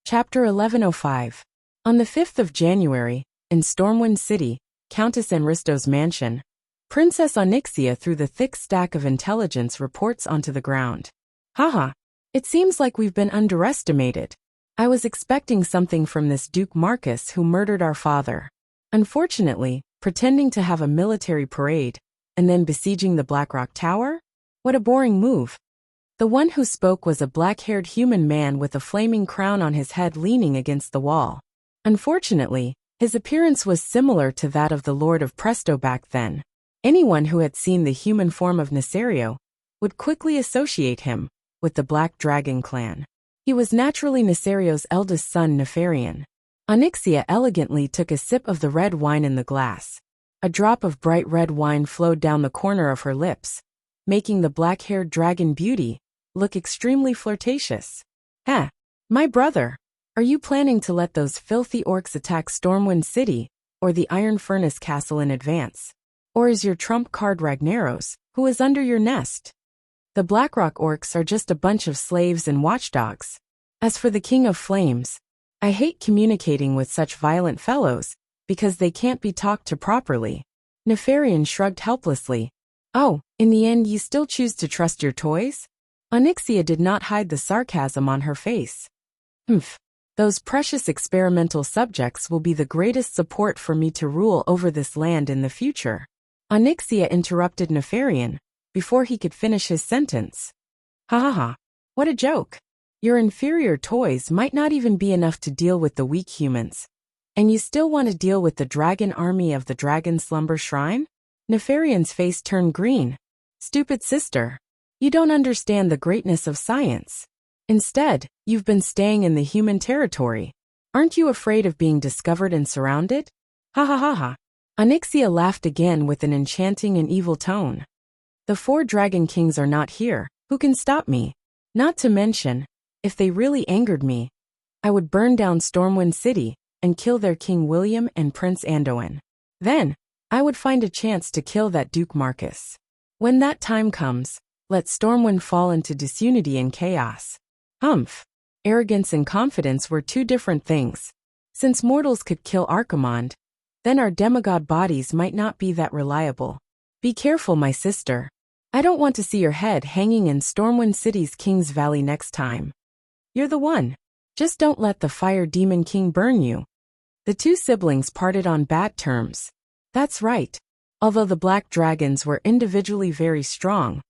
Chapter 1105. On the 5th of January, in Stormwind City, Countess Enristo's mansion, Princess Onyxia threw the thick stack of intelligence reports onto the ground. Haha, it seems like we've been underestimated. I was expecting something from this Duke Marcus who murdered our father. Unfortunately, pretending to have a military parade, and then besieging the Blackrock Tower? What a boring move. The one who spoke was a black-haired human man with a flaming crown on his head leaning against the wall. Unfortunately, his appearance was similar to that of the Lord of Presto back then. Anyone who had seen the human form of Nesario would quickly associate him with the Black Dragon clan. He was naturally Nesario's eldest son, Nefarian. Onyxia elegantly took a sip of the red wine in the glass. A drop of bright red wine flowed down the corner of her lips, making the black-haired dragon beauty look extremely flirtatious. My brother, are you planning to let those filthy orcs attack Stormwind City, or the iron furnace castle in advance? Or is your trump card Ragnaros, who is under your nest? The Blackrock orcs are just a bunch of slaves and watchdogs. As for the King of Flames, I hate communicating with such violent fellows, because they can't be talked to properly. Nefarian shrugged helplessly. Oh, in the end you still choose to trust your toys? Onyxia did not hide the sarcasm on her face. Humph. Those precious experimental subjects will be the greatest support for me to rule over this land in the future. Onyxia interrupted Nefarian before he could finish his sentence. Ha ha ha. What a joke. Your inferior toys might not even be enough to deal with the weak humans. And you still want to deal with the dragon army of the Dragon Slumber Shrine? Nefarian's face turned green. Stupid sister. You don't understand the greatness of science. Instead, you've been staying in the human territory. Aren't you afraid of being discovered and surrounded? Ha ha ha ha. Onyxia laughed again with an enchanting and evil tone. The 4 dragon kings are not here. Who can stop me? Not to mention, if they really angered me, I would burn down Stormwind City and kill their King William and Prince Anduin. Then, I would find a chance to kill that Duke Marcus. When that time comes, let Stormwind fall into disunity and chaos. Humph. Arrogance and confidence were 2 different things. Since mortals could kill Archimonde, then our demigod bodies might not be that reliable. Be careful, my sister. I don't want to see your head hanging in Stormwind City's King's Valley next time. You're the one. Just don't let the Fire Demon King burn you. The 2 siblings parted on bad terms. That's right. Although the black dragons were individually very strong,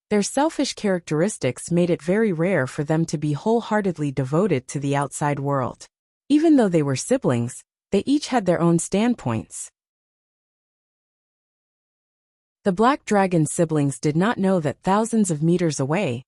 their selfish characteristics made it very rare for them to be wholeheartedly devoted to the outside world. Even though they were siblings, they each had their own standpoints. The Black Dragon siblings did not know that thousands of meters away,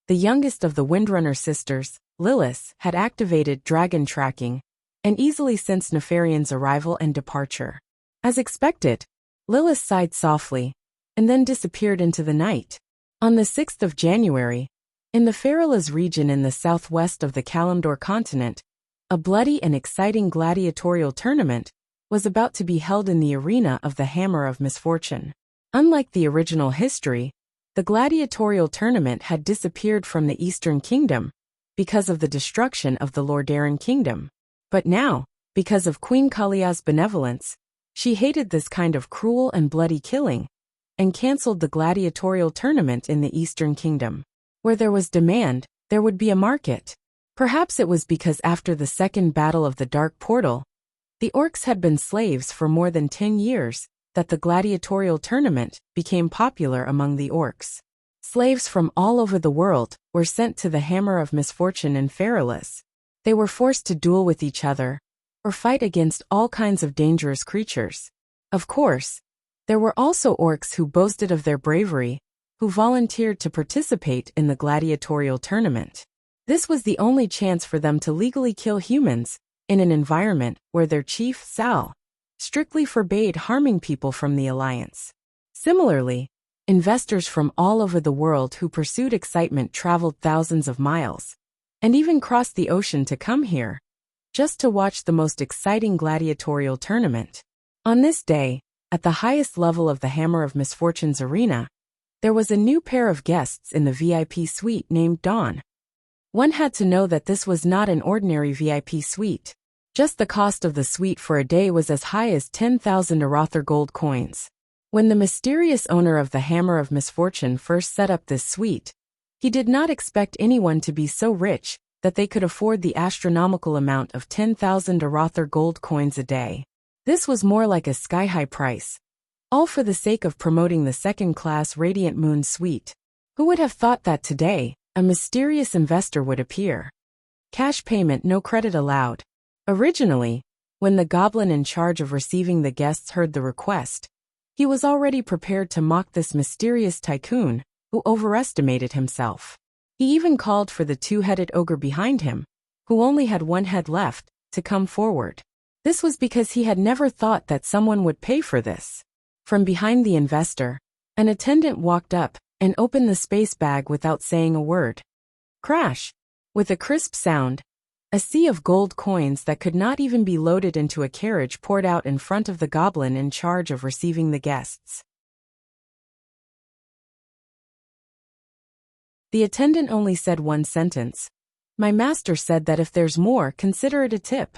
the youngest of the Windrunner sisters, Lilith, had activated dragon tracking and easily sensed Nefarian's arrival and departure. As expected, Lilith sighed softly and then disappeared into the night. On the 6th of January, in the Feralas region in the southwest of the Kalimdor continent, a bloody and exciting gladiatorial tournament was about to be held in the arena of the Hammer of Misfortune. Unlike the original history, the gladiatorial tournament had disappeared from the Eastern Kingdom because of the destruction of the Lordaeron Kingdom. But now, because of Queen Kalia's benevolence, she hated this kind of cruel and bloody killing, and cancelled the gladiatorial tournament in the Eastern Kingdom. Where there was demand, there would be a market. Perhaps it was because after the Second Battle of the Dark Portal, the orcs had been slaves for more than 10 years, that the gladiatorial tournament became popular among the orcs. Slaves from all over the world were sent to the Hammer of Misfortune in Feralas. They were forced to duel with each other, or fight against all kinds of dangerous creatures. Of course, there were also orcs who boasted of their bravery, who volunteered to participate in the gladiatorial tournament. This was the only chance for them to legally kill humans, in an environment where their chief, Sal, strictly forbade harming people from the Alliance. Similarly, investors from all over the world who pursued excitement traveled thousands of miles, and even crossed the ocean to come here, just to watch the most exciting gladiatorial tournament. On this day, at the highest level of the Hammer of Misfortune's arena, there was a new pair of guests in the VIP suite named Dawn. One had to know that this was not an ordinary VIP suite. Just the cost of the suite for a day was as high as 10,000 Arather gold coins. When the mysterious owner of the Hammer of Misfortune first set up this suite, he did not expect anyone to be so rich that they could afford the astronomical amount of 10,000 Arather gold coins a day. This was more like a sky-high price, all for the sake of promoting the second-class Radiant Moon suite. Who would have thought that today, a mysterious investor would appear? Cash payment, no credit allowed. Originally, when the goblin in charge of receiving the guests heard the request, he was already prepared to mock this mysterious tycoon, who overestimated himself. He even called for the 2-headed ogre behind him, who only had 1 head left, to come forward. This was because he had never thought that someone would pay for this. From behind the investor, an attendant walked up and opened the space bag without saying a word. Crash! With a crisp sound, A sea of gold coins that could not even be loaded into a carriage poured out in front of the goblin in charge of receiving the guests. The attendant only said one sentence. My master said that if there's more, consider it a tip.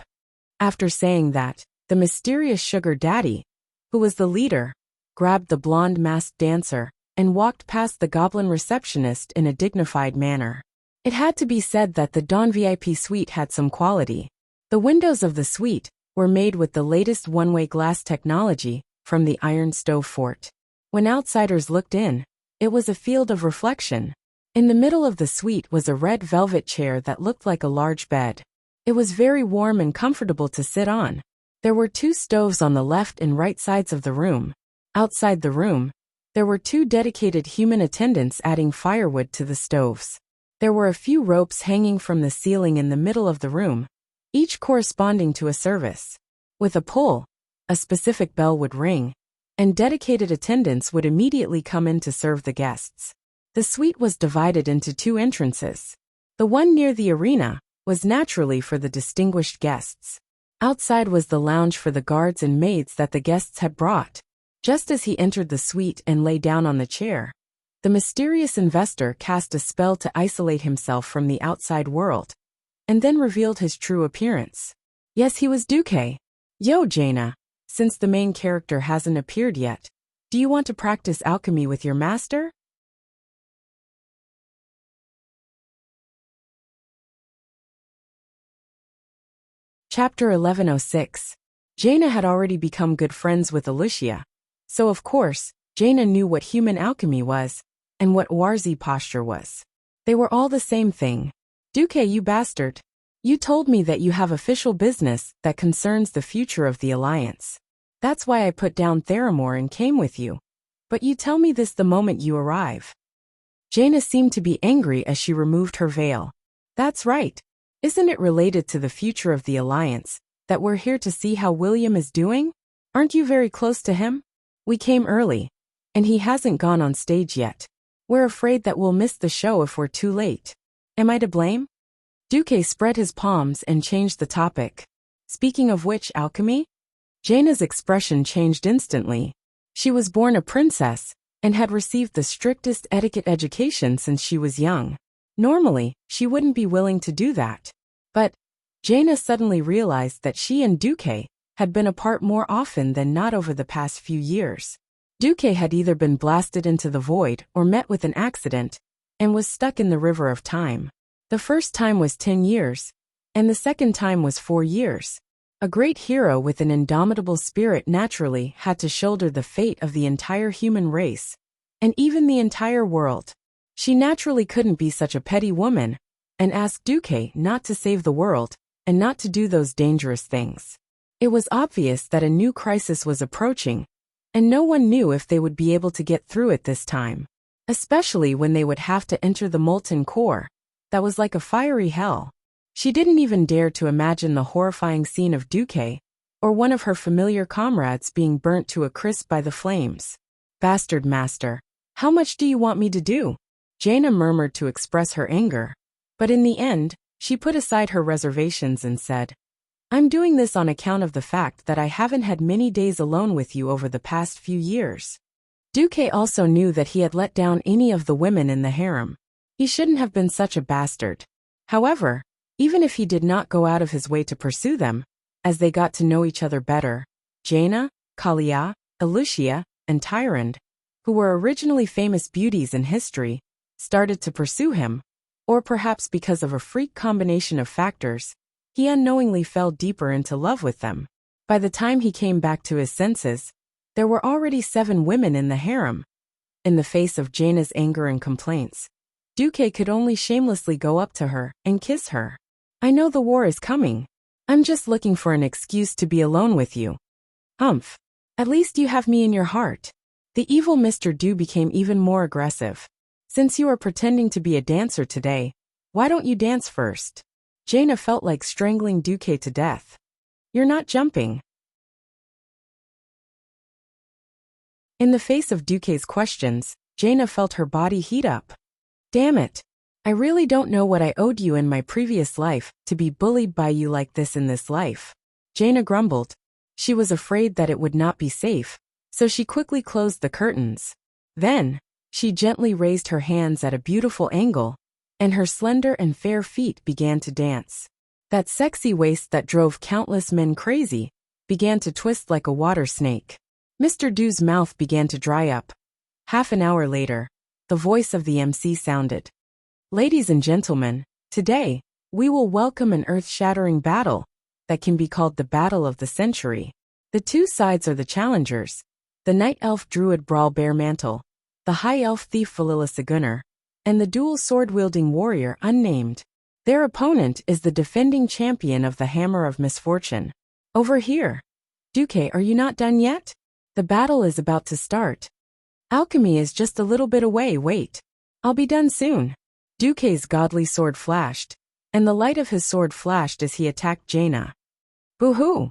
After saying that, the mysterious sugar daddy, who was the leader, grabbed the blonde masked dancer and walked past the goblin receptionist in a dignified manner. It had to be said that the Dawn VIP suite had some quality. The windows of the suite were made with the latest one-way glass technology from the Iron Stove Fort. When outsiders looked in, it was a field of reflection. In the middle of the suite was a red velvet chair that looked like a large bed. It was very warm and comfortable to sit on. There were 2 stoves on the left and right sides of the room. Outside the room, there were 2 dedicated human attendants adding firewood to the stoves. There were a few ropes hanging from the ceiling in the middle of the room, each corresponding to a service. With a pull, a specific bell would ring, and dedicated attendants would immediately come in to serve the guests. The suite was divided into 2 entrances. The one near the arena was naturally for the distinguished guests. Outside was the lounge for the guards and maids that the guests had brought. Just as he entered the suite and lay down on the chair, the mysterious investor cast a spell to isolate himself from the outside world, and then revealed his true appearance. Yes, he was Duque. Yo, Jaina, since the main character hasn't appeared yet, do you want to practice alchemy with your master? Chapter 1106. Jaina had already become good friends with Alicia, so of course, Jaina knew what human alchemy was, and what Warzi posture was. They were all the same thing. Duque, you bastard. You told me that you have official business that concerns the future of the Alliance. That's why I put down Theramore and came with you. But you tell me this the moment you arrive. Jaina seemed to be angry as she removed her veil. That's right. Isn't it related to the future of the Alliance that we're here to see how William is doing? Aren't you very close to him? We came early, and he hasn't gone on stage yet. We're afraid that we'll miss the show if we're too late. Am I to blame? Duque spread his palms and changed the topic. Speaking of which, alchemy? Jaina's expression changed instantly. She was born a princess and had received the strictest etiquette education since she was young. Normally, she wouldn't be willing to do that. But Jaina suddenly realized that she and Duque had been apart more often than not over the past few years. Duque had either been blasted into the void or met with an accident and was stuck in the river of time. The first time was 10 years, and the second time was 4 years. A great hero with an indomitable spirit naturally had to shoulder the fate of the entire human race, and even the entire world. She naturally couldn't be such a petty woman and asked Duque not to save the world and not to do those dangerous things. It was obvious that a new crisis was approaching, and no one knew if they would be able to get through it this time, especially when they would have to enter the molten core. That was like a fiery hell. She didn't even dare to imagine the horrifying scene of Duque or one of her familiar comrades being burnt to a crisp by the flames. Bastard master, how much do you want me to do? Jaina murmured to express her anger, but in the end, she put aside her reservations and said, I'm doing this on account of the fact that I haven't had many days alone with you over the past few years. Duque also knew that he had let down any of the women in the harem. He shouldn't have been such a bastard. However, even if he did not go out of his way to pursue them, as they got to know each other better, Jaina, Kalia, Alicia, and Tyrande, who were originally famous beauties in history, started to pursue him, or perhaps because of a freak combination of factors, he unknowingly fell deeper into love with them. By the time he came back to his senses, there were already 7 women in the harem. In the face of Jaina's anger and complaints, Duque could only shamelessly go up to her and kiss her. I know the war is coming. I'm just looking for an excuse to be alone with you. Humph. At least you have me in your heart. The evil Mr. Du became even more aggressive. Since you are pretending to be a dancer today, why don't you dance first? Jaina felt like strangling Duque to death. You're not jumping. In the face of Duque's questions, Jaina felt her body heat up. Damn it. I really don't know what I owed you in my previous life to be bullied by you like this in this life. Jaina grumbled. She was afraid that it would not be safe, so she quickly closed the curtains. Then, she gently raised her hands at a beautiful angle, and her slender and fair feet began to dance. That sexy waist that drove countless men crazy began to twist like a water snake. Mr. Du's mouth began to dry up. Half an hour later, the voice of the MC sounded. Ladies and gentlemen, today, we will welcome an earth-shattering battle that can be called the Battle of the Century. The two sides are the challengers, the Night Elf Druid Brawl Baremantle, the High Elf Thief Valilla Sagunner, and the dual sword-wielding warrior unnamed. Their opponent is the defending champion of the Hammer of Misfortune. Over here. Duque, are you not done yet? The battle is about to start. Alchemy is just a little bit away, wait. I'll be done soon. Duque's godly sword flashed, and the light of his sword flashed as he attacked Jaina. Boo-hoo!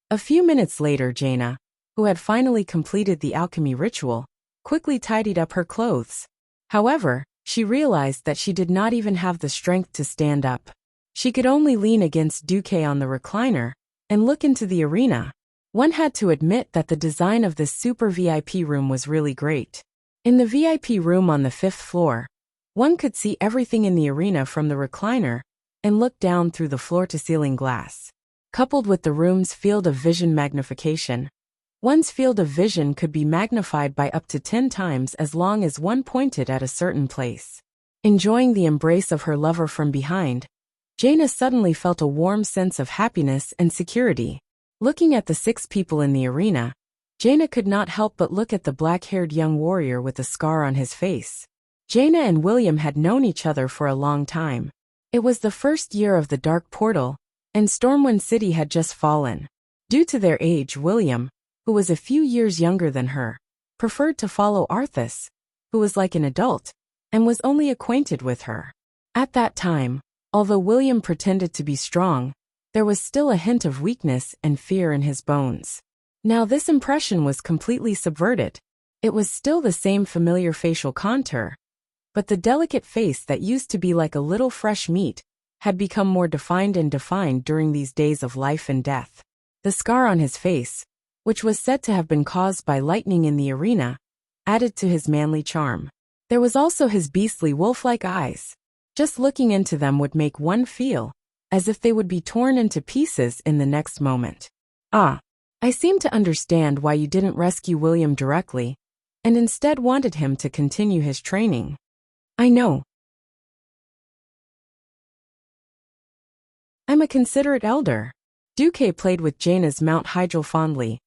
A few minutes later, Jaina, who had finally completed the alchemy ritual, quickly tidied up her clothes. However, she realized that she did not even have the strength to stand up. She could only lean against Duque on the recliner and look into the arena. One had to admit that the design of this super VIP room was really great. In the VIP room on the 5th floor, one could see everything in the arena from the recliner and look down through the floor-to-ceiling glass. Coupled with the room's field of vision magnification, one's field of vision could be magnified by up to 10 times as long as one pointed at a certain place. Enjoying the embrace of her lover from behind, Jaina suddenly felt a warm sense of happiness and security. Looking at the 6 people in the arena, Jaina could not help but look at the black-haired young warrior with a scar on his face. Jaina and William had known each other for a long time. It was the first year of the Dark Portal, and Stormwind City had just fallen. Due to their age, William, who was a few years younger than her, preferred to follow Arthas, who was like an adult, and was only acquainted with her. At that time, although William pretended to be strong, there was still a hint of weakness and fear in his bones. Now this impression was completely subverted. It was still the same familiar facial contour, but the delicate face that used to be like a little fresh meat had become more defined and defined during these days of life and death. The scar on his face, which was said to have been caused by lightning in the arena, added to his manly charm. There was also his beastly wolf-like eyes. Just looking into them would make one feel as if they would be torn into pieces in the next moment. Ah, I seem to understand why you didn't rescue William directly, and instead wanted him to continue his training. I know. I'm a considerate elder. Duque played with Jaina's Mount Hydril fondly.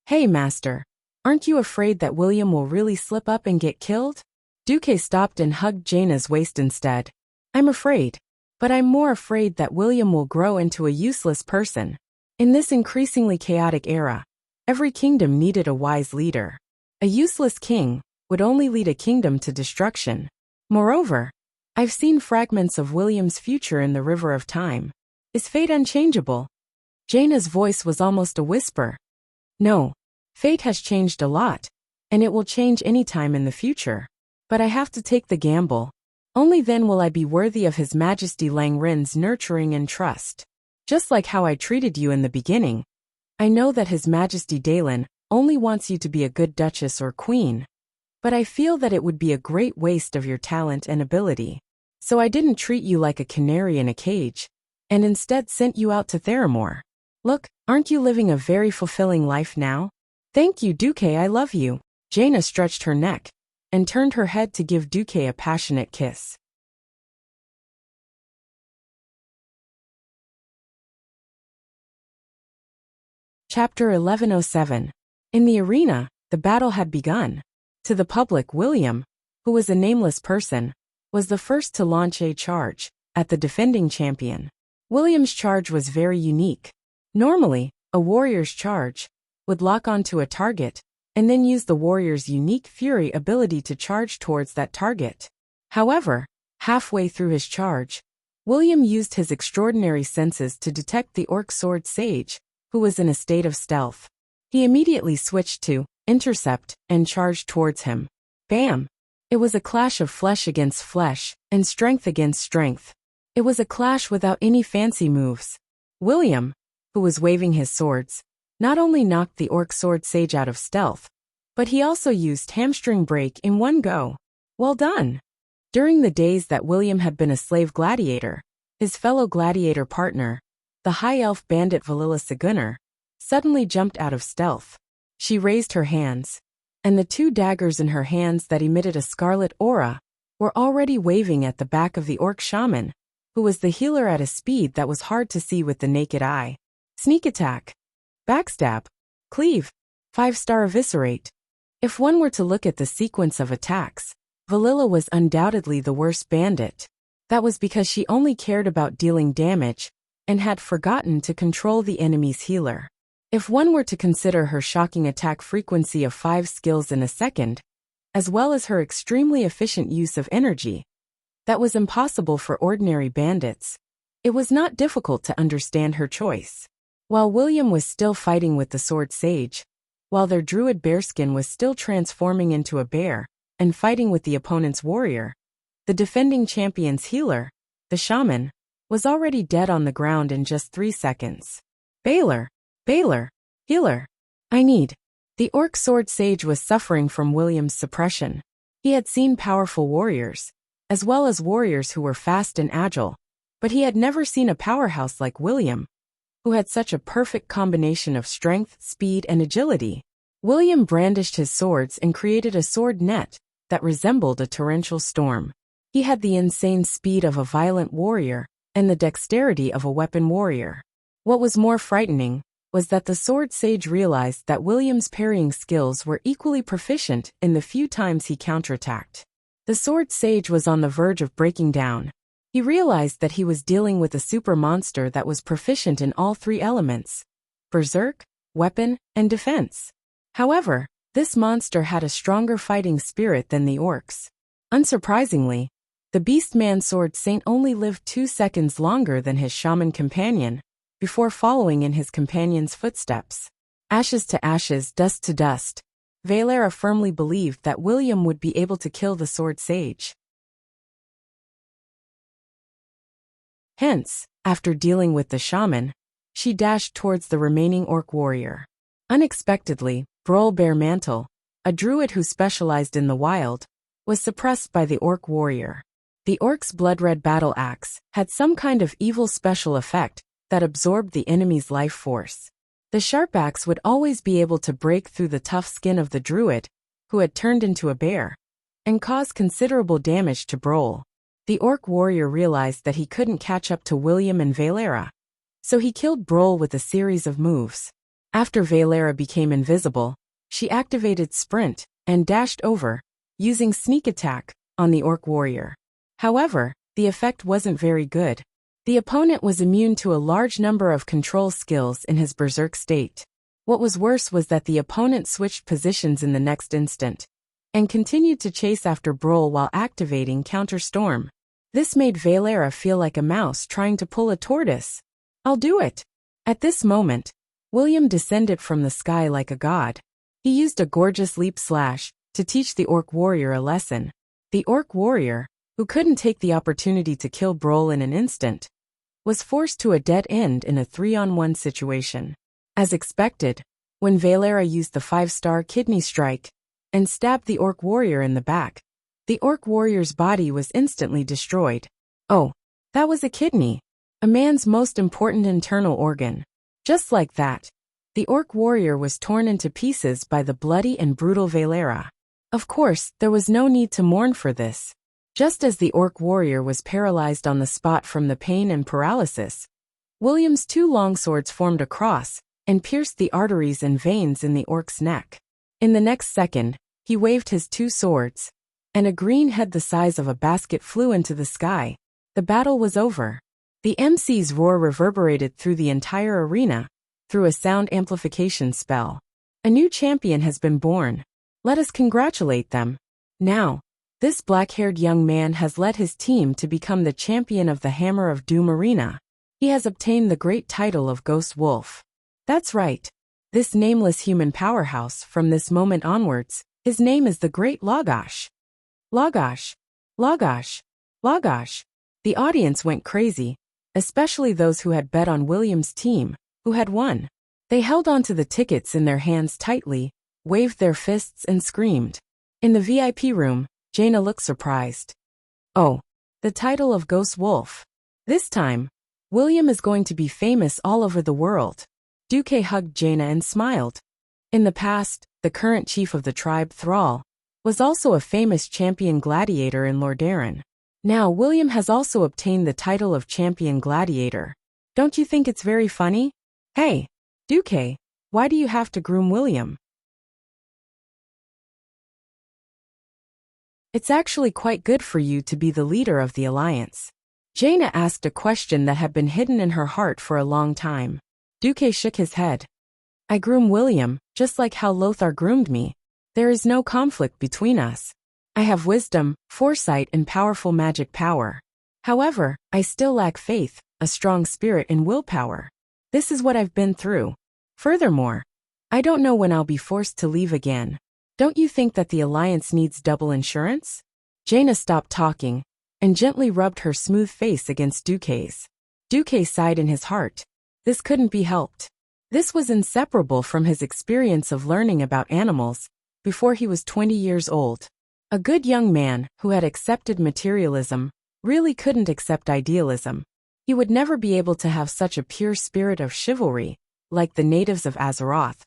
Hey, master, aren't you afraid that William will really slip up and get killed? Duque stopped and hugged Jaina's waist instead. I'm afraid, but I'm more afraid that William will grow into a useless person. In this increasingly chaotic era, every kingdom needed a wise leader. A useless king would only lead a kingdom to destruction. Moreover, I've seen fragments of William's future in the River of Time. Is fate unchangeable? Jaina's voice was almost a whisper. No, fate has changed a lot, and it will change any time in the future. But I have to take the gamble. Only then will I be worthy of His Majesty Langrin's nurturing and trust. Just like how I treated you in the beginning, I know that His Majesty Dalen only wants you to be a good duchess or queen. But I feel that it would be a great waste of your talent and ability. So I didn't treat you like a canary in a cage, and instead sent you out to Theramore. Look, aren't you living a very fulfilling life now? Thank you, Duque, I love you. Jaina stretched her neck and turned her head to give Duque a passionate kiss. Chapter 1107. In the arena, the battle had begun. To the public, William, who was a nameless person, was the first to launch a charge at the defending champion. William's charge was very unique. Normally, a warrior's charge would lock onto a target and then use the warrior's unique fury ability to charge towards that target. However, halfway through his charge, William used his extraordinary senses to detect the orc sword sage, who was in a state of stealth. He immediately switched to intercept and charged towards him. Bam! It was a clash of flesh against flesh, and strength against strength. It was a clash without any fancy moves. William, who was waving his swords, not only knocked the orc sword sage out of stealth, but he also used hamstring break in one go. Well done! During the days that William had been a slave gladiator, his fellow gladiator partner, the high elf bandit Valilla Segunar, suddenly jumped out of stealth. She raised her hands, and the two daggers in her hands that emitted a scarlet aura were already waving at the back of the orc shaman, who was the healer at a speed that was hard to see with the naked eye. Sneak attack, backstab, cleave, 5-star eviscerate. If one were to look at the sequence of attacks, Valilla was undoubtedly the worst bandit. That was because she only cared about dealing damage and had forgotten to control the enemy's healer. If one were to consider her shocking attack frequency of 5 skills in a second, as well as her extremely efficient use of energy, that was impossible for ordinary bandits. It was not difficult to understand her choice. While William was still fighting with the sword sage, while their druid bearskin was still transforming into a bear and fighting with the opponent's warrior, the defending champion's healer, the shaman, was already dead on the ground in just 3 seconds. Baylor, healer. I need. The orc sword sage was suffering from William's suppression. He had seen powerful warriors, as well as warriors who were fast and agile, but he had never seen a powerhouse like William, who had such a perfect combination of strength, speed, and agility. William brandished his swords and created a sword net that resembled a torrential storm. He had the insane speed of a violent warrior and the dexterity of a weapon warrior. What was more frightening was that the sword sage realized that William's parrying skills were equally proficient in the few times he counterattacked. The sword sage was on the verge of breaking down. He realized that he was dealing with a super monster that was proficient in all 3 elements: berserk, weapon, and defense. However, this monster had a stronger fighting spirit than the orcs. Unsurprisingly, the beastman sword saint only lived 2 seconds longer than his shaman companion, before following in his companion's footsteps. Ashes to ashes, dust to dust, Valera firmly believed that William would be able to kill the sword sage. Hence, after dealing with the shaman, she dashed towards the remaining orc warrior. Unexpectedly, Brol Baremantle, a druid who specialized in the wild, was suppressed by the orc warrior. The orc's blood-red battle axe had some kind of evil special effect that absorbed the enemy's life force. The sharp axe would always be able to break through the tough skin of the druid, who had turned into a bear, and cause considerable damage to Brol. The orc warrior realized that he couldn't catch up to William and Valera, so he killed Brol with a series of moves. After Valera became invisible, she activated Sprint and dashed over, using Sneak Attack, on the orc warrior. However, the effect wasn't very good. The opponent was immune to a large number of control skills in his berserk state. What was worse was that the opponent switched positions in the next instant, and continued to chase after Brol while activating Counter Storm. This made Valera feel like a mouse trying to pull a tortoise. I'll do it! At this moment, William descended from the sky like a god. He used a gorgeous leap slash to teach the orc warrior a lesson. The orc warrior, who couldn't take the opportunity to kill Brol in an instant, was forced to a dead end in a 3-on-1 situation. As expected, when Valera used the 5-star kidney strike and stabbed the orc warrior in the back, the orc warrior's body was instantly destroyed. Oh, that was a kidney, a man's most important internal organ. Just like that, the orc warrior was torn into pieces by the bloody and brutal Valera. Of course, there was no need to mourn for this. Just as the orc warrior was paralyzed on the spot from the pain and paralysis, William's 2 longswords formed a cross and pierced the arteries and veins in the orc's neck. In the next second, he waved his 2 swords, and a green head the size of a basket flew into the sky. The battle was over. The MC's roar reverberated through the entire arena, through a sound amplification spell. A new champion has been born. Let us congratulate them. Now, this black-haired young man has led his team to become the champion of the Hammer of Doom Arena. He has obtained the great title of Ghost Wolf. That's right. This nameless human powerhouse, from this moment onwards, his name is the Great Lagash. Lagash! Lagash! Lagash! The audience went crazy, especially those who had bet on William's team, who had won. They held onto the tickets in their hands tightly, waved their fists and screamed. In the VIP room, Jaina looked surprised. Oh, the title of Ghost Wolf. This time, William is going to be famous all over the world. Duque hugged Jaina and smiled. In the past, the current chief of the tribe, Thrall, was also a famous champion gladiator in Lordaeron. Now William has also obtained the title of champion gladiator. Don't you think it's very funny? Hey, Duque, why do you have to groom William? It's actually quite good for you to be the leader of the alliance. Jaina asked a question that had been hidden in her heart for a long time. Duque shook his head. I groom William, just like how Lothar groomed me. There is no conflict between us. I have wisdom, foresight and powerful magic power. However, I still lack faith, a strong spirit and willpower. This is what I've been through. Furthermore, I don't know when I'll be forced to leave again. Don't you think that the alliance needs double insurance? Jaina stopped talking and gently rubbed her smooth face against Duque's. Duque sighed in his heart. This couldn't be helped. This was inseparable from his experience of learning about animals before he was 20 years old. A good young man who had accepted materialism really couldn't accept idealism. He would never be able to have such a pure spirit of chivalry like the natives of Azeroth,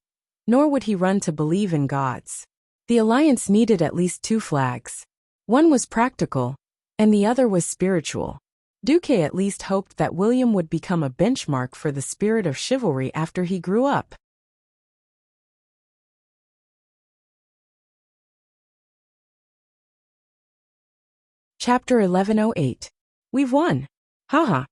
nor would he run to believe in gods. The alliance needed at least two flags. One was practical, and the other was spiritual. Duque at least hoped that William would become a benchmark for the spirit of chivalry after he grew up. Chapter 1108. We've won. Haha.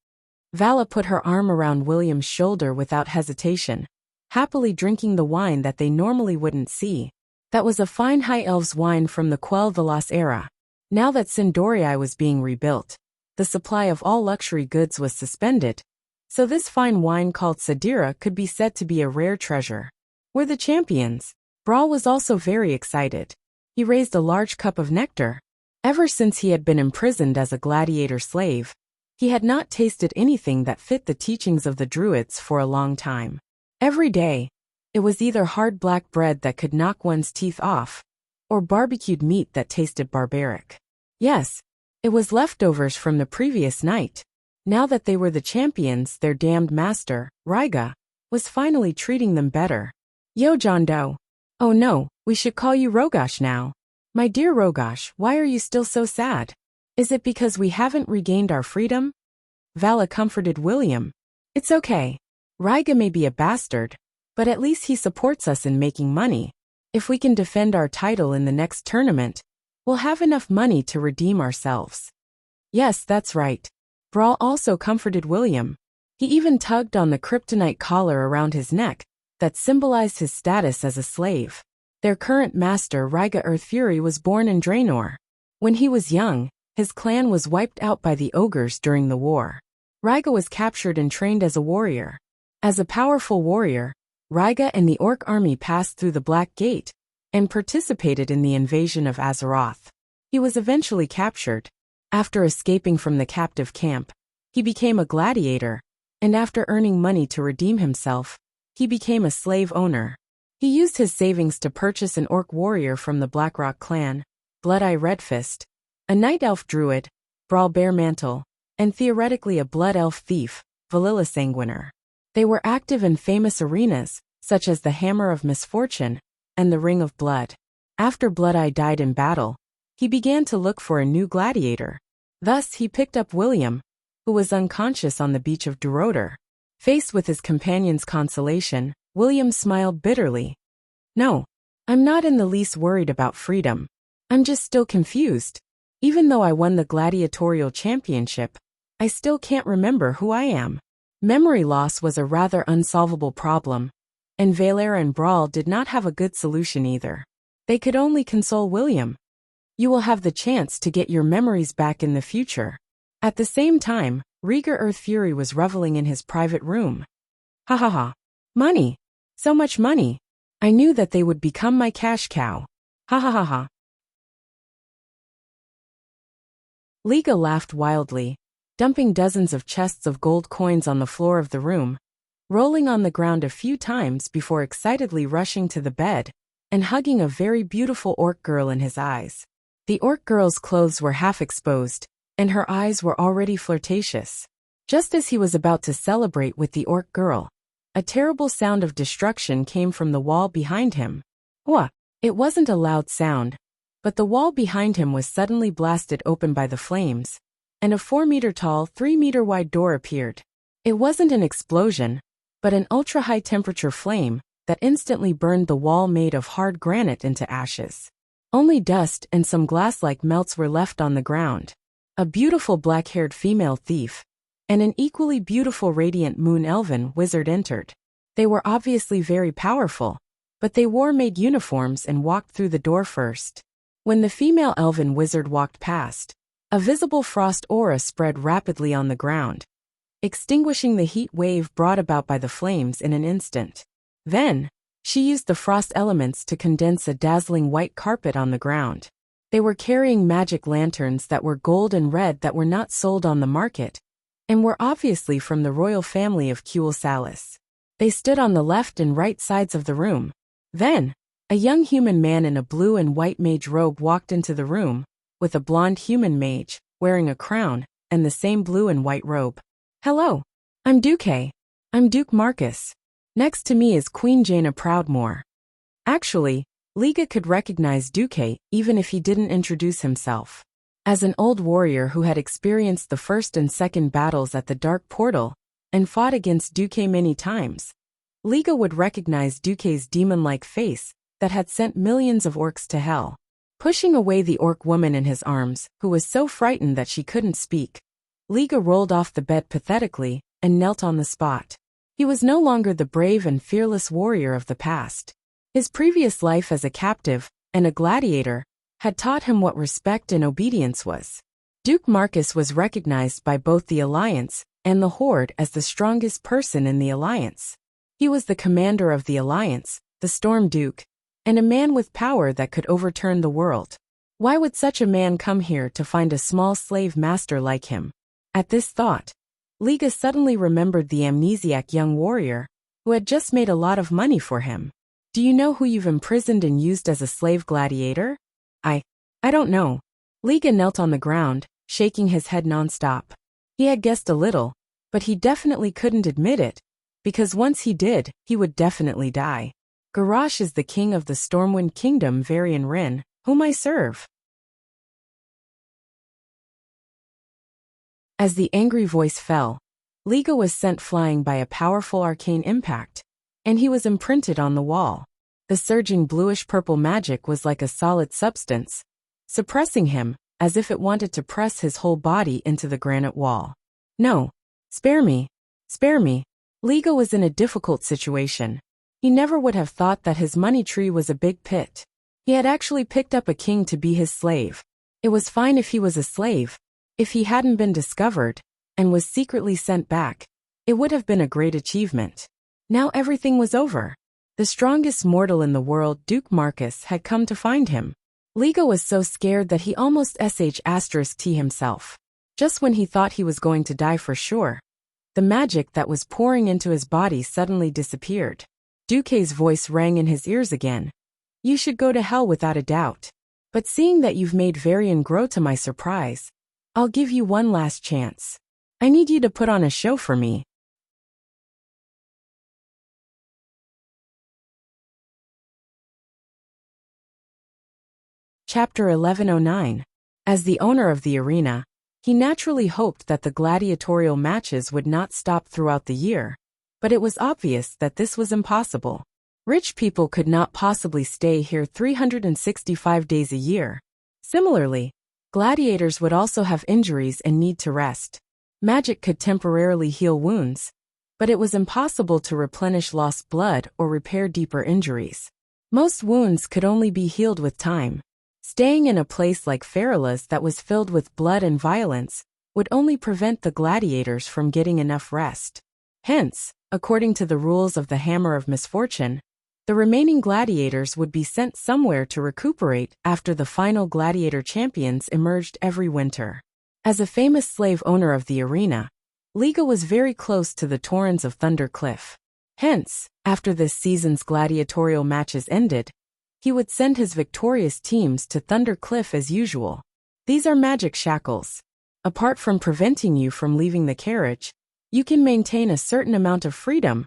Vala put her arm around William's shoulder without hesitation, happily drinking the wine that they normally wouldn't see. That was a fine High Elves wine from the Quell Velas era. Now that Sindorii was being rebuilt, the supply of all luxury goods was suspended, so this fine wine called Sadira could be said to be a rare treasure. We're the champions. Brawl was also very excited. He raised a large cup of nectar. Ever since he had been imprisoned as a gladiator slave, he had not tasted anything that fit the teachings of the Druids for a long time. Every day, it was either hard black bread that could knock one's teeth off, or barbecued meat that tasted barbaric. Yes, it was leftovers from the previous night. Now that they were the champions, their damned master, Ryga, was finally treating them better. Yo, John Doe. Oh no, we should call you Rogosh now. My dear Rogosh, why are you still so sad? Is it because we haven't regained our freedom? Vala comforted William. It's okay. Ryga may be a bastard, but at least he supports us in making money. If we can defend our title in the next tournament, we'll have enough money to redeem ourselves. Yes, that's right. Brawl also comforted William. He even tugged on the kryptonite collar around his neck that symbolized his status as a slave. Their current master, Ryga Earthfury, was born in Draenor. When he was young, his clan was wiped out by the ogres during the war. Ryga was captured and trained as a warrior. As a powerful warrior, Ryga and the Orc army passed through the Black Gate and participated in the invasion of Azeroth. He was eventually captured. After escaping from the captive camp, he became a gladiator, and after earning money to redeem himself, he became a slave owner. He used his savings to purchase an orc warrior from the Blackrock clan, Blood-Eye Redfist, a night elf druid, Brawl Baremantle, and theoretically a blood elf thief, Valilla Sanguiner. They were active in famous arenas, such as the Hammer of Misfortune and the Ring of Blood. After Blood-Eye died in battle, he began to look for a new gladiator. Thus he picked up William, who was unconscious on the beach of Duroder. Faced with his companion's consolation, William smiled bitterly. No, I'm not in the least worried about freedom. I'm just still confused. Even though I won the gladiatorial championship, I still can't remember who I am. Memory loss was a rather unsolvable problem, and Valera and Brawl did not have a good solution either. They could only console William. You will have the chance to get your memories back in the future. At the same time, Rieger Earthfury was reveling in his private room. Ha ha ha. Money. So much money. I knew that they would become my cash cow. Ha ha ha ha. Liga laughed wildly, dumping dozens of chests of gold coins on the floor of the room, rolling on the ground a few times before excitedly rushing to the bed and hugging a very beautiful orc girl in his eyes. The orc girl's clothes were half exposed, and her eyes were already flirtatious. Just as he was about to celebrate with the orc girl, a terrible sound of destruction came from the wall behind him. Wah! It wasn't a loud sound, but the wall behind him was suddenly blasted open by the flames, and a 4-meter-tall, 3-meter-wide door appeared. It wasn't an explosion, but an ultra-high temperature flame that instantly burned the wall made of hard granite into ashes. Only dust and some glass-like melts were left on the ground. A beautiful black-haired female thief and an equally beautiful radiant moon elven wizard entered. They were obviously very powerful, but they wore maid uniforms and walked through the door first. When the female elven wizard walked past, a visible frost aura spread rapidly on the ground, extinguishing the heat wave brought about by the flames in an instant. Then, she used the frost elements to condense a dazzling white carpet on the ground. They were carrying magic lanterns that were gold and red that were not sold on the market, and were obviously from the royal family of Kuel Salis. They stood on the left and right sides of the room. Then, a young human man in a blue and white mage robe walked into the room, with a blonde human mage, wearing a crown, and the same blue and white robe. Hello. I'm Duque. I'm Duke Marcus. Next to me is Queen Jaina Proudmoore. Actually, Liga could recognize Duque even if he didn't introduce himself. As an old warrior who had experienced the first and second battles at the Dark Portal and fought against Duque many times, Liga would recognize Duque's demon-like face that had sent millions of orcs to hell. Pushing away the orc woman in his arms, who was so frightened that she couldn't speak, Liga rolled off the bed pathetically and knelt on the spot. He was no longer the brave and fearless warrior of the past. His previous life as a captive and a gladiator had taught him what respect and obedience was. Duke Marcus was recognized by both the Alliance and the Horde as the strongest person in the Alliance. He was the commander of the Alliance, the Storm Duke, and a man with power that could overturn the world. Why would such a man come here to find a small slave master like him? At this thought, Liga suddenly remembered the amnesiac young warrior who had just made a lot of money for him. Do you know who you've imprisoned and used as a slave gladiator? I don't know. Liga knelt on the ground, shaking his head nonstop. He had guessed a little, but he definitely couldn't admit it, because once he did, he would definitely die. Garrosh is the king of the Stormwind Kingdom, Varian Rin, whom I serve. As the angry voice fell, Liga was sent flying by a powerful arcane impact, and he was imprinted on the wall. The surging bluish-purple magic was like a solid substance, suppressing him, as if it wanted to press his whole body into the granite wall. No. Spare me. Spare me. Liga was in a difficult situation. He never would have thought that his money tree was a big pit. He had actually picked up a king to be his slave. It was fine if he was a slave. If he hadn't been discovered, and was secretly sent back, it would have been a great achievement. Now everything was over. The strongest mortal in the world, Duke Marcus, had come to find him. Liga was so scared that he almost *T himself. Just when he thought he was going to die for sure, the magic that was pouring into his body suddenly disappeared. Duque's voice rang in his ears again. You should go to hell without a doubt. But seeing that you've made Varian grow to my surprise, I'll give you one last chance. I need you to put on a show for me. Chapter 1109. As the owner of the arena, he naturally hoped that the gladiatorial matches would not stop throughout the year, but it was obvious that this was impossible. Rich people could not possibly stay here 365 days a year. Similarly, gladiators would also have injuries and need to rest. Magic could temporarily heal wounds, but it was impossible to replenish lost blood or repair deeper injuries. Most wounds could only be healed with time. Staying in a place like Farila's that was filled with blood and violence would only prevent the gladiators from getting enough rest. Hence, according to the rules of the Hammer of Misfortune, the remaining gladiators would be sent somewhere to recuperate after the final gladiator champions emerged every winter. As a famous slave owner of the arena, Liga was very close to the Taurens of Thunder Cliff. Hence, after this season's gladiatorial matches ended, he would send his victorious teams to Thunder Cliff as usual. These are magic shackles. Apart from preventing you from leaving the carriage, you can maintain a certain amount of freedom,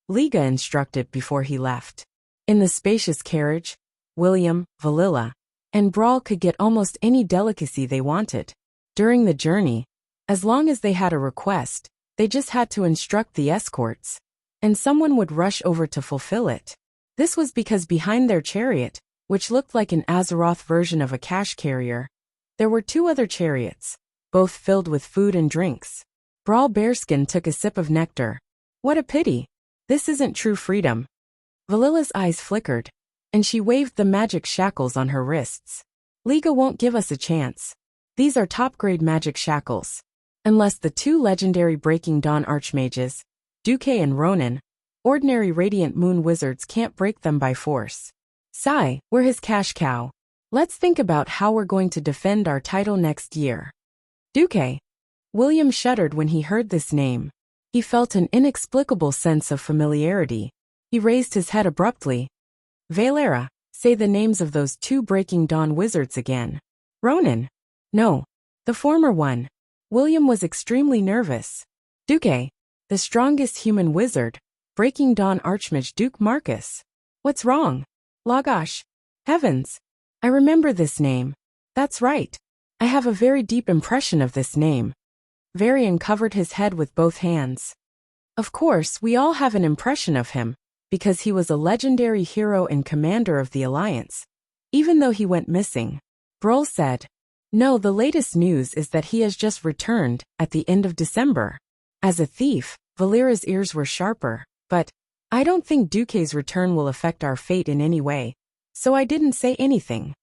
Liga instructed before he left. In the spacious carriage, William, Valilla, and Brawl could get almost any delicacy they wanted. During the journey, as long as they had a request, they just had to instruct the escorts, and someone would rush over to fulfill it. This was because behind their chariot, which looked like an Azeroth version of a cash carrier, there were two other chariots, both filled with food and drinks. Brawl Bearskin took a sip of nectar. What a pity. This isn't true freedom. Valilla's eyes flickered, and she waved the magic shackles on her wrists. Liga won't give us a chance. These are top-grade magic shackles. Unless the two legendary Breaking Dawn archmages, Duque and Ronan, ordinary Radiant Moon wizards can't break them by force. Sigh, we're his cash cow. Let's think about how we're going to defend our title next year. Duque. William shuddered when he heard this name. He felt an inexplicable sense of familiarity. He raised his head abruptly. Valera, say the names of those two Breaking Dawn wizards again. Ronan. No, the former one. William was extremely nervous. Duque. The strongest human wizard, Breaking Dawn Archmage Duke Marcus. What's wrong? Lagash. Heavens. I remember this name. That's right. I have a very deep impression of this name. Varian covered his head with both hands. Of course, we all have an impression of him, because he was a legendary hero and commander of the Alliance, even though he went missing. Brol said. No, the latest news is that he has just returned, at the end of December. As a thief, Valera's ears were sharper, but I don't think Duque's return will affect our fate in any way, so I didn't say anything.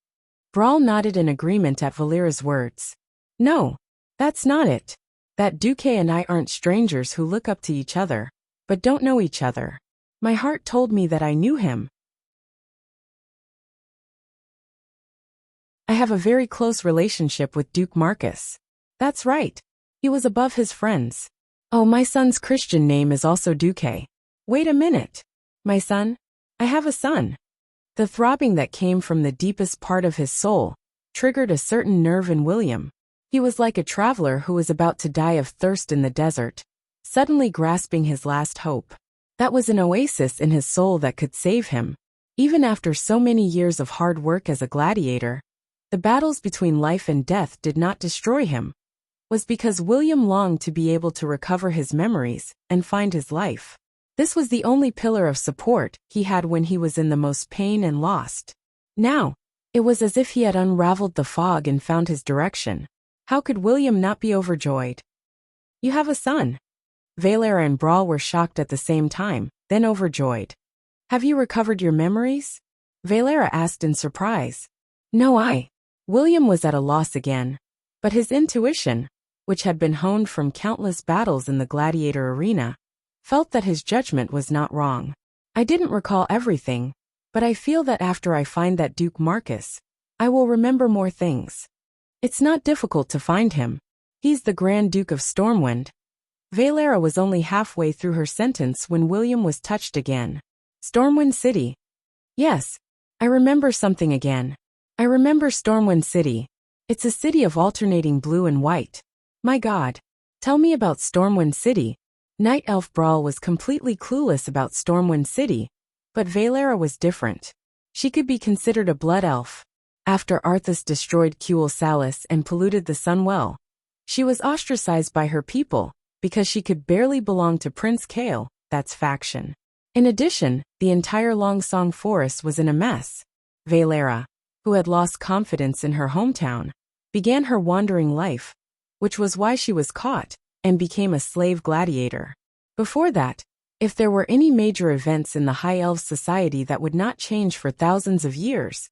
Brawl nodded in agreement at Valera's words. No, that's not it. That Duque and I aren't strangers who look up to each other, but don't know each other. My heart told me that I knew him. I have a very close relationship with Duke Marcus. That's right. He was above his friends. Oh, my son's Christian name is also Duque. Wait a minute. My son? I have a son. The throbbing that came from the deepest part of his soul triggered a certain nerve in William. He was like a traveler who was about to die of thirst in the desert, suddenly grasping his last hope. That was an oasis in his soul that could save him. Even after so many years of hard work as a gladiator, the battles between life and death did not destroy him. Was because William longed to be able to recover his memories and find his life. This was the only pillar of support he had when he was in the most pain and lost. Now, it was as if he had unraveled the fog and found his direction. How could William not be overjoyed? You have a son. Valera and Brawl were shocked at the same time, then overjoyed. Have you recovered your memories? Valera asked in surprise. No, William was at a loss again. But his intuition, which had been honed from countless battles in the gladiator arena, felt that his judgment was not wrong. I didn't recall everything, but I feel that after I find that Duke Marcus, I will remember more things. It's not difficult to find him. He's the Grand Duke of Stormwind. Valera was only halfway through her sentence when William was touched again. Stormwind City. Yes, I remember something again. I remember Stormwind City. It's a city of alternating blue and white. My God. Tell me about Stormwind City. Night Elf Brawl was completely clueless about Stormwind City, but Valera was different. She could be considered a blood elf. After Arthas destroyed Kuel Salis and polluted the Sunwell, she was ostracized by her people because she could barely belong to Prince Kael, that's faction. In addition, the entire Longsong Forest was in a mess. Valera, who had lost confidence in her hometown, began her wandering life, which was why she was caught and became a slave gladiator. Before that, if there were any major events in the High Elf society that would not change for thousands of years,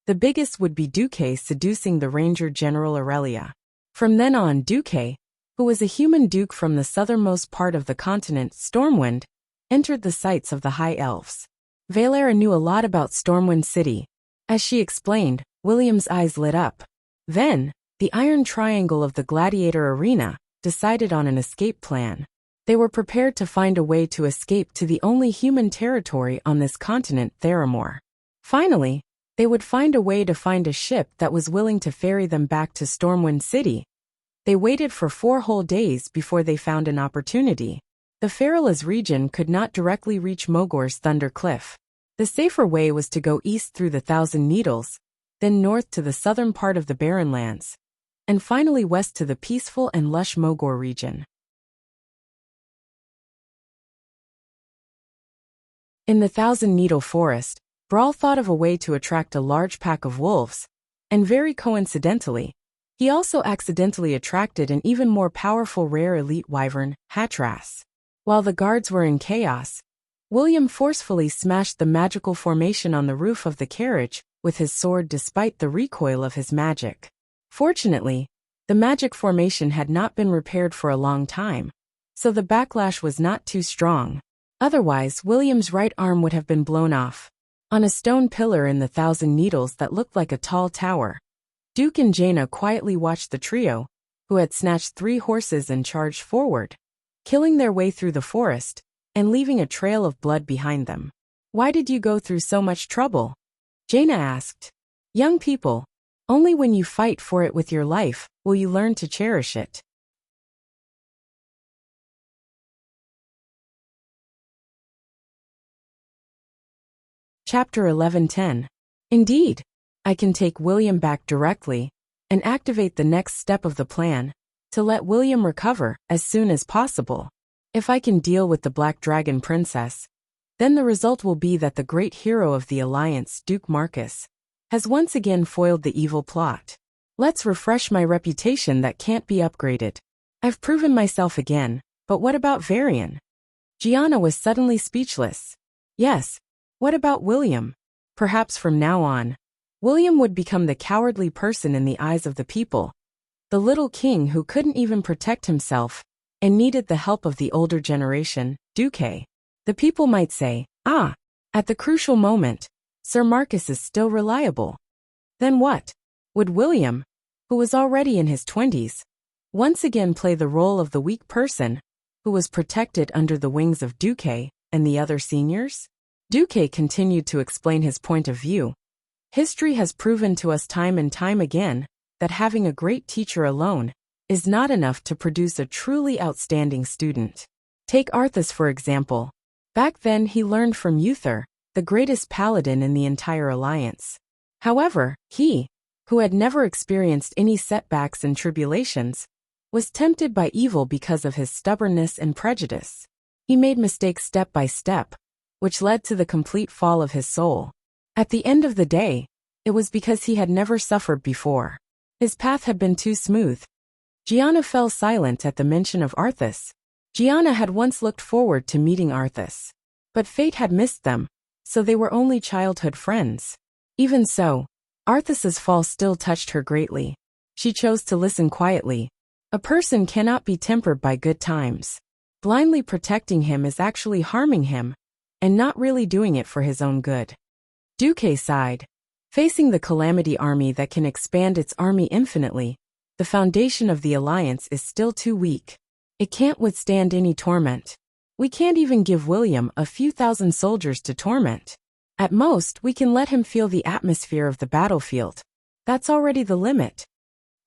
the biggest would be Duque seducing the Ranger General Aurelia. From then on, Duque, who was a human duke from the southernmost part of the continent, Stormwind, entered the sights of the High Elves. Valera knew a lot about Stormwind City. As she explained, William's eyes lit up. Then, the iron triangle of the gladiator arena, decided on an escape plan. They were prepared to find a way to escape to the only human territory on this continent, Theramore. Finally, they would find a way to find a ship that was willing to ferry them back to Stormwind City. They waited for 4 whole days before they found an opportunity. The Feralas region could not directly reach Mogor's Thunder Cliff. The safer way was to go east through the Thousand Needles, then north to the southern part of the Barren Lands, and finally west to the peaceful and lush Mogor region. In the Thousand Needle Forest, Brawl thought of a way to attract a large pack of wolves, and very coincidentally, he also accidentally attracted an even more powerful rare elite wyvern, Hatras. While the guards were in chaos, William forcefully smashed the magical formation on the roof of the carriage with his sword despite the recoil of his magic. Fortunately, the magic formation had not been repaired for a long time, so the backlash was not too strong. Otherwise, William's right arm would have been blown off. On a stone pillar in the Thousand Needles that looked like a tall tower, Duke and Jaina quietly watched the trio, who had snatched 3 horses and charged forward, killing their way through the forest and leaving a trail of blood behind them. "Why did you go through so much trouble?" Jaina asked. "Young people, only when you fight for it with your life will you learn to cherish it." Chapter 11:10. Indeed, I can take William back directly and activate the next step of the plan to let William recover as soon as possible. If I can deal with the Black Dragon Princess, then the result will be that the great hero of the Alliance, Duke Marcus, has once again foiled the evil plot. Let's refresh my reputation that can't be upgraded. I've proven myself again, but what about Varian? Gianna was suddenly speechless. Yes, what about William? Perhaps from now on, William would become the cowardly person in the eyes of the people, the little king who couldn't even protect himself and needed the help of the older generation, Duque. The people might say, at the crucial moment, Sir Marcus is still reliable. Then what? Would William, who was already in his 20s, once again play the role of the weak person who was protected under the wings of Duque and the other seniors? Duque continued to explain his point of view. History has proven to us time and time again that having a great teacher alone is not enough to produce a truly outstanding student. Take Arthas for example. Back then he learned from Uther, the greatest paladin in the entire Alliance. However, he, who had never experienced any setbacks and tribulations, was tempted by evil because of his stubbornness and prejudice. He made mistakes step by step, which led to the complete fall of his soul. At the end of the day, it was because he had never suffered before. His path had been too smooth. Gianna fell silent at the mention of Arthas. Gianna had once looked forward to meeting Arthas, but fate had missed them, so they were only childhood friends. Even so, Arthas's fall still touched her greatly. She chose to listen quietly. A person cannot be tempered by good times. Blindly protecting him is actually harming him, and not really doing it for his own good. Duque sighed. Facing the Calamity army that can expand its army infinitely, the foundation of the Alliance is still too weak. It can't withstand any torment. We can't even give William a few thousand soldiers to torment. At most, we can let him feel the atmosphere of the battlefield. That's already the limit.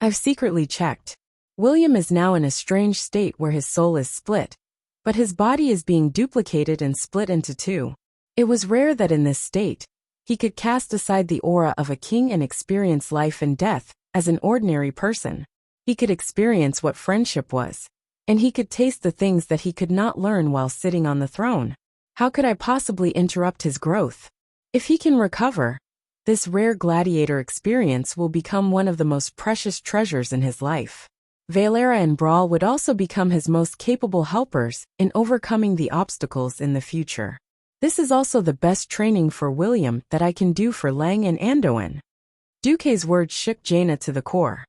I've secretly checked. William is now in a strange state where his soul is split, but his body is being duplicated and split into 2. It was rare that in this state, he could cast aside the aura of a king and experience life and death as an ordinary person. He could experience what friendship was, and he could taste the things that he could not learn while sitting on the throne. How could I possibly interrupt his growth? If he can recover, this rare gladiator experience will become one of the most precious treasures in his life. Valera and Brawl would also become his most capable helpers in overcoming the obstacles in the future. This is also the best training for William that I can do for Lang and Anduin. Duque's words shook Jaina to the core.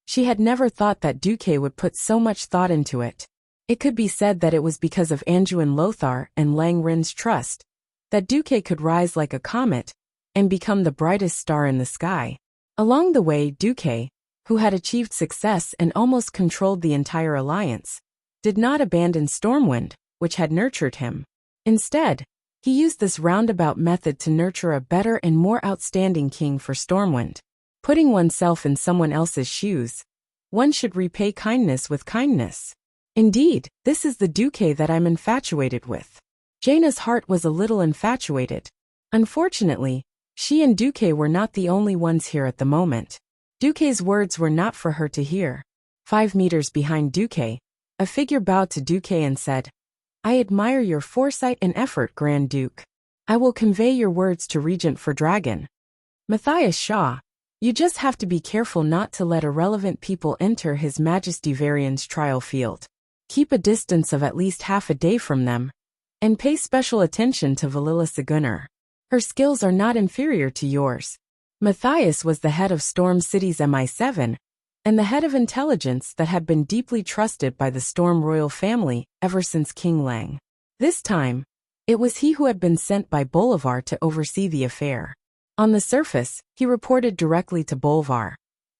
She had never thought that Duque would put so much thought into it. It could be said that it was because of Anduin Lothar and Lang Rin's trust that Duque could rise like a comet and become the brightest star in the sky. Along the way, Duque, who had achieved success and almost controlled the entire alliance, did not abandon Stormwind, which had nurtured him. Instead, he used this roundabout method to nurture a better and more outstanding king for Stormwind. Putting oneself in someone else's shoes, one should repay kindness with kindness. Indeed, this is the Duque that I'm infatuated with. Jaina's heart was a little infatuated. Unfortunately, she and Duque were not the only ones here at the moment. Duque's words were not for her to hear. 5 meters behind Duque, a figure bowed to Duque and said, "I admire your foresight and effort, Grand Duke. I will convey your words to Regent for Dragon. Matthias Shaw, you just have to be careful not to let irrelevant people enter His Majesty Varian's trial field. Keep a distance of at least half a day from them, and pay special attention to Valilla Segunar. Her skills are not inferior to yours." Matthias was the head of Storm City's MI7, and the head of intelligence that had been deeply trusted by the Storm royal family ever since King Lang. This time, it was he who had been sent by Bolivar to oversee the affair. On the surface, he reported directly to Bolivar.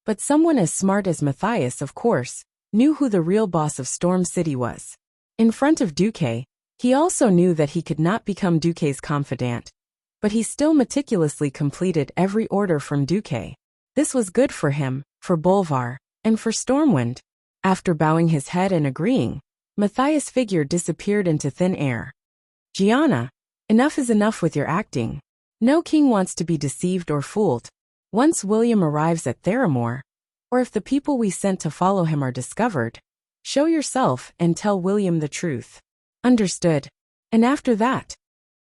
But someone as smart as Matthias, of course, knew who the real boss of Storm City was. In front of Duque, he also knew that he could not become Duque's confidant. But he still meticulously completed every order from Duque. This was good for him, for Bolivar, and for Stormwind. After bowing his head and agreeing, Matthias' figure disappeared into thin air. "Gianna, enough is enough with your acting. No king wants to be deceived or fooled. Once William arrives at Theramore, or if the people we sent to follow him are discovered, show yourself and tell William the truth." "Understood. And after that?"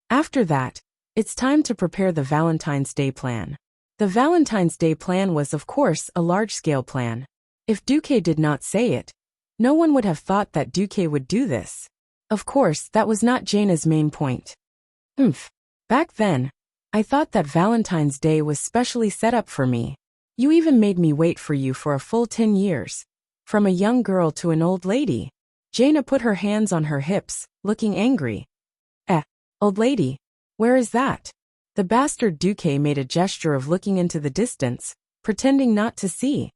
"After that, it's time to prepare the Valentine's Day plan." The Valentine's Day plan was, of course, a large-scale plan. If Duque did not say it, no one would have thought that Duque would do this. Of course, that was not Jaina's main point. Back then, I thought that Valentine's Day was specially set up for me. You even made me wait for you for a full 10 years. From a young girl to an old lady." Jaina put her hands on her hips, looking angry. Old lady? Where is that?" The bastard Duque made a gesture of looking into the distance, pretending not to see.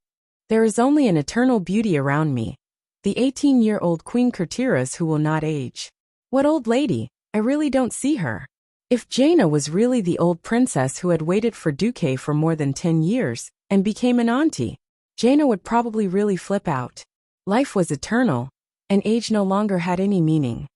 "There is only an eternal beauty around me. The 18-year-old Queen Kurtiras who will not age." "What old lady? I really don't see her." If Jaina was really the old princess who had waited for Duque for more than 10 years, and became an auntie, Jaina would probably really flip out. Life was eternal, and age no longer had any meaning.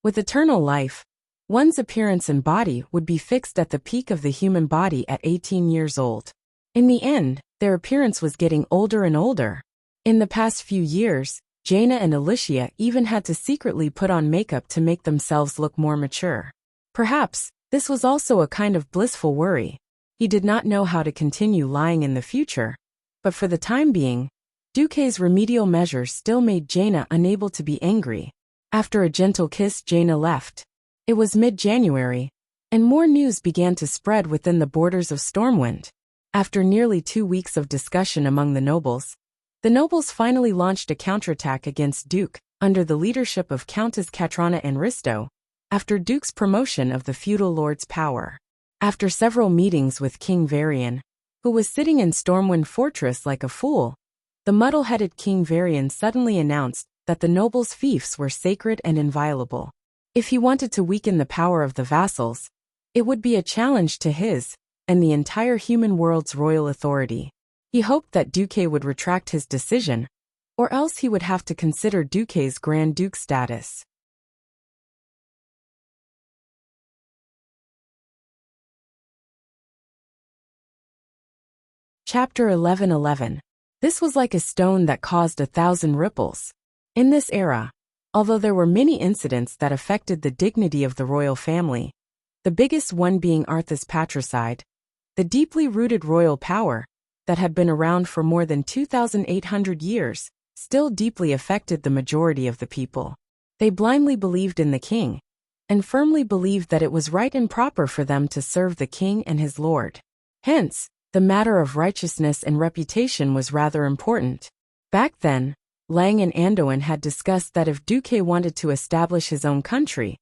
With eternal life, one's appearance and body would be fixed at the peak of the human body at 18 years old. In the end, their appearance was getting older and older. In the past few years, Jaina and Alicia even had to secretly put on makeup to make themselves look more mature. Perhaps, this was also a kind of blissful worry. He did not know how to continue lying in the future, but for the time being, Duque's remedial measures still made Jaina unable to be angry. After a gentle kiss, Jaina left. It was mid-January, and more news began to spread within the borders of Stormwind. After nearly 2 weeks of discussion among the nobles finally launched a counterattack against Duke, under the leadership of Countess Katrana and Risto, after Duke's promotion of the feudal lord's power. After several meetings with King Varian, who was sitting in Stormwind Fortress like a fool, the muddle-headed King Varian suddenly announced that the nobles' fiefs were sacred and inviolable. If he wanted to weaken the power of the vassals, it would be a challenge to his, and the entire human world's royal authority. He hoped that Duque would retract his decision, or else he would have to consider Duque's Grand Duke status. Chapter 11:11. This was like a stone that caused 1,000 ripples. In this era, although there were many incidents that affected the dignity of the royal family, the biggest one being Arthur's patricide, the deeply rooted royal power, that had been around for more than 2,800 years, still deeply affected the majority of the people. They blindly believed in the king, and firmly believed that it was right and proper for them to serve the king and his lord. Hence, the matter of righteousness and reputation was rather important. Back then, Lang and Anduin had discussed that if Duque wanted to establish his own country,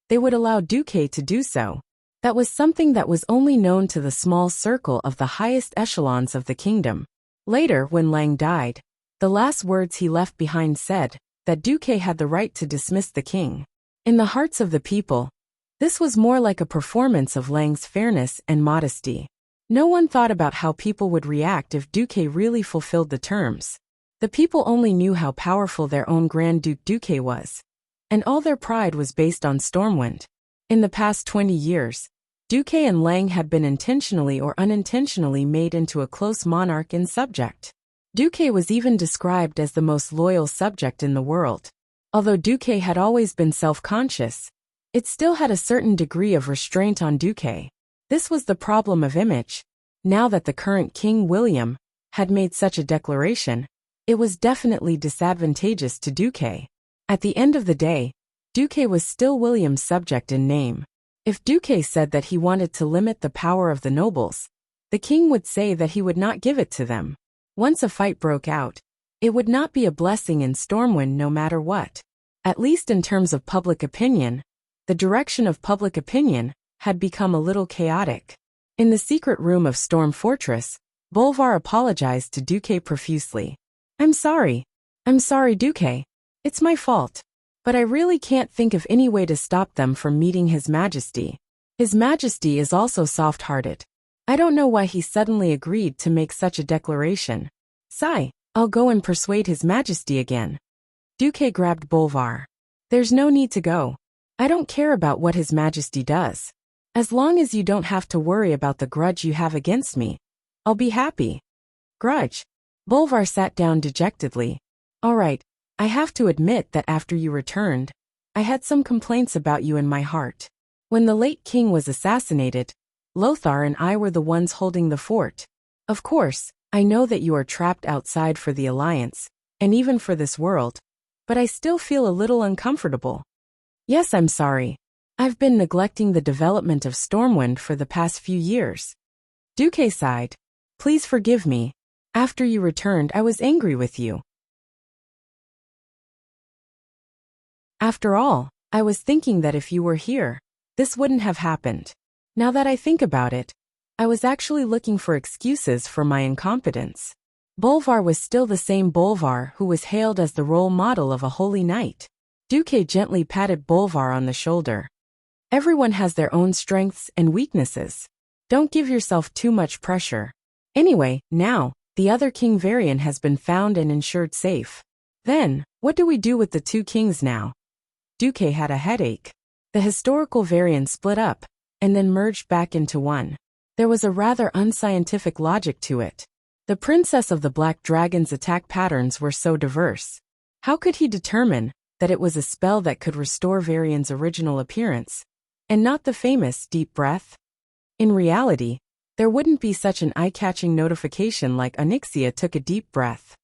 they would allow Duque to do so. That was something that was only known to the small circle of the highest echelons of the kingdom. Later, when Lang died, the last words he left behind said that Duque had the right to dismiss the king. In the hearts of the people, this was more like a performance of Lang's fairness and modesty. No one thought about how people would react if Duque really fulfilled the terms. The people only knew how powerful their own Grand Duke Duque was, and all their pride was based on Stormwind. In the past 20 years, Duque and Lang had been intentionally or unintentionally made into a close monarch and subject. Duque was even described as the most loyal subject in the world. Although Duque had always been self-conscious, it still had a certain degree of restraint on Duque. This was the problem of image. Now that the current King William had made such a declaration, it was definitely disadvantageous to Duque. At the end of the day, Duque was still William's subject in name. If Duque said that he wanted to limit the power of the nobles, the king would say that he would not give it to them. Once a fight broke out, it would not be a blessing in Stormwind no matter what. At least in terms of public opinion, the direction of public opinion had become a little chaotic. In the secret room of Storm Fortress, Bolvar apologized to Duque profusely. I'm sorry, Duque. It's my fault. But I really can't think of any way to stop them from meeting His Majesty. His Majesty is also soft-hearted. I don't know why he suddenly agreed to make such a declaration. Sigh, I'll go and persuade His Majesty again. Duque grabbed Bolvar. There's no need to go. I don't care about what His Majesty does. As long as you don't have to worry about the grudge you have against me, I'll be happy. Grudge? Bolvar sat down dejectedly. All right. I have to admit that after you returned, I had some complaints about you in my heart. When the late king was assassinated, Lothar and I were the ones holding the fort. Of course, I know that you are trapped outside for the Alliance, and even for this world, but I still feel a little uncomfortable. Yes, I'm sorry. I've been neglecting the development of Stormwind for the past few years. Duque sighed. Please forgive me. After you returned, I was angry with you. After all, I was thinking that if you were here, this wouldn't have happened. Now that I think about it, I was actually looking for excuses for my incompetence. Bolvar was still the same Bolvar who was hailed as the role model of a holy knight. Duque gently patted Bolvar on the shoulder. Everyone has their own strengths and weaknesses. Don't give yourself too much pressure. Anyway, now, the other King Varian has been found and ensured safe. Then, what do we do with the two kings now? Duque had a headache. The historical Varian split up, and then merged back into one. There was a rather unscientific logic to it. The Princess of the Black Dragon's attack patterns were so diverse. How could he determine that it was a spell that could restore Varian's original appearance, and not the famous deep breath? In reality, there wouldn't be such an eye-catching notification like Onyxia took a deep breath.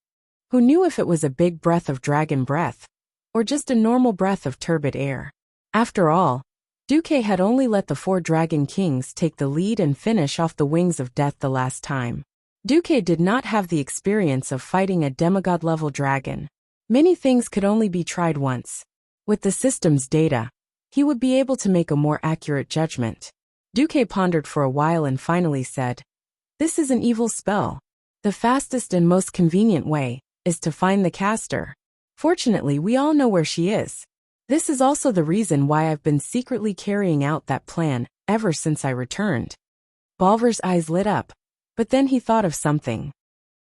Who knew if it was a big breath of dragon breath, or just a normal breath of turbid air? After all, Duque had only let the 4 dragon kings take the lead and finish off the wings of death the last time. Duque did not have the experience of fighting a demigod-level dragon. Many things could only be tried once. With the system's data, he would be able to make a more accurate judgment. Duque pondered for a while and finally said, "This is an evil spell. The fastest and most convenient way is to find the caster. Fortunately, we all know where she is. This is also the reason why I've been secretly carrying out that plan ever since I returned." Bolvar's eyes lit up, but then he thought of something.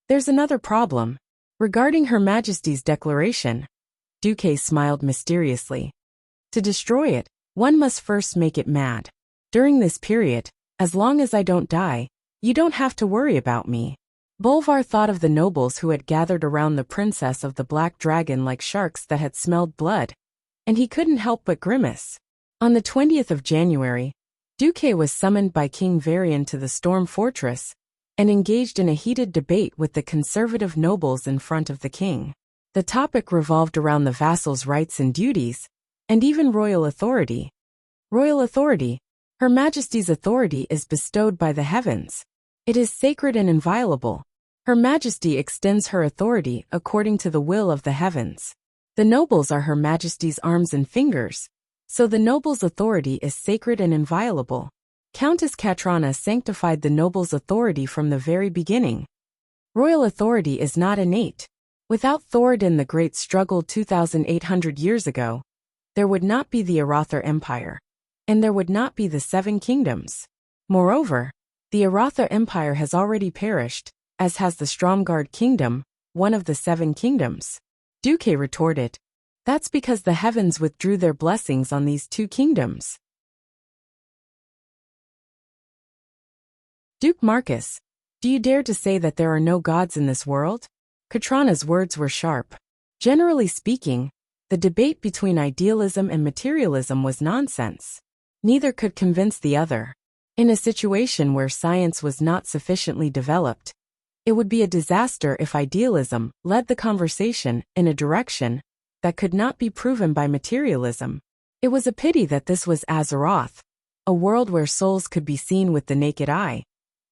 There's another problem. Regarding Her Majesty's declaration, Duque smiled mysteriously. To destroy it, one must first make it mad. During this period, as long as I don't die, you don't have to worry about me. Bolvar thought of the nobles who had gathered around the Princess of the Black Dragon like sharks that had smelled blood, and he couldn't help but grimace. On the 20th of January, Duque was summoned by King Varian to the Storm Fortress and engaged in a heated debate with the conservative nobles in front of the king. The topic revolved around the vassal's rights and duties, and even royal authority. Royal authority. Her Majesty's authority is bestowed by the heavens. It is sacred and inviolable. Her Majesty extends her authority according to the will of the heavens. The nobles are Her Majesty's arms and fingers, so the noble's authority is sacred and inviolable. Countess Katrana sanctified the noble's authority from the very beginning. Royal authority is not innate. Without Thoradin the Great struggle 2,800 years ago, there would not be the Arathar Empire, and there would not be the Seven Kingdoms. Moreover, the Arathar Empire has already perished, as has the Stromgard Kingdom, one of the Seven Kingdoms. Duque retorted, "That's because the heavens withdrew their blessings on these two kingdoms." Duke Marcus, do you dare to say that there are no gods in this world? Katrana's words were sharp. Generally speaking, the debate between idealism and materialism was nonsense. Neither could convince the other. In a situation where science was not sufficiently developed, it would be a disaster if idealism led the conversation in a direction that could not be proven by materialism. It was a pity that this was Azeroth, a world where souls could be seen with the naked eye,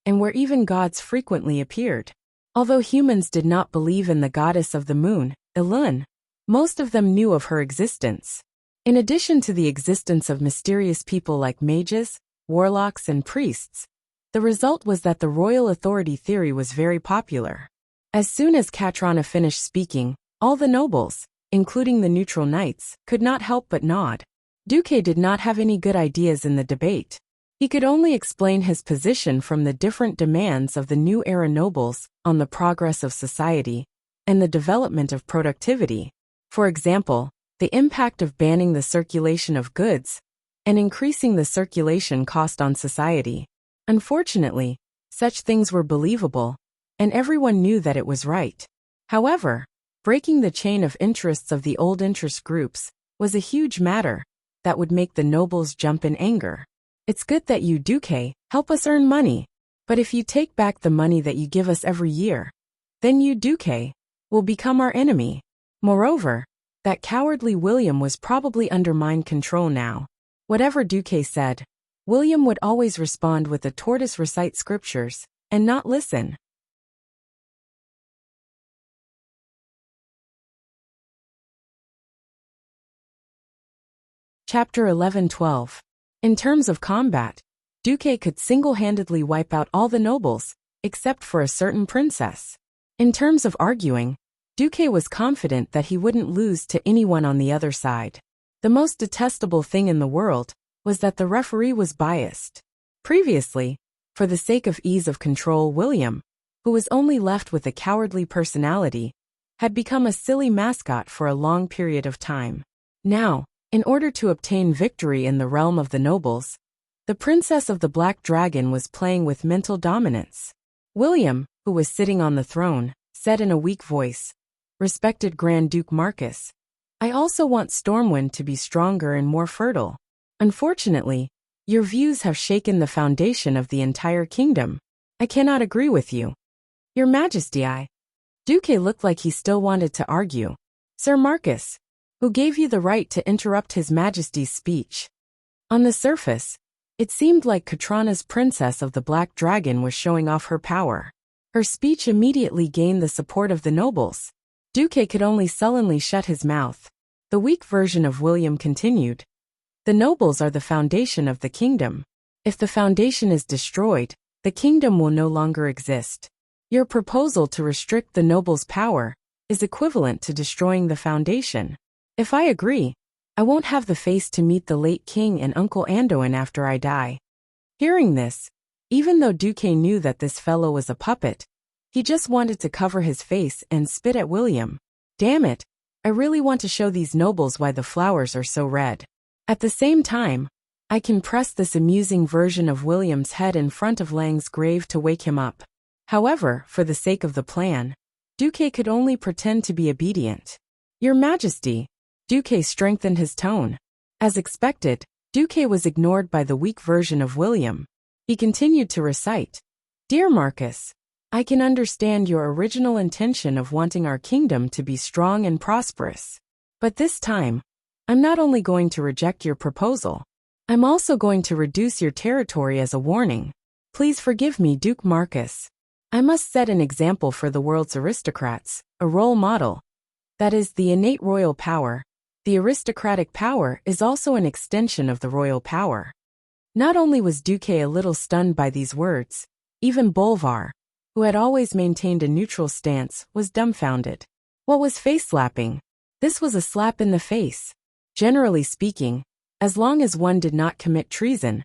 and where even gods frequently appeared. Although humans did not believe in the goddess of the moon, Elun, most of them knew of her existence. In addition to the existence of mysterious people like mages, warlocks, and priests, the result was that the royal authority theory was very popular. As soon as Katrana finished speaking, all the nobles, including the neutral knights, could not help but nod. Duque did not have any good ideas in the debate. He could only explain his position from the different demands of the new era nobles on the progress of society and the development of productivity. For example, the impact of banning the circulation of goods and increasing the circulation cost on society. Unfortunately, such things were believable, and everyone knew that it was right. However, breaking the chain of interests of the old interest groups was a huge matter that would make the nobles jump in anger. It's good that you, Duque, help us earn money, but if you take back the money that you give us every year, then you, Duque, will become our enemy. Moreover, that cowardly William was probably under mind control now. Whatever Duque said, William would always respond with a tortoise recite scriptures, and not listen. Chapter 11-12. In terms of combat, Duque could single-handedly wipe out all the nobles, except for a certain princess. In terms of arguing, Duque was confident that he wouldn't lose to anyone on the other side. The most detestable thing in the world was that the referee was biased. Previously, for the sake of ease of control, William, who was only left with a cowardly personality, had become a silly mascot for a long period of time. Now, in order to obtain victory in the realm of the nobles, the Princess of the Black Dragon was playing with mental dominance. William, who was sitting on the throne, said in a weak voice, "Respected Grand Duke Marcus, I also want Stormwind to be stronger and more fertile. Unfortunately, your views have shaken the foundation of the entire kingdom. I cannot agree with you. Your Majesty, Duque looked like he still wanted to argue. Sir Marcus, who gave you the right to interrupt His Majesty's speech? On the surface, it seemed like Katrana's Princess of the Black Dragon was showing off her power. Her speech immediately gained the support of the nobles. Duque could only sullenly shut his mouth. The weak version of William continued. The nobles are the foundation of the kingdom. If the foundation is destroyed, the kingdom will no longer exist. Your proposal to restrict the nobles' power is equivalent to destroying the foundation. If I agree, I won't have the face to meet the late king and Uncle Anduin after I die." Hearing this, even though Duque knew that this fellow was a puppet, he just wanted to cover his face and spit at William. Damn it, I really want to show these nobles why the flowers are so red. At the same time, I can press this amusing version of William's head in front of Lang's grave to wake him up. However, for the sake of the plan, Duque could only pretend to be obedient. Your Majesty, Duque strengthened his tone. As expected, Duque was ignored by the weak version of William. He continued to recite, "Dear Marcus, I can understand your original intention of wanting our kingdom to be strong and prosperous. But this time, I'm not only going to reject your proposal, I'm also going to reduce your territory as a warning. Please forgive me, Duke Marcus. I must set an example for the world's aristocrats, a role model. That is the innate royal power. The aristocratic power is also an extension of the royal power. Not only was Duque a little stunned by these words, even Bolvar, who had always maintained a neutral stance, was dumbfounded. What was face-slapping? This was a slap in the face. Generally speaking, as long as one did not commit treason,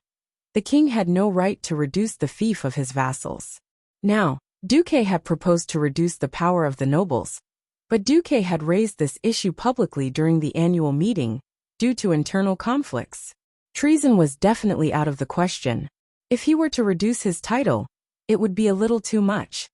the king had no right to reduce the fief of his vassals. Now, Duque had proposed to reduce the power of the nobles, but Duque had raised this issue publicly during the annual meeting, due to internal conflicts. Treason was definitely out of the question. If he were to reduce his title, it would be a little too much.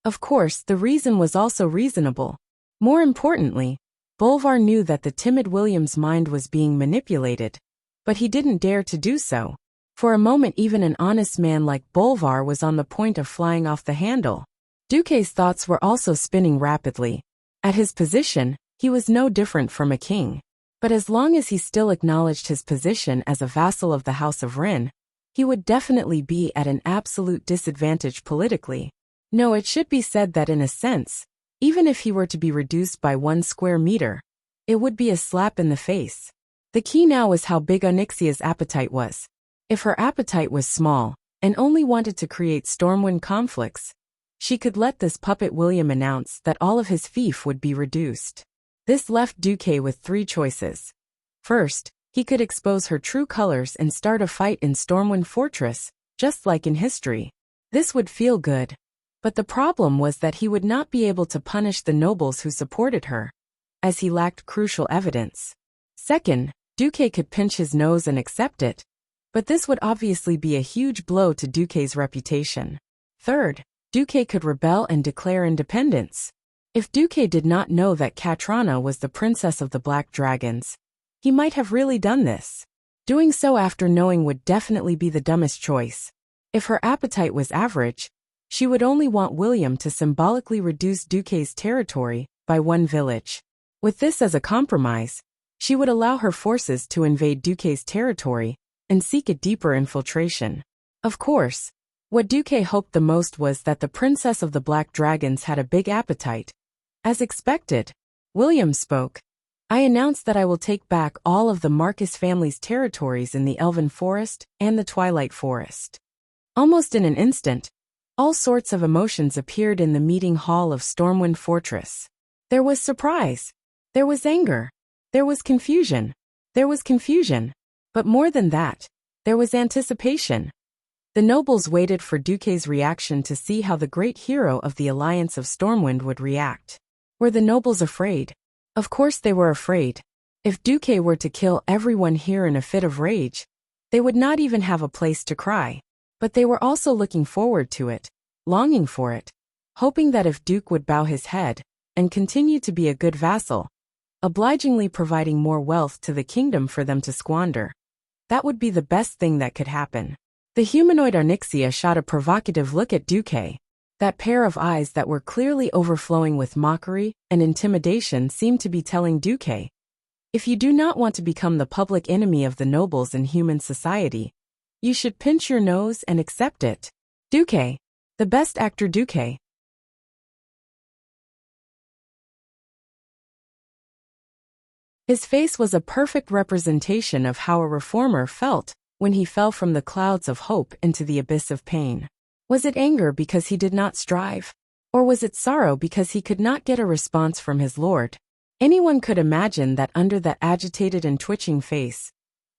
Of course, the reason was also reasonable. More importantly, Bolvar knew that the timid William's mind was being manipulated, but he didn't dare to do so. For a moment even an honest man like Bolvar was on the point of flying off the handle. Duque's thoughts were also spinning rapidly. At his position, he was no different from a king. But as long as he still acknowledged his position as a vassal of the House of Rin, he would definitely be at an absolute disadvantage politically. No, it should be said that in a sense, even if he were to be reduced by 1 square meter, it would be a slap in the face. The key now was how big Onyxia's appetite was. If her appetite was small, and only wanted to create Stormwind conflicts, she could let this puppet William announce that all of his fief would be reduced. This left Duque with 3 choices. First, he could expose her true colors and start a fight in Stormwind Fortress, just like in history. This would feel good. But the problem was that he would not be able to punish the nobles who supported her, as he lacked crucial evidence. Second, Duque could pinch his nose and accept it, but this would obviously be a huge blow to Duque's reputation. Third, Duque could rebel and declare independence. If Duque did not know that Katrana was the princess of the Black Dragons, he might have really done this. Doing so after knowing would definitely be the dumbest choice. If her appetite was average, she would only want William to symbolically reduce Duque's territory by 1 village. With this as a compromise, she would allow her forces to invade Duque's territory and seek a deeper infiltration. Of course, what Duque hoped the most was that the princess of the Black Dragons had a big appetite. As expected, William spoke. I announce that I will take back all of the Marcus family's territories in the Elven Forest and the Twilight Forest. Almost in an instant, all sorts of emotions appeared in the meeting hall of Stormwind Fortress. There was surprise. There was anger. There was confusion. There was confusion. But more than that, there was anticipation. The nobles waited for Duque's reaction to see how the great hero of the Alliance of Stormwind would react. Were the nobles afraid? Of course they were afraid. If Duque were to kill everyone here in a fit of rage, they would not even have a place to cry. But they were also looking forward to it, longing for it, hoping that if Duque would bow his head and continue to be a good vassal, obligingly providing more wealth to the kingdom for them to squander, that would be the best thing that could happen. The humanoid Onyxia shot a provocative look at Duque. That pair of eyes that were clearly overflowing with mockery and intimidation seemed to be telling Duque, if you do not want to become the public enemy of the nobles in human society, you should pinch your nose and accept it. Duque, the best actor Duque. His face was a perfect representation of how a reformer felt when he fell from the clouds of hope into the abyss of pain. Was it anger because he did not strive? Or was it sorrow because he could not get a response from his lord? Anyone could imagine that under that agitated and twitching face,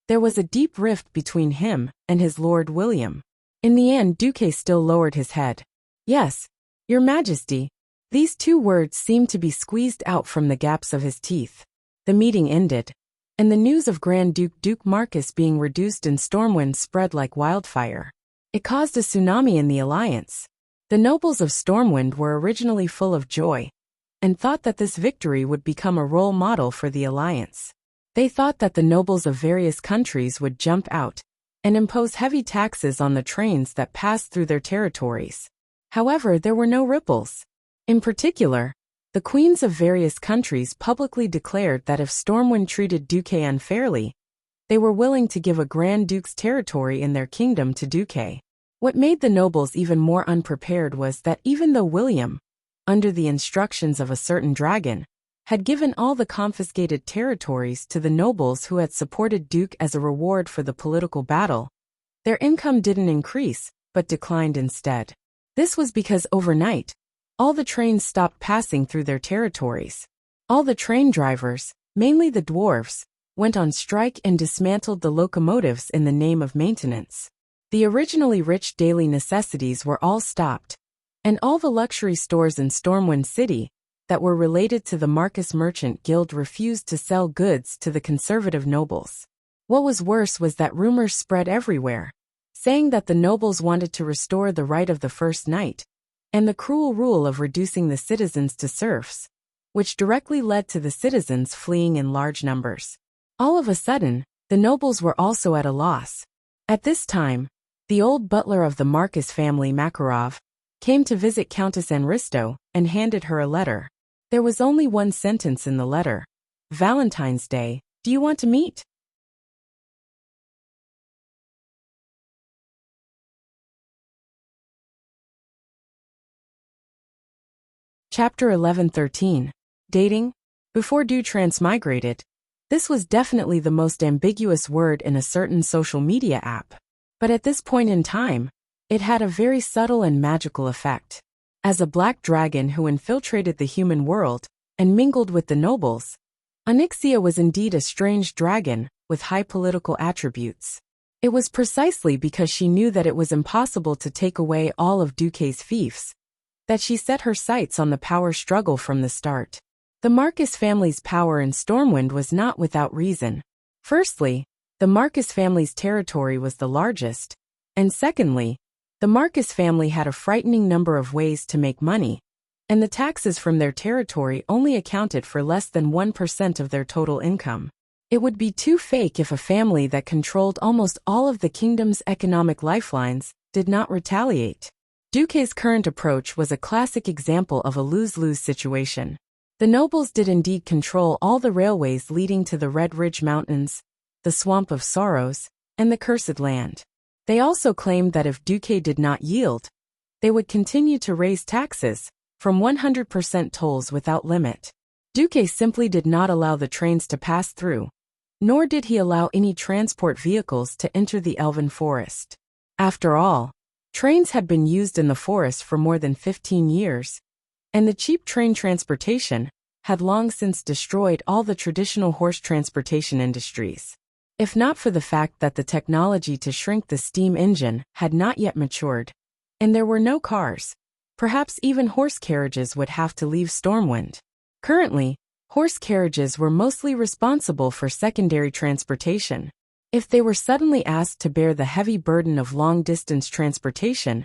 there was a deep rift between him and his lord William. In the end, Duque still lowered his head. Yes, Your Majesty. These 2 words seemed to be squeezed out from the gaps of his teeth. The meeting ended, and the news of Grand Duke Marcus being reduced in Stormwind spread like wildfire. It caused a tsunami in the Alliance. The nobles of Stormwind were originally full of joy, and thought that this victory would become a role model for the Alliance. They thought that the nobles of various countries would jump out and impose heavy taxes on the trains that passed through their territories. However, there were no ripples. In particular, the queens of various countries publicly declared that if Stormwind treated Duque unfairly, they were willing to give a Grand Duke's territory in their kingdom to Duque. What made the nobles even more unprepared was that even though William, under the instructions of a certain dragon, had given all the confiscated territories to the nobles who had supported Duke as a reward for the political battle, their income didn't increase, but declined instead. This was because overnight, all the trains stopped passing through their territories. All the train drivers, mainly the dwarves, went on strike and dismantled the locomotives in the name of maintenance. The originally rich daily necessities were all stopped, and all the luxury stores in Stormwind City that were related to the Marcus Merchant Guild refused to sell goods to the conservative nobles. What was worse was that rumors spread everywhere, saying that the nobles wanted to restore the right of the first knight, and the cruel rule of reducing the citizens to serfs, which directly led to the citizens fleeing in large numbers. All of a sudden, the nobles were also at a loss. At this time, the old butler of the Marcus family, Makarov, came to visit Countess Anristo and handed her a letter. There was only one sentence in the letter. Valentine's Day, do you want to meet? Chapter 11:13. Dating? Before Du transmigrated, this was definitely the most ambiguous word in a certain social media app. But at this point in time, it had a very subtle and magical effect. As a black dragon who infiltrated the human world and mingled with the nobles, Onyxia was indeed a strange dragon with high political attributes. It was precisely because she knew that it was impossible to take away all of Duque's fiefs that she set her sights on the power struggle from the start. The Marcus family's power in Stormwind was not without reason. Firstly, the Marcus family's territory was the largest, and secondly, the Marcus family had a frightening number of ways to make money, and the taxes from their territory only accounted for less than 1% of their total income. It would be too fake if a family that controlled almost all of the kingdom's economic lifelines did not retaliate. Duque's current approach was a classic example of a lose-lose situation. The nobles did indeed control all the railways leading to the Red Ridge Mountains, the Swamp of Sorrows, and the Cursed Land. They also claimed that if Duque did not yield, they would continue to raise taxes, from 100% tolls without limit. Duque simply did not allow the trains to pass through, nor did he allow any transport vehicles to enter the Elven Forest. After all, trains had been used in the forest for more than 15 years, and the cheap train transportation had long since destroyed all the traditional horse transportation industries. If not for the fact that the technology to shrink the steam engine had not yet matured, and there were no cars, perhaps even horse carriages would have to leave Stormwind. Currently, horse carriages were mostly responsible for secondary transportation. If they were suddenly asked to bear the heavy burden of long-distance transportation,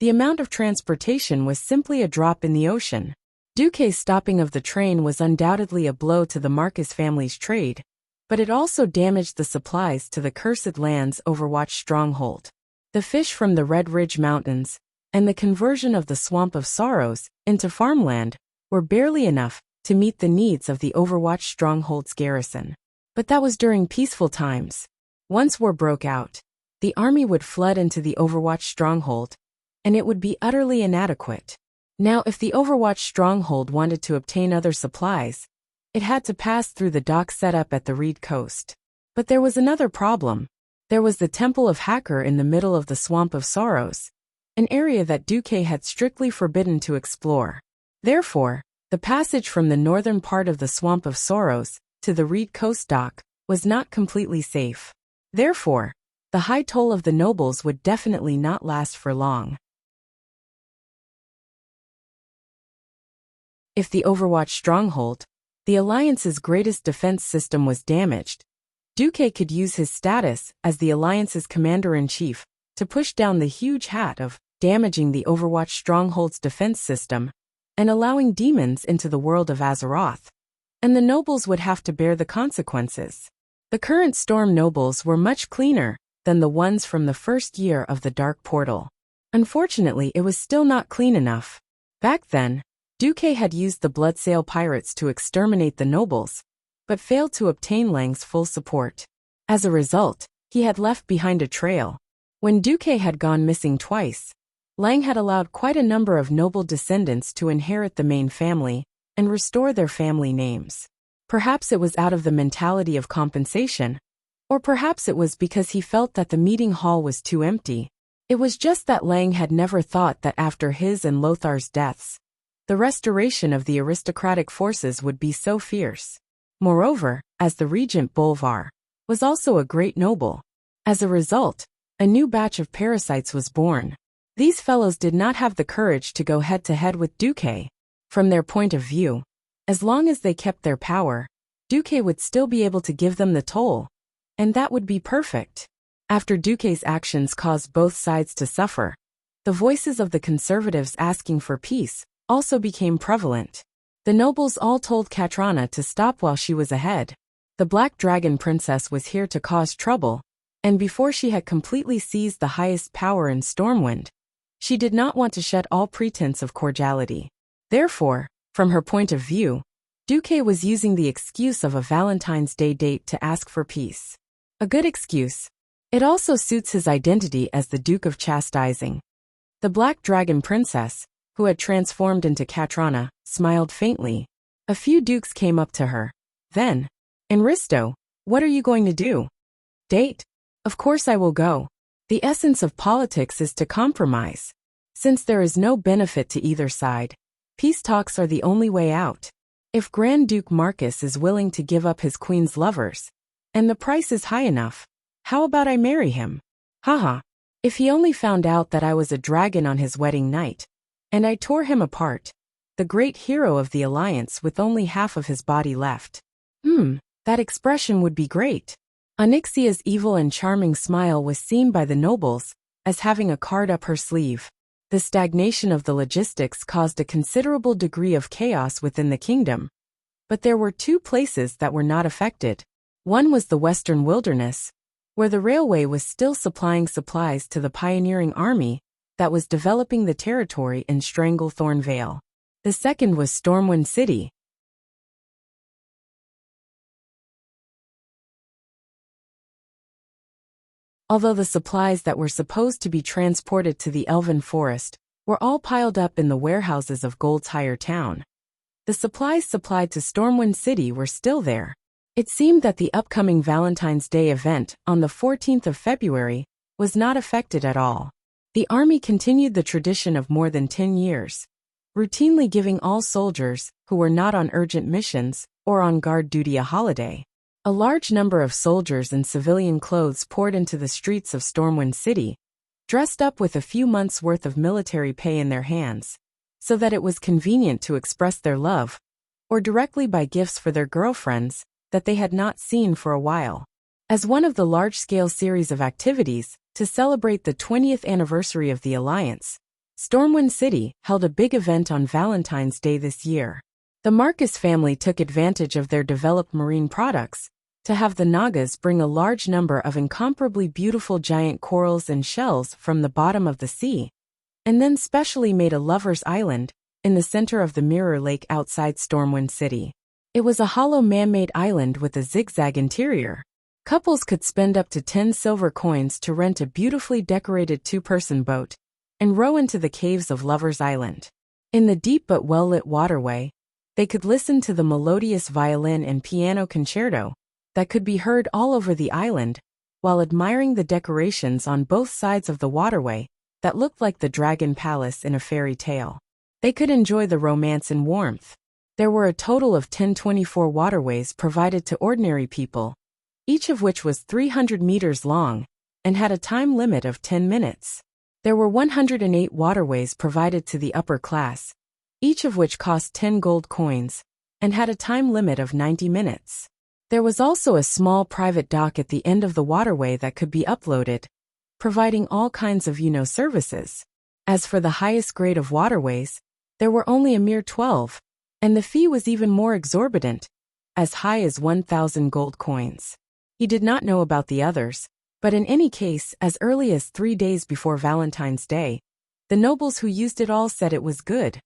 the amount of transportation was simply a drop in the ocean. Duque's stopping of the train was undoubtedly a blow to the Marcus family's trade, but it also damaged the supplies to the Cursed Land's Overwatch stronghold. The fish from the Red Ridge Mountains and the conversion of the Swamp of Sorrows into farmland were barely enough to meet the needs of the Overwatch stronghold's garrison. But that was during peaceful times. Once war broke out, the army would flood into the Overwatch stronghold, and it would be utterly inadequate. Now, if the Overwatch stronghold wanted to obtain other supplies, it had to pass through the dock set up at the Reed Coast. But there was another problem. There was the Temple of Hacker in the middle of the Swamp of Sorrows, an area that Duque had strictly forbidden to explore. Therefore, the passage from the northern part of the Swamp of Sorrows to the Reed Coast dock was not completely safe. Therefore, the high toll of the nobles would definitely not last for long. If the Overwatch stronghold, the Alliance's greatest defense system, was damaged, Duque could use his status as the Alliance's commander-in-chief to push down the huge hat of damaging the Overwatch stronghold's defense system and allowing demons into the world of Azeroth, and the nobles would have to bear the consequences. The current Storm nobles were much cleaner than the ones from the first year of the Dark Portal. Unfortunately, it was still not clean enough. Back then, Duque had used the Bloodsail pirates to exterminate the nobles, but failed to obtain Lang's full support. As a result, he had left behind a trail. When Duque had gone missing twice, Lang had allowed quite a number of noble descendants to inherit the main family and restore their family names. Perhaps it was out of the mentality of compensation, or perhaps it was because he felt that the meeting hall was too empty. It was just that Lang had never thought that after his and Lothar's deaths, the restoration of the aristocratic forces would be so fierce. Moreover, as the regent Bolvar was also a great noble. As a result, a new batch of parasites was born. These fellows did not have the courage to go head-to-head with Duque. From their point of view, as long as they kept their power, Duque would still be able to give them the toll, and that would be perfect. After Duque's actions caused both sides to suffer, the voices of the conservatives asking for peace also became prevalent. The nobles all told Katrana to stop while she was ahead. The Black Dragon Princess was here to cause trouble, and before she had completely seized the highest power in Stormwind, she did not want to shed all pretense of cordiality. Therefore, from her point of view, Duque was using the excuse of a Valentine's Day date to ask for peace. A good excuse. It also suits his identity as the Duke of Chastising. The Black Dragon Princess, who had transformed into Katrana, smiled faintly. A few dukes came up to her. Then, Enristo, what are you going to do? Date? Of course I will go. The essence of politics is to compromise. Since there is no benefit to either side, peace talks are the only way out. If Grand Duke Marcus is willing to give up his queen's lovers, and the price is high enough, how about I marry him? Haha. If he only found out that I was a dragon on his wedding night, and I tore him apart, the great hero of the alliance with only half of his body left. That expression would be great. Onyxia's evil and charming smile was seen by the nobles as having a card up her sleeve. The stagnation of the logistics caused a considerable degree of chaos within the kingdom. But there were two places that were not affected. One was the Western Wilderness, where the railway was still supplying supplies to the pioneering army that was developing the territory in Stranglethorn Vale. The second was Stormwind City. Although the supplies that were supposed to be transported to the Elven Forest were all piled up in the warehouses of Gold's Higher Town, the supplies supplied to Stormwind City were still there. It seemed that the upcoming Valentine's Day event on the 14th of February was not affected at all. The army continued the tradition of more than 10 years, routinely giving all soldiers who were not on urgent missions or on guard duty a holiday. A large number of soldiers in civilian clothes poured into the streets of Stormwind City, dressed up with a few months' worth of military pay in their hands, so that it was convenient to express their love, or directly buy gifts for their girlfriends that they had not seen for a while. As one of the large-scale series of activities to celebrate the 20th anniversary of the Alliance, Stormwind City held a big event on Valentine's Day this year. The Marcus family took advantage of their developed marine products to have the Nagas bring a large number of incomparably beautiful giant corals and shells from the bottom of the sea, and then specially made a lover's island in the center of the Mirror Lake outside Stormwind City. It was a hollow man-made island with a zigzag interior. Couples could spend up to 10 silver coins to rent a beautifully decorated two-person boat and row into the caves of Lover's Island. In the deep but well-lit waterway, they could listen to the melodious violin and piano concerto that could be heard all over the island, while admiring the decorations on both sides of the waterway that looked like the Dragon Palace in a fairy tale. They could enjoy the romance and warmth. There were a total of 1024 waterways provided to ordinary people, each of which was 300 meters long and had a time limit of 10 minutes. There were 108 waterways provided to the upper class, each of which cost 10 gold coins, and had a time limit of 90 minutes. There was also a small private dock at the end of the waterway that could be uploaded, providing all kinds of services. As for the highest grade of waterways, there were only a mere 12, and the fee was even more exorbitant, as high as 1,000 gold coins. He did not know about the others, but in any case, as early as 3 days before Valentine's Day, the nobles who used it all said it was good.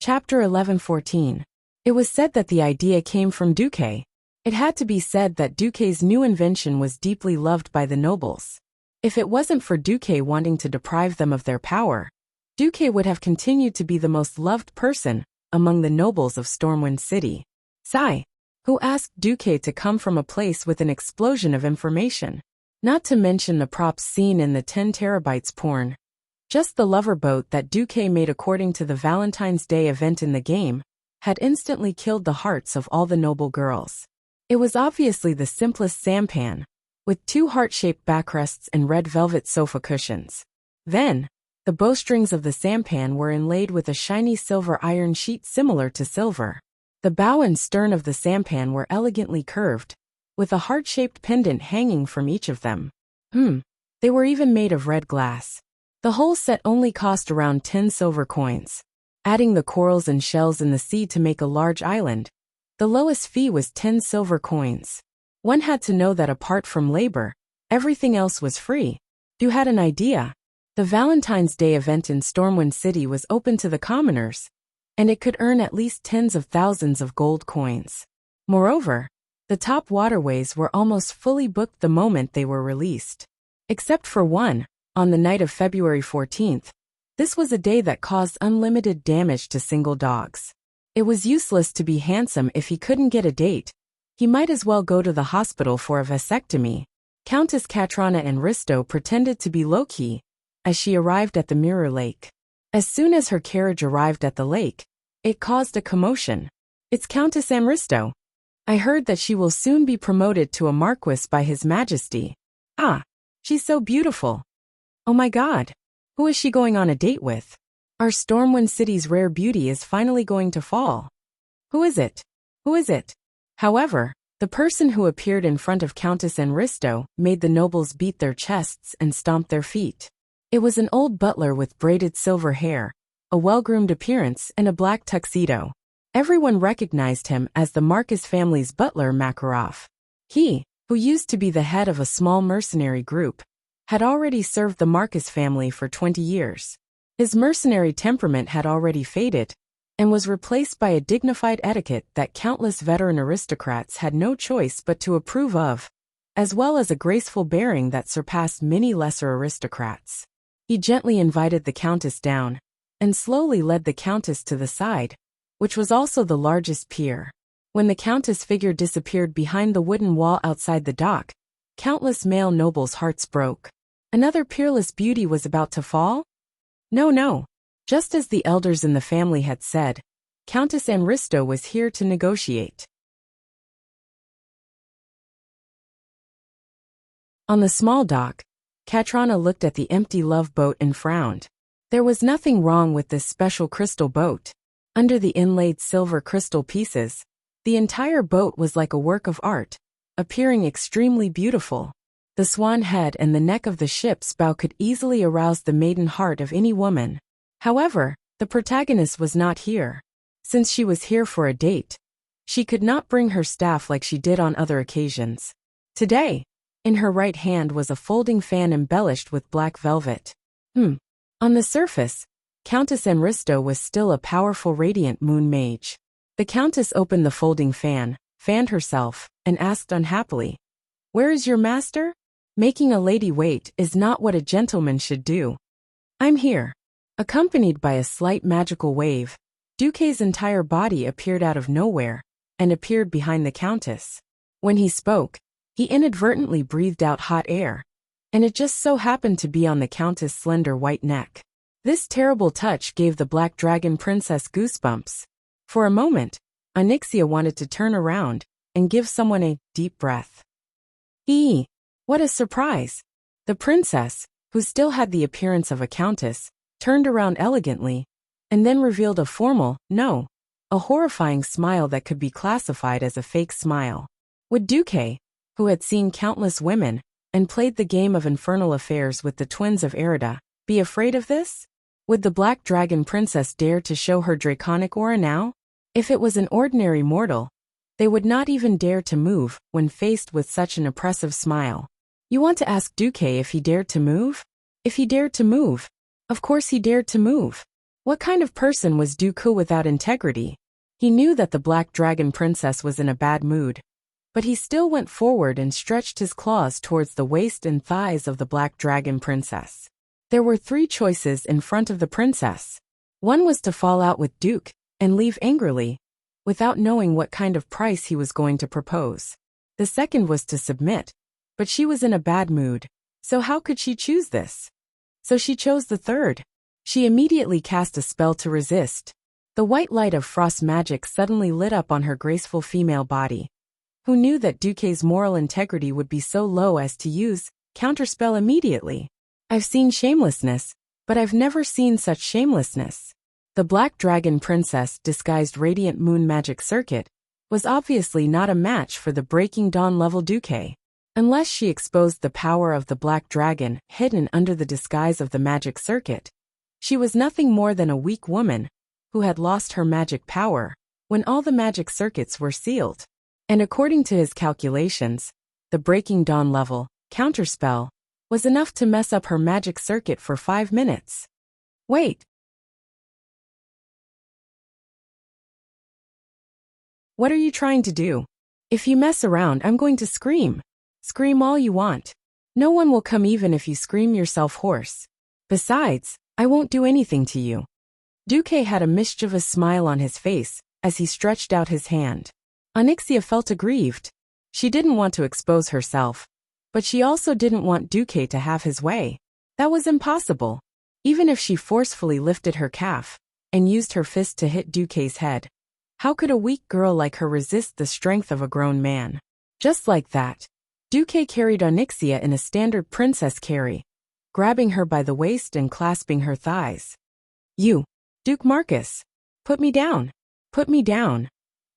Chapter 11:14. It was said that the idea came from Duque. It had to be said that Duque's new invention was deeply loved by the nobles. If it wasn't for Duque wanting to deprive them of their power, Duque would have continued to be the most loved person among the nobles of Stormwind City. Sai, who asked Duque to come from a place with an explosion of information. Not to mention the props seen in the 10 terabytes porn. Just the lover boat that Duque made according to the Valentine's Day event in the game had instantly killed the hearts of all the noble girls. It was obviously the simplest sampan, with 2 heart-shaped backrests and red velvet sofa cushions. Then, the bowstrings of the sampan were inlaid with a shiny silver iron sheet similar to silver. The bow and stern of the sampan were elegantly curved, with a heart-shaped pendant hanging from each of them. They were even made of red glass. The whole set only cost around 10 silver coins. Adding the corals and shells in the sea to make a large island, the lowest fee was 10 silver coins. One had to know that apart from labor, everything else was free. You had an idea. The Valentine's Day event in Stormwind City was open to the commoners, and it could earn at least tens of thousands of gold coins. Moreover, the top waterways were almost fully booked the moment they were released. Except for one, on the night of February 14th, this was a day that caused unlimited damage to single dogs. It was useless to be handsome if he couldn't get a date. He might as well go to the hospital for a vasectomy. Countess Katrana and Risto pretended to be low-key as she arrived at the Mirror Lake. As soon as her carriage arrived at the lake, it caused a commotion. "It's Countess Amristo. I heard that she will soon be promoted to a marquis by His Majesty. Ah, she's so beautiful. Oh my God. Who is she going on a date with? Our Stormwind City's rare beauty is finally going to fall. Who is it? Who is it?" However, the person who appeared in front of Countess Enristo made the nobles beat their chests and stomp their feet. It was an old butler with braided silver hair, a well-groomed appearance, and a black tuxedo. Everyone recognized him as the Marcus family's butler Makarov. He, who used to be the head of a small mercenary group, had already served the Marcus family for 20 years. His mercenary temperament had already faded, and was replaced by a dignified etiquette that countless veteran aristocrats had no choice but to approve of, as well as a graceful bearing that surpassed many lesser aristocrats. He gently invited the Countess down, and slowly led the Countess to the side, which was also the largest pier. When the Countess' figure disappeared behind the wooden wall outside the dock, countless male nobles' hearts broke. Another peerless beauty was about to fall? No. Just as the elders in the family had said, Countess Enristo was here to negotiate. On the small dock, Katrana looked at the empty love boat and frowned. There was nothing wrong with this special crystal boat. Under the inlaid silver crystal pieces, the entire boat was like a work of art, appearing extremely beautiful. The swan head and the neck of the ship's bow could easily arouse the maiden heart of any woman. However, the protagonist was not here. Since she was here for a date, she could not bring her staff like she did on other occasions. Today, in her right hand was a folding fan embellished with black velvet. On the surface, Countess Enristo was still a powerful radiant moon mage. The Countess opened the folding fan, fanned herself, and asked unhappily, "Where is your master? Making a lady wait is not what a gentleman should do." "I'm here." Accompanied by a slight magical wave, Duque's entire body appeared out of nowhere, and appeared behind the Countess. When he spoke, he inadvertently breathed out hot air, and it just so happened to be on the Countess' slender white neck. This terrible touch gave the Black Dragon Princess goosebumps. For a moment, Onyxia wanted to turn around and give someone a deep breath. What a surprise! The princess, who still had the appearance of a countess, turned around elegantly, and then revealed a a horrifying smile that could be classified as a fake smile. Would Duque, who had seen countless women, and played the game of infernal affairs with the twins of Erida, be afraid of this? Would the Black Dragon Princess dare to show her draconic aura now? If it was an ordinary mortal, they would not even dare to move when faced with such an oppressive smile. You want to ask Duque if he dared to move? If he dared to move? Of course he dared to move. What kind of person was Dooku without integrity? He knew that the Black Dragon Princess was in a bad mood, but he still went forward and stretched his claws towards the waist and thighs of the Black Dragon Princess. There were 3 choices in front of the princess. One was to fall out with Duke and leave angrily, without knowing what kind of price he was going to propose. The second was to submit, but she was in a bad mood, so how could she choose this? So she chose the third. She immediately cast a spell to resist. The white light of frost magic suddenly lit up on her graceful female body. Who knew that Duke's moral integrity would be so low as to use counterspell immediately? I've seen shamelessness, but I've never seen such shamelessness. The Black Dragon Princess, disguised Radiant Moon Magic Circuit, was obviously not a match for the Breaking Dawn level Duke. Unless she exposed the power of the Black Dragon hidden under the disguise of the magic circuit, she was nothing more than a weak woman who had lost her magic power when all the magic circuits were sealed. And according to his calculations, the Breaking Dawn level counterspell was enough to mess up her magic circuit for 5 minutes. Wait. What are you trying to do? If you mess around, I'm going to scream. Scream all you want. No one will come even if you scream yourself hoarse. Besides, I won't do anything to you. Duke had a mischievous smile on his face as he stretched out his hand. Onyxia felt aggrieved. She didn't want to expose herself, but she also didn't want Duke to have his way. That was impossible. Even if she forcefully lifted her calf and used her fist to hit Duke's head, how could a weak girl like her resist the strength of a grown man? Just like that, Duke carried Onyxia in a standard princess carry, grabbing her by the waist and clasping her thighs. You, Duke Marcus, put me down. Put me down.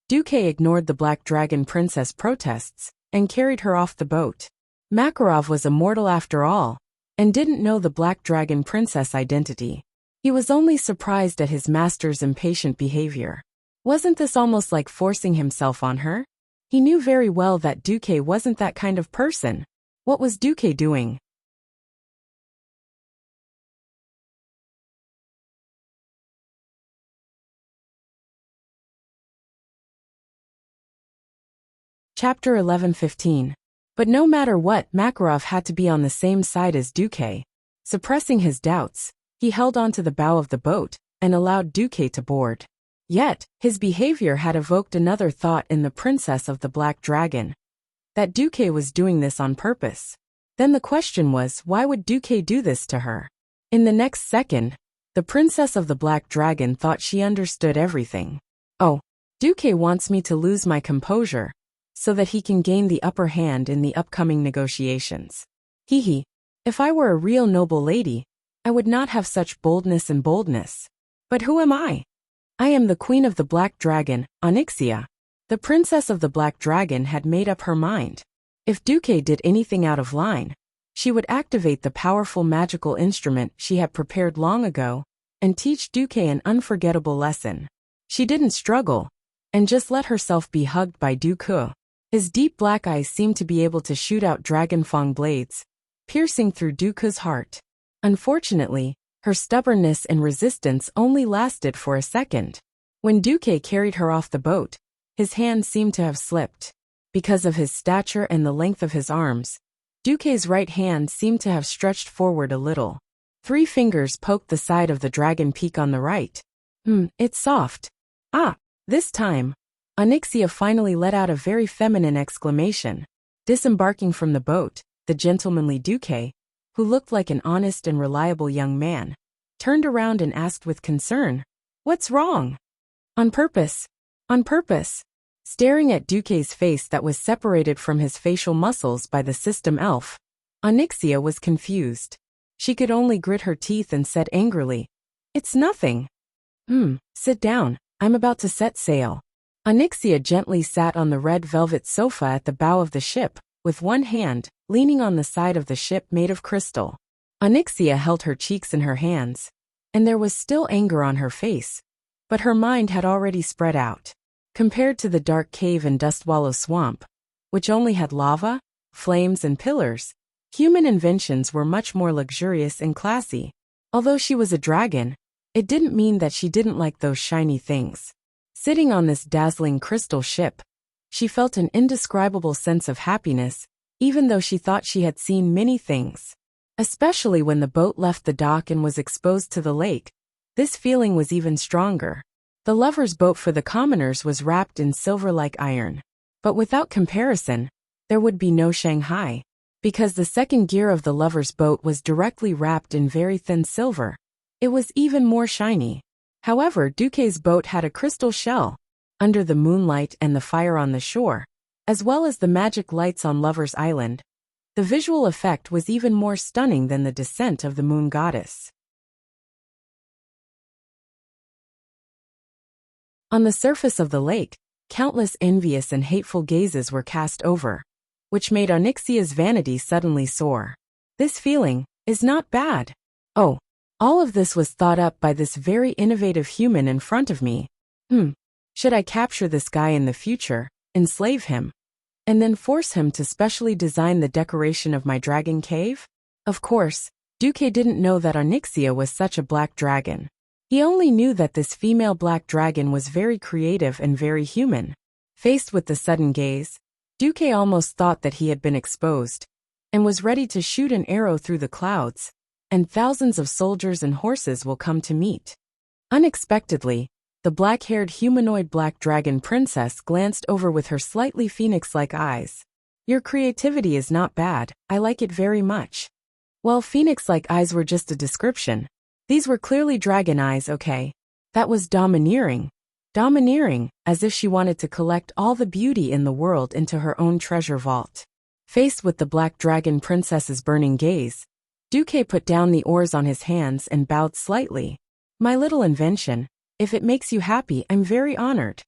Duke ignored the Black Dragon Princess protests and carried her off the boat. Makarov was a mortal after all, and didn't know the Black Dragon Princess' identity. He was only surprised at his master's impatient behavior. Wasn't this almost like forcing himself on her? He knew very well that Duke wasn't that kind of person. What was Duke doing? Chapter 11:15. But no matter what, Makarov had to be on the same side as Duke. Suppressing his doubts, he held onto the bow of the boat and allowed Duke to board. Yet, his behavior had evoked another thought in the Princess of the Black Dragon. That Duke was doing this on purpose. Then the question was, why would Duke do this to her? In the next second, the Princess of the Black Dragon thought she understood everything. Oh, Duke wants me to lose my composure, so that he can gain the upper hand in the upcoming negotiations. Hee. If I were a real noble lady, I would not have such boldness. But who am I? I am the Queen of the Black Dragon, Onyxia. The Princess of the Black Dragon had made up her mind. If Duke did anything out of line, she would activate the powerful magical instrument she had prepared long ago and teach Duke an unforgettable lesson. She didn't struggle, and just let herself be hugged by Duke. His deep black eyes seemed to be able to shoot out dragonfang blades, piercing through Duke's heart. Unfortunately, her stubbornness and resistance only lasted for a second. When Duke carried her off the boat, his hand seemed to have slipped. Because of his stature and the length of his arms, Duke's right hand seemed to have stretched forward a little. 3 fingers poked the side of the dragon peak on the right. It's soft. Ah, this time, Onyxia finally let out a very feminine exclamation. Disembarking from the boat, the gentlemanly Duke, who looked like an honest and reliable young man, turned around and asked with concern, "What's wrong?" On purpose. Staring at Duke's face that was separated from his facial muscles by the system elf, Onyxia was confused. She could only grit her teeth and said angrily, "It's nothing." Sit down, I'm about to set sail." Onyxia gently sat on the red velvet sofa at the bow of the ship, with one hand leaning on the side of the ship made of crystal. Onyxia held her cheeks in her hands, and there was still anger on her face, but her mind had already spread out. Compared to the dark cave and dust-wallow swamp, which only had lava, flames, and pillars, human inventions were much more luxurious and classy. Although she was a dragon, it didn't mean that she didn't like those shiny things. Sitting on this dazzling crystal ship, she felt an indescribable sense of happiness, even though she thought she had seen many things. Especially when the boat left the dock and was exposed to the lake, this feeling was even stronger. The lover's boat for the commoners was wrapped in silver like iron. But without comparison, there would be no Shanghai, because the second gear of the lover's boat was directly wrapped in very thin silver. It was even more shiny. However, Duque's boat had a crystal shell, under the moonlight and the fire on the shore, as well as the magic lights on Lover's Island. The visual effect was even more stunning than the descent of the moon goddess. On the surface of the lake, countless envious and hateful gazes were cast over, which made Onyxia's vanity suddenly soar. This feeling is not bad. Oh, all of this was thought up by this very innovative human in front of me. Should I capture this guy in the future, enslave him, and then force him to specially design the decoration of my dragon cave? Of course, Duque didn't know that Onyxia was such a black dragon. He only knew that this female black dragon was very creative and very human. Faced with the sudden gaze, Duque almost thought that he had been exposed, and was ready to shoot an arrow through the clouds, and thousands of soldiers and horses will come to meet. Unexpectedly, the black-haired humanoid black dragon princess glanced over with her slightly phoenix-like eyes. Your creativity is not bad, I like it very much. Well, phoenix-like eyes were just a description. These were clearly dragon eyes, okay? That was domineering. Domineering, as if she wanted to collect all the beauty in the world into her own treasure vault. Faced with the black dragon princess's burning gaze, Duque put down the oars on his hands and bowed slightly. My little invention, if it makes you happy, I'm very honored.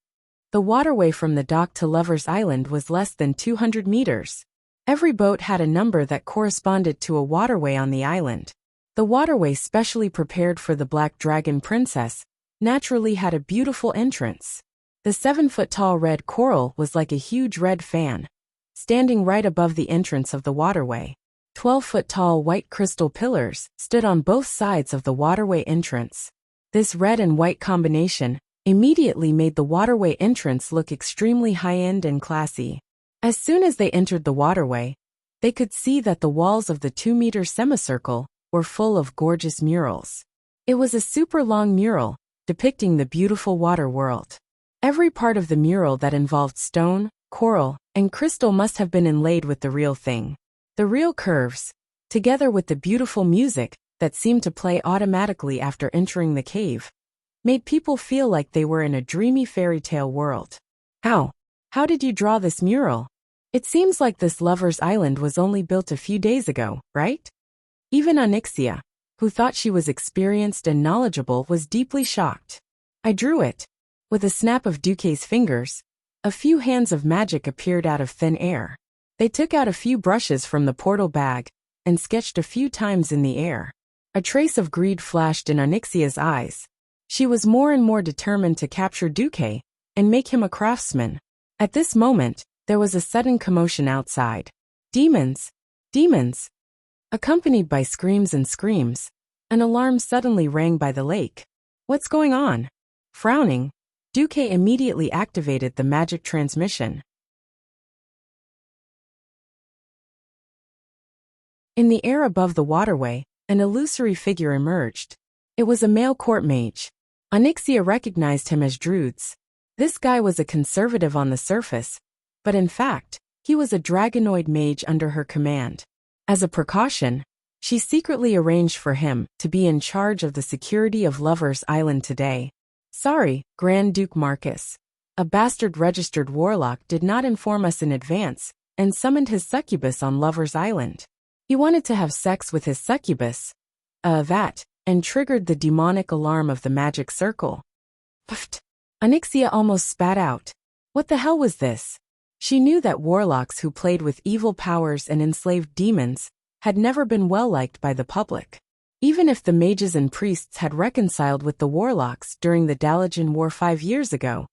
The waterway from the dock to Lover's Island was less than 200 meters. Every boat had a number that corresponded to a waterway on the island. The waterway specially prepared for the Black Dragon Princess naturally had a beautiful entrance. The 7-foot-tall red coral was like a huge red fan, standing right above the entrance of the waterway. 12-foot-tall white crystal pillars stood on both sides of the waterway entrance. This red and white combination immediately made the waterway entrance look extremely high-end and classy. As soon as they entered the waterway, they could see that the walls of the 2-meter semicircle were full of gorgeous murals. It was a super long mural, depicting the beautiful water world. Every part of the mural that involved stone, coral, and crystal must have been inlaid with the real thing. The real curves, together with the beautiful music that seemed to play automatically after entering the cave, made people feel like they were in a dreamy fairy tale world. How did you draw this mural? It seems like this Lover's Island was only built a few days ago, right? Even Onyxia, who thought she was experienced and knowledgeable, was deeply shocked. I drew it. With a snap of Duque's fingers, a few hands of magic appeared out of thin air. They took out a few brushes from the portal bag and sketched a few times in the air. A trace of greed flashed in Onyxia's eyes. She was more and more determined to capture Duque and make him a craftsman. At this moment, there was a sudden commotion outside. Demons! Demons! Accompanied by screams and screams, an alarm suddenly rang by the lake. What's going on? Frowning, Duque immediately activated the magic transmission. In the air above the waterway, an illusory figure emerged. It was a male court mage. Onyxia recognized him as Druid's. This guy was a conservative on the surface, but in fact, he was a dragonoid mage under her command. As a precaution, she secretly arranged for him to be in charge of the security of Lover's Island today. Sorry, Grand Duke Marcus. A bastard registered warlock did not inform us in advance and summoned his succubus on Lover's Island. He wanted to have sex with his succubus, and triggered the demonic alarm of the magic circle. Pfft! Onyxia almost spat out. What the hell was this? She knew that warlocks who played with evil powers and enslaved demons had never been well liked by the public. Even if the mages and priests had reconciled with the warlocks during the Dalajan War 5 years ago,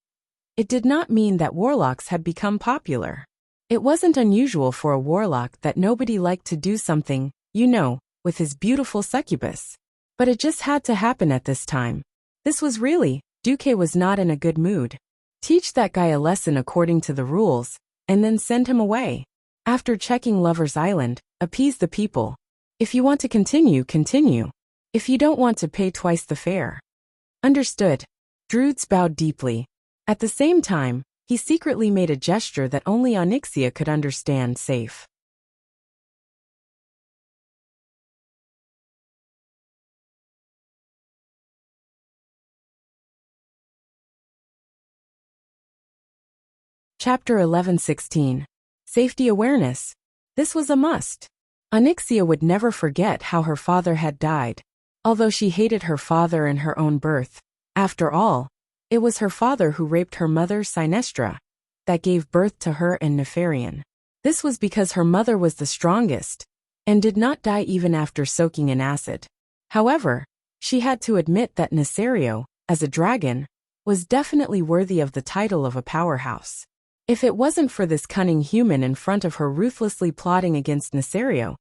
it did not mean that warlocks had become popular. It wasn't unusual for a warlock that nobody liked to do something, with his beautiful succubus. But it just had to happen at this time. This was really, Duque was not in a good mood. Teach that guy a lesson according to the rules, and then send him away. After checking Lover's Island, appease the people. If you want to continue, continue. If you don't want to pay twice the fare. Understood. Druids bowed deeply. At the same time, he secretly made a gesture that only Onyxia could understand. Safe. Chapter 11:16. Safety awareness. This was a must. Onyxia would never forget how her father had died. Although she hated her father and her own birth, after all, it was her father who raped her mother Sinestra, that gave birth to her and Nefarian. This was because her mother was the strongest, and did not die even after soaking in acid. However, she had to admit that Nesario, as a dragon, was definitely worthy of the title of a powerhouse. If it wasn't for this cunning human in front of her ruthlessly plotting against Nesario,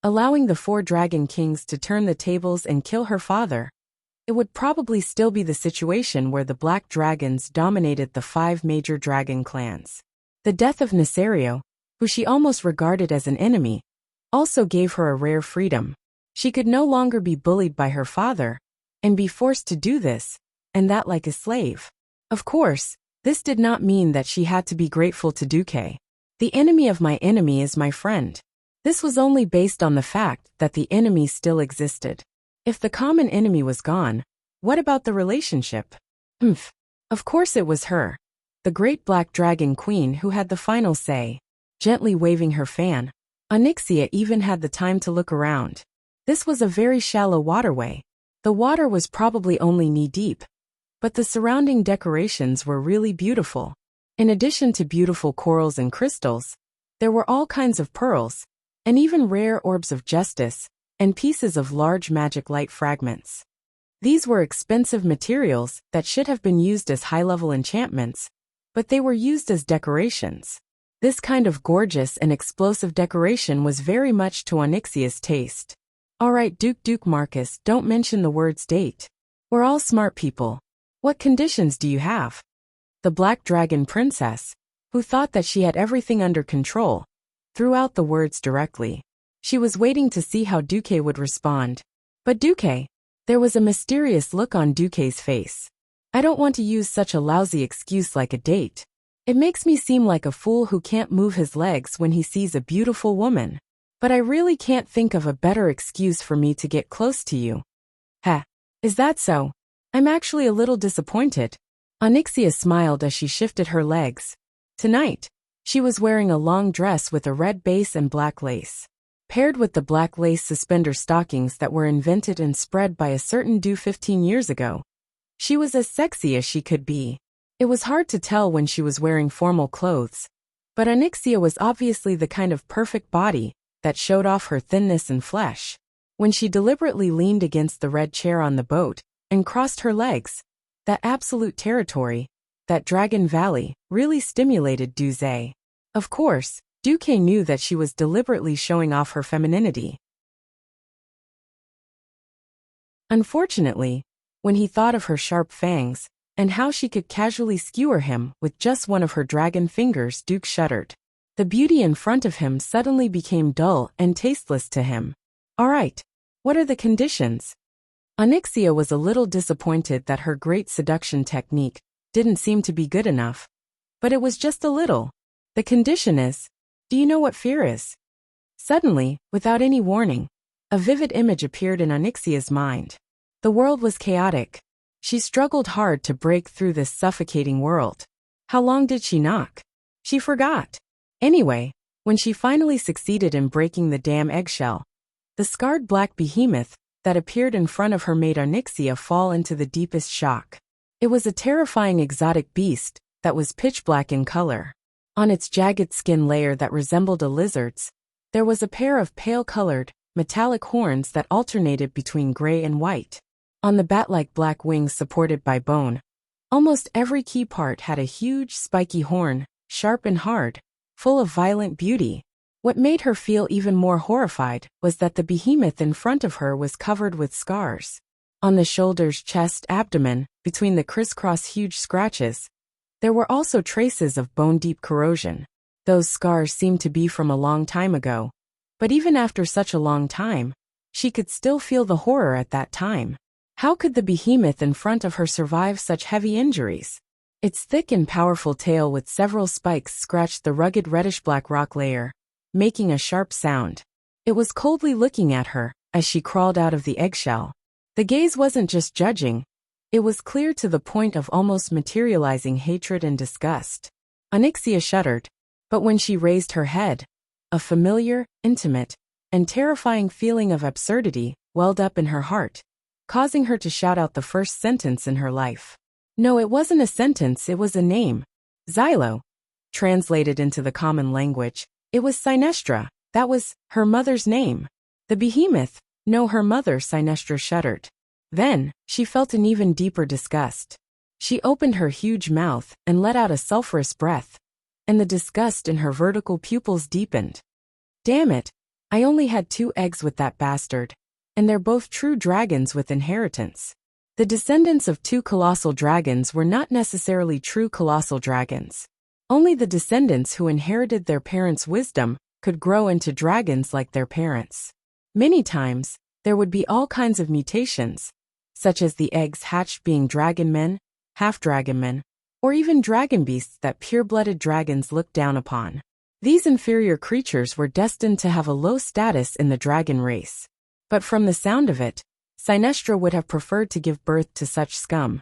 allowing the 4 dragon kings to turn the tables and kill her father, it would probably still be the situation where the black dragons dominated the 5 major dragon clans. The death of Nesario, who she almost regarded as an enemy, also gave her a rare freedom. She could no longer be bullied by her father, and be forced to do this, and that like a slave. Of course, this did not mean that she had to be grateful to Duque. The enemy of my enemy is my friend. This was only based on the fact that the enemy still existed. If the common enemy was gone, what about the relationship? Of course it was her, the great black dragon queen, who had the final say. Gently waving her fan, Onyxia even had the time to look around. This was a very shallow waterway. The water was probably only knee-deep, but the surrounding decorations were really beautiful. In addition to beautiful corals and crystals, there were all kinds of pearls, and even rare orbs of justice, and pieces of large magic light fragments. These were expensive materials that should have been used as high-level enchantments, but they were used as decorations. This kind of gorgeous and explosive decoration was very much to Onyxia's taste. Alright, Duke Marcus, don't mention the words date. We're all smart people. What conditions do you have? The Black Dragon Princess, who thought that she had everything under control, threw out the words directly. She was waiting to see how Duque would respond. But Duque, there was a mysterious look on Duque's face. I don't want to use such a lousy excuse like a date. It makes me seem like a fool who can't move his legs when he sees a beautiful woman. But I really can't think of a better excuse for me to get close to you. Heh, is that so? I'm actually a little disappointed. Onyxia smiled as she shifted her legs. Tonight, she was wearing a long dress with a red base and black lace, paired with the black lace suspender stockings that were invented and spread by a certain dude 15 years ago. She was as sexy as she could be. It was hard to tell when she was wearing formal clothes, but Onyxia was obviously the kind of perfect body that showed off her thinness and flesh. When she deliberately leaned against the red chair on the boat and crossed her legs, that absolute territory, that Dragon Valley, really stimulated Duque. Of course, Duque knew that she was deliberately showing off her femininity. Unfortunately, when he thought of her sharp fangs, and how she could casually skewer him with just one of her dragon fingers, Duque shuddered. The beauty in front of him suddenly became dull and tasteless to him. Alright, what are the conditions? Onyxia was a little disappointed that her great seduction technique didn't seem to be good enough. But it was just a little. The condition is, do you know what fear is? Suddenly, without any warning, a vivid image appeared in Onyxia's mind. The world was chaotic. She struggled hard to break through this suffocating world. How long did she knock? She forgot. Anyway, when she finally succeeded in breaking the damn eggshell, the scarred black behemoth that appeared in front of her made Onyxia fall into the deepest shock. It was a terrifying exotic beast that was pitch black in color. On its jagged skin layer that resembled a lizard's, there was a pair of pale-colored, metallic horns that alternated between gray and white. On the bat-like black wings supported by bone, almost every key part had a huge, spiky horn, sharp and hard, full of violent beauty. What made her feel even more horrified was that the behemoth in front of her was covered with scars. On the shoulders, chest, abdomen, between the crisscross huge scratches, there were also traces of bone-deep corrosion. Those scars seemed to be from a long time ago. But even after such a long time, she could still feel the horror at that time. How could the behemoth in front of her survive such heavy injuries? Its thick and powerful tail with several spikes scratched the rugged reddish-black rock layer, making a sharp sound. It was coldly looking at her as she crawled out of the eggshell. The gaze wasn't just judging. It was clear to the point of almost materializing hatred and disgust. Onyxia shuddered, but when she raised her head, a familiar, intimate, and terrifying feeling of absurdity welled up in her heart, causing her to shout out the first sentence in her life. No, it wasn't a sentence, it was a name. Xylo. Translated into the common language, it was Sinestra. That was her mother's name. The behemoth. No, her mother. Sinestra shuddered. Then, she felt an even deeper disgust. She opened her huge mouth and let out a sulphurous breath, and the disgust in her vertical pupils deepened. Damn it, I only had 2 eggs with that bastard, and they're both true dragons with inheritance. The descendants of 2 colossal dragons were not necessarily true colossal dragons. Only the descendants who inherited their parents' wisdom could grow into dragons like their parents. Many times, there would be all kinds of mutations, such as the eggs hatched being dragon men, half-dragon men, or even dragon beasts that pure-blooded dragons looked down upon. These inferior creatures were destined to have a low status in the dragon race. But from the sound of it, Sinestra would have preferred to give birth to such scum.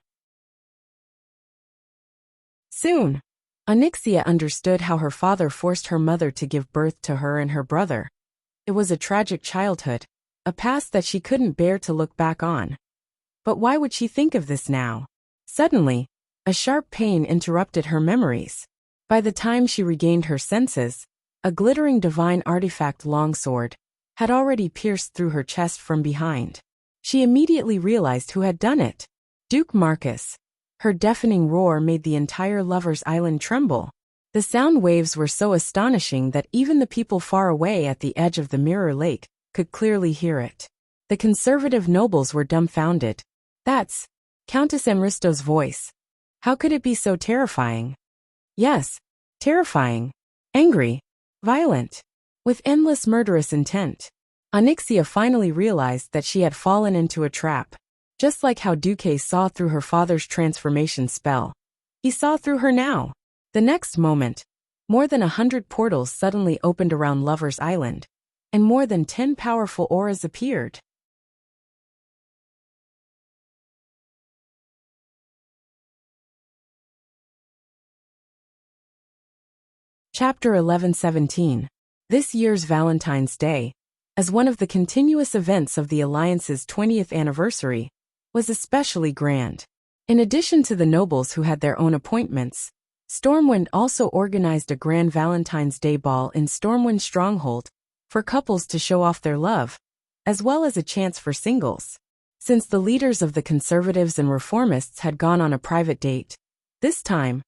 Soon, Onyxia understood how her father forced her mother to give birth to her and her brother. It was a tragic childhood, a past that she couldn't bear to look back on. But why would she think of this now? Suddenly, a sharp pain interrupted her memories. By the time she regained her senses, a glittering divine artifact longsword had already pierced through her chest from behind. She immediately realized who had done it. Duke Marcus. Her deafening roar made the entire Lovers' Island tremble. The sound waves were so astonishing that even the people far away at the edge of the Mirror Lake could clearly hear it. The conservative nobles were dumbfounded. That's Countess Emristo's voice. How could it be so terrifying? Yes, terrifying, angry, violent, with endless murderous intent. Onyxia finally realized that she had fallen into a trap. Just like how Duque saw through her father's transformation spell, he saw through her now. The next moment, more than 100 portals suddenly opened around Lover's Island, and more than 10 powerful auras appeared. Chapter 11:17. This year's Valentine's Day, as one of the continuous events of the Alliance's 20th anniversary, was especially grand. In addition to the nobles who had their own appointments, Stormwind also organized a grand Valentine's Day ball in Stormwind Stronghold for couples to show off their love, as well as a chance for singles. Since the leaders of the conservatives and reformists had gone on a private date, this time,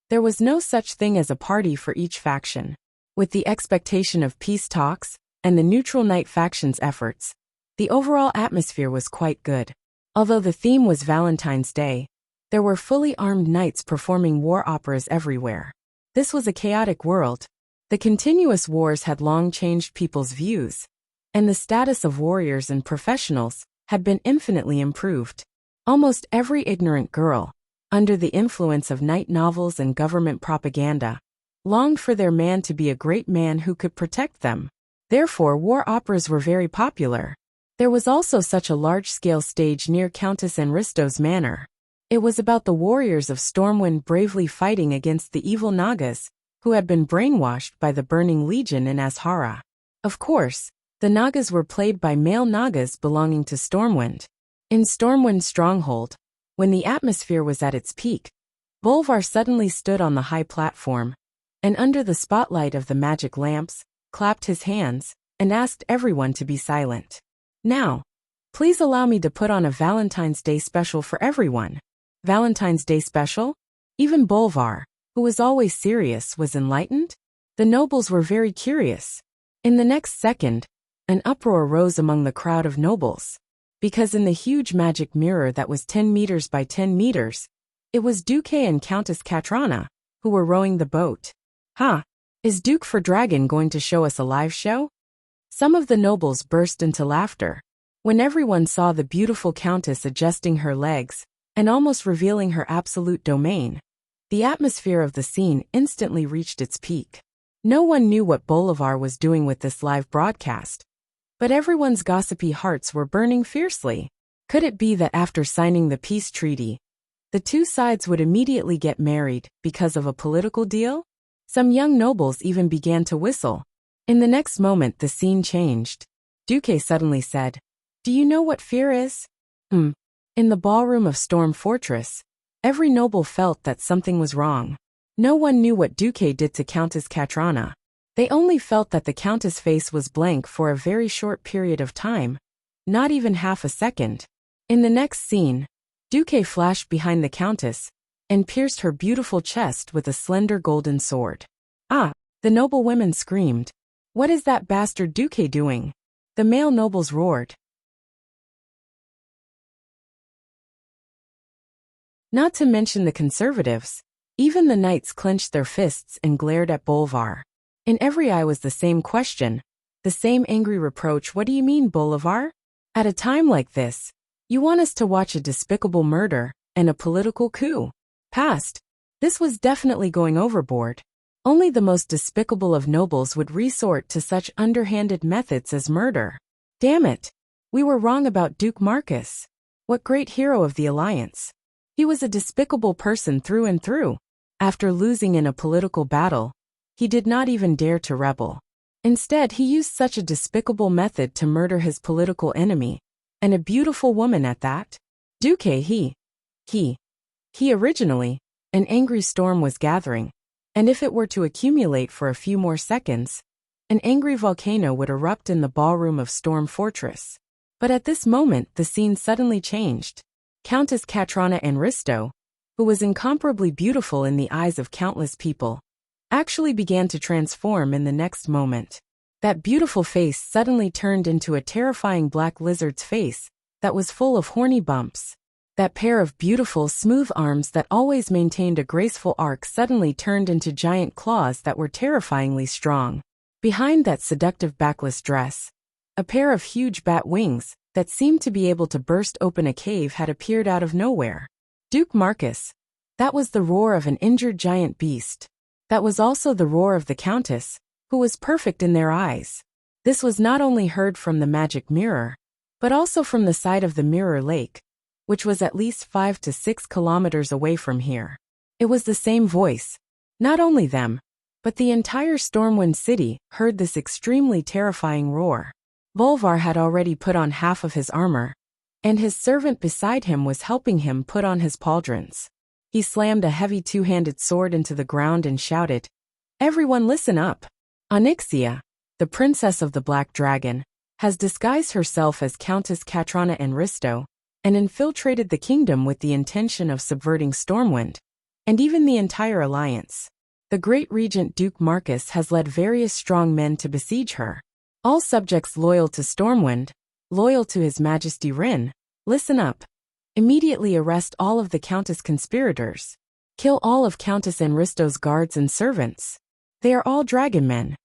there was no such thing as a party for each faction. With the expectation of peace talks and the neutral knight faction's efforts, the overall atmosphere was quite good. Although the theme was Valentine's Day, there were fully armed knights performing war operas everywhere. This was a chaotic world. The continuous wars had long changed people's views, and the status of warriors and professionals had been infinitely improved. Almost every ignorant girl, under the influence of knight novels and government propaganda, longed for their man to be a great man who could protect them. Therefore, war operas were very popular. There was also such a large-scale stage near Countess Enristo's manor. It was about the warriors of Stormwind bravely fighting against the evil Nagas, who had been brainwashed by the Burning Legion in Azhara. Of course, the Nagas were played by male Nagas belonging to Stormwind. In Stormwind Stronghold, when the atmosphere was at its peak, Bolvar suddenly stood on the high platform, and under the spotlight of the magic lamps, clapped his hands, and asked everyone to be silent. Now, please allow me to put on a Valentine's Day special for everyone. Valentine's Day special? Even Bolvar, who was always serious, was enlightened. The nobles were very curious. In the next second, an uproar rose among the crowd of nobles. Because in the huge magic mirror that was 10 meters by 10 meters, it was Duque and Countess Katrana, who were rowing the boat. Huh? Is Duke for Dragon going to show us a live show? Some of the nobles burst into laughter. When everyone saw the beautiful countess adjusting her legs and almost revealing her absolute domain, the atmosphere of the scene instantly reached its peak. No one knew what Bolivar was doing with this live broadcast, but everyone's gossipy hearts were burning fiercely. Could it be that after signing the peace treaty, the two sides would immediately get married because of a political deal? Some young nobles even began to whistle. In the next moment, the scene changed. Duque suddenly said, "Do you know what fear is?" In the ballroom of Storm Fortress, every noble felt that something was wrong. No one knew what Duque did to Countess Katrana. They only felt that the countess' face was blank for a very short period of time, not even half a second. In the next scene, Duque flashed behind the countess and pierced her beautiful chest with a slender golden sword. Ah! The noble women screamed. "What is that bastard Duque doing?" The male nobles roared. Not to mention the conservatives. Even the knights clenched their fists and glared at Bolivar. In every eye was the same question, the same angry reproach. "What do you mean, Bolivar? At a time like this, you want us to watch a despicable murder and a political coup? Past. This was definitely going overboard. Only the most despicable of nobles would resort to such underhanded methods as murder. Damn it! We were wrong about Duke Marcus. What great hero of the alliance. He was a despicable person through and through. After losing in a political battle, he did not even dare to rebel. Instead, he used such a despicable method to murder his political enemy, and a beautiful woman at that. Duque, he originally." An angry storm was gathering, and if it were to accumulate for a few more seconds, an angry volcano would erupt in the ballroom of Storm Fortress. But at this moment, the scene suddenly changed. Countess Katrana Enristo, who was incomparably beautiful in the eyes of countless people, actually began to transform in the next moment. That beautiful face suddenly turned into a terrifying black lizard's face that was full of horny bumps. That pair of beautiful, smooth arms that always maintained a graceful arc suddenly turned into giant claws that were terrifyingly strong. Behind that seductive backless dress, a pair of huge bat wings that seemed to be able to burst open a cave had appeared out of nowhere. Duke Marcus. That was the roar of an injured giant beast. That was also the roar of the countess, who was perfect in their eyes. This was not only heard from the magic mirror, but also from the side of the mirror lake, which was at least 5 to 6 kilometers away from here. It was the same voice. Not only them, but the entire Stormwind City heard this extremely terrifying roar. Bolivar had already put on half of his armor, and his servant beside him was helping him put on his pauldrons. He slammed a heavy two-handed sword into the ground and shouted, "Everyone listen up! Onyxia, the princess of the Black Dragon, has disguised herself as Countess Katrana Enristo and infiltrated the kingdom with the intention of subverting Stormwind, and even the entire alliance. The great regent Duke Marcus has led various strong men to besiege her. All subjects loyal to Stormwind, loyal to His Majesty Rin, listen up. Immediately arrest all of the Countess conspirators. Kill all of Countess Enristo's guards and servants. They are all dragon men."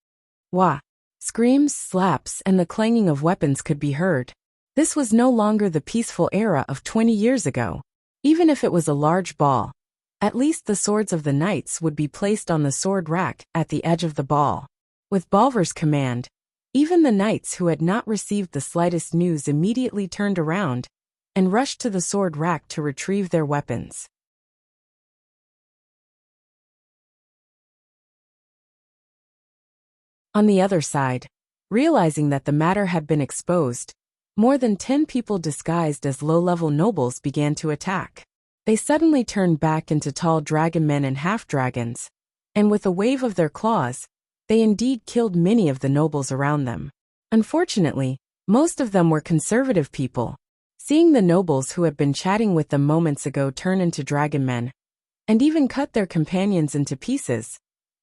Wah! Screams, slaps, and the clanging of weapons could be heard. This was no longer the peaceful era of 20 years ago. Even if it was a large ball, at least the swords of the knights would be placed on the sword rack at the edge of the ball. With Bolivar's command, even the knights who had not received the slightest news immediately turned around and rushed to the sword rack to retrieve their weapons. On the other side, realizing that the matter had been exposed, more than 10 people disguised as low-level nobles began to attack. They suddenly turned back into tall dragon men and half-dragons, and with a wave of their claws, they indeed killed many of the nobles around them. Unfortunately, most of them were conservative people. Seeing the nobles who had been chatting with them moments ago turn into dragon men, and even cut their companions into pieces,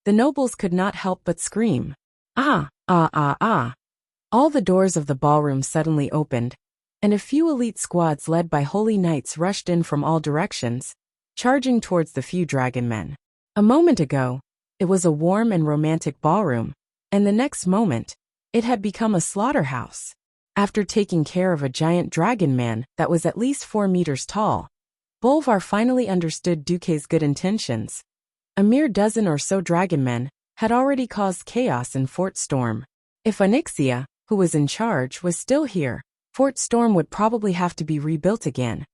the nobles could not help but scream, "Ah, Ah ah ah. All the doors of the ballroom suddenly opened, and a few elite squads led by holy knights rushed in from all directions, charging towards the few dragon men. A moment ago, it was a warm and romantic ballroom, and the next moment, it had become a slaughterhouse. After taking care of a giant dragon man that was at least 4 meters tall, Bolvar finally understood Duque's good intentions. A mere dozen or so dragon men had already caused chaos in Fort Storm. If Onyxia, who was in charge, was still here, Fort Storm would probably have to be rebuilt again.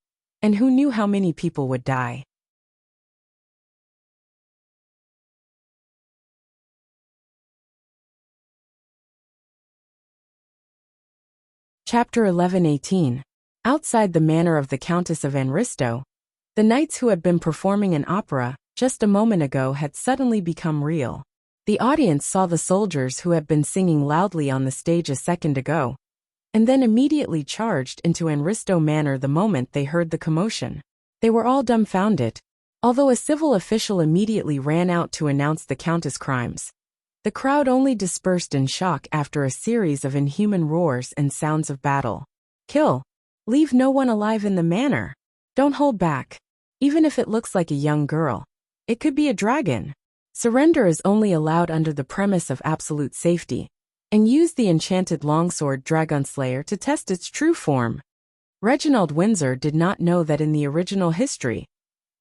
And who knew how many people would die? Chapter 11:18. Outside the manor of the Countess of Anristo, the knights who had been performing an opera just a moment ago had suddenly become real. The audience saw the soldiers who had been singing loudly on the stage a second ago, and then immediately charged into Anristo Manor the moment they heard the commotion. They were all dumbfounded, although a civil official immediately ran out to announce the Countess' crimes. The crowd only dispersed in shock after a series of inhuman roars and sounds of battle. Kill! Leave no one alive in the manor! Don't hold back! Even if it looks like a young girl, it could be a dragon. Surrender is only allowed under the premise of absolute safety, and use the enchanted longsword Dragonslayer to test its true form. Reginald Windsor did not know that in the original history,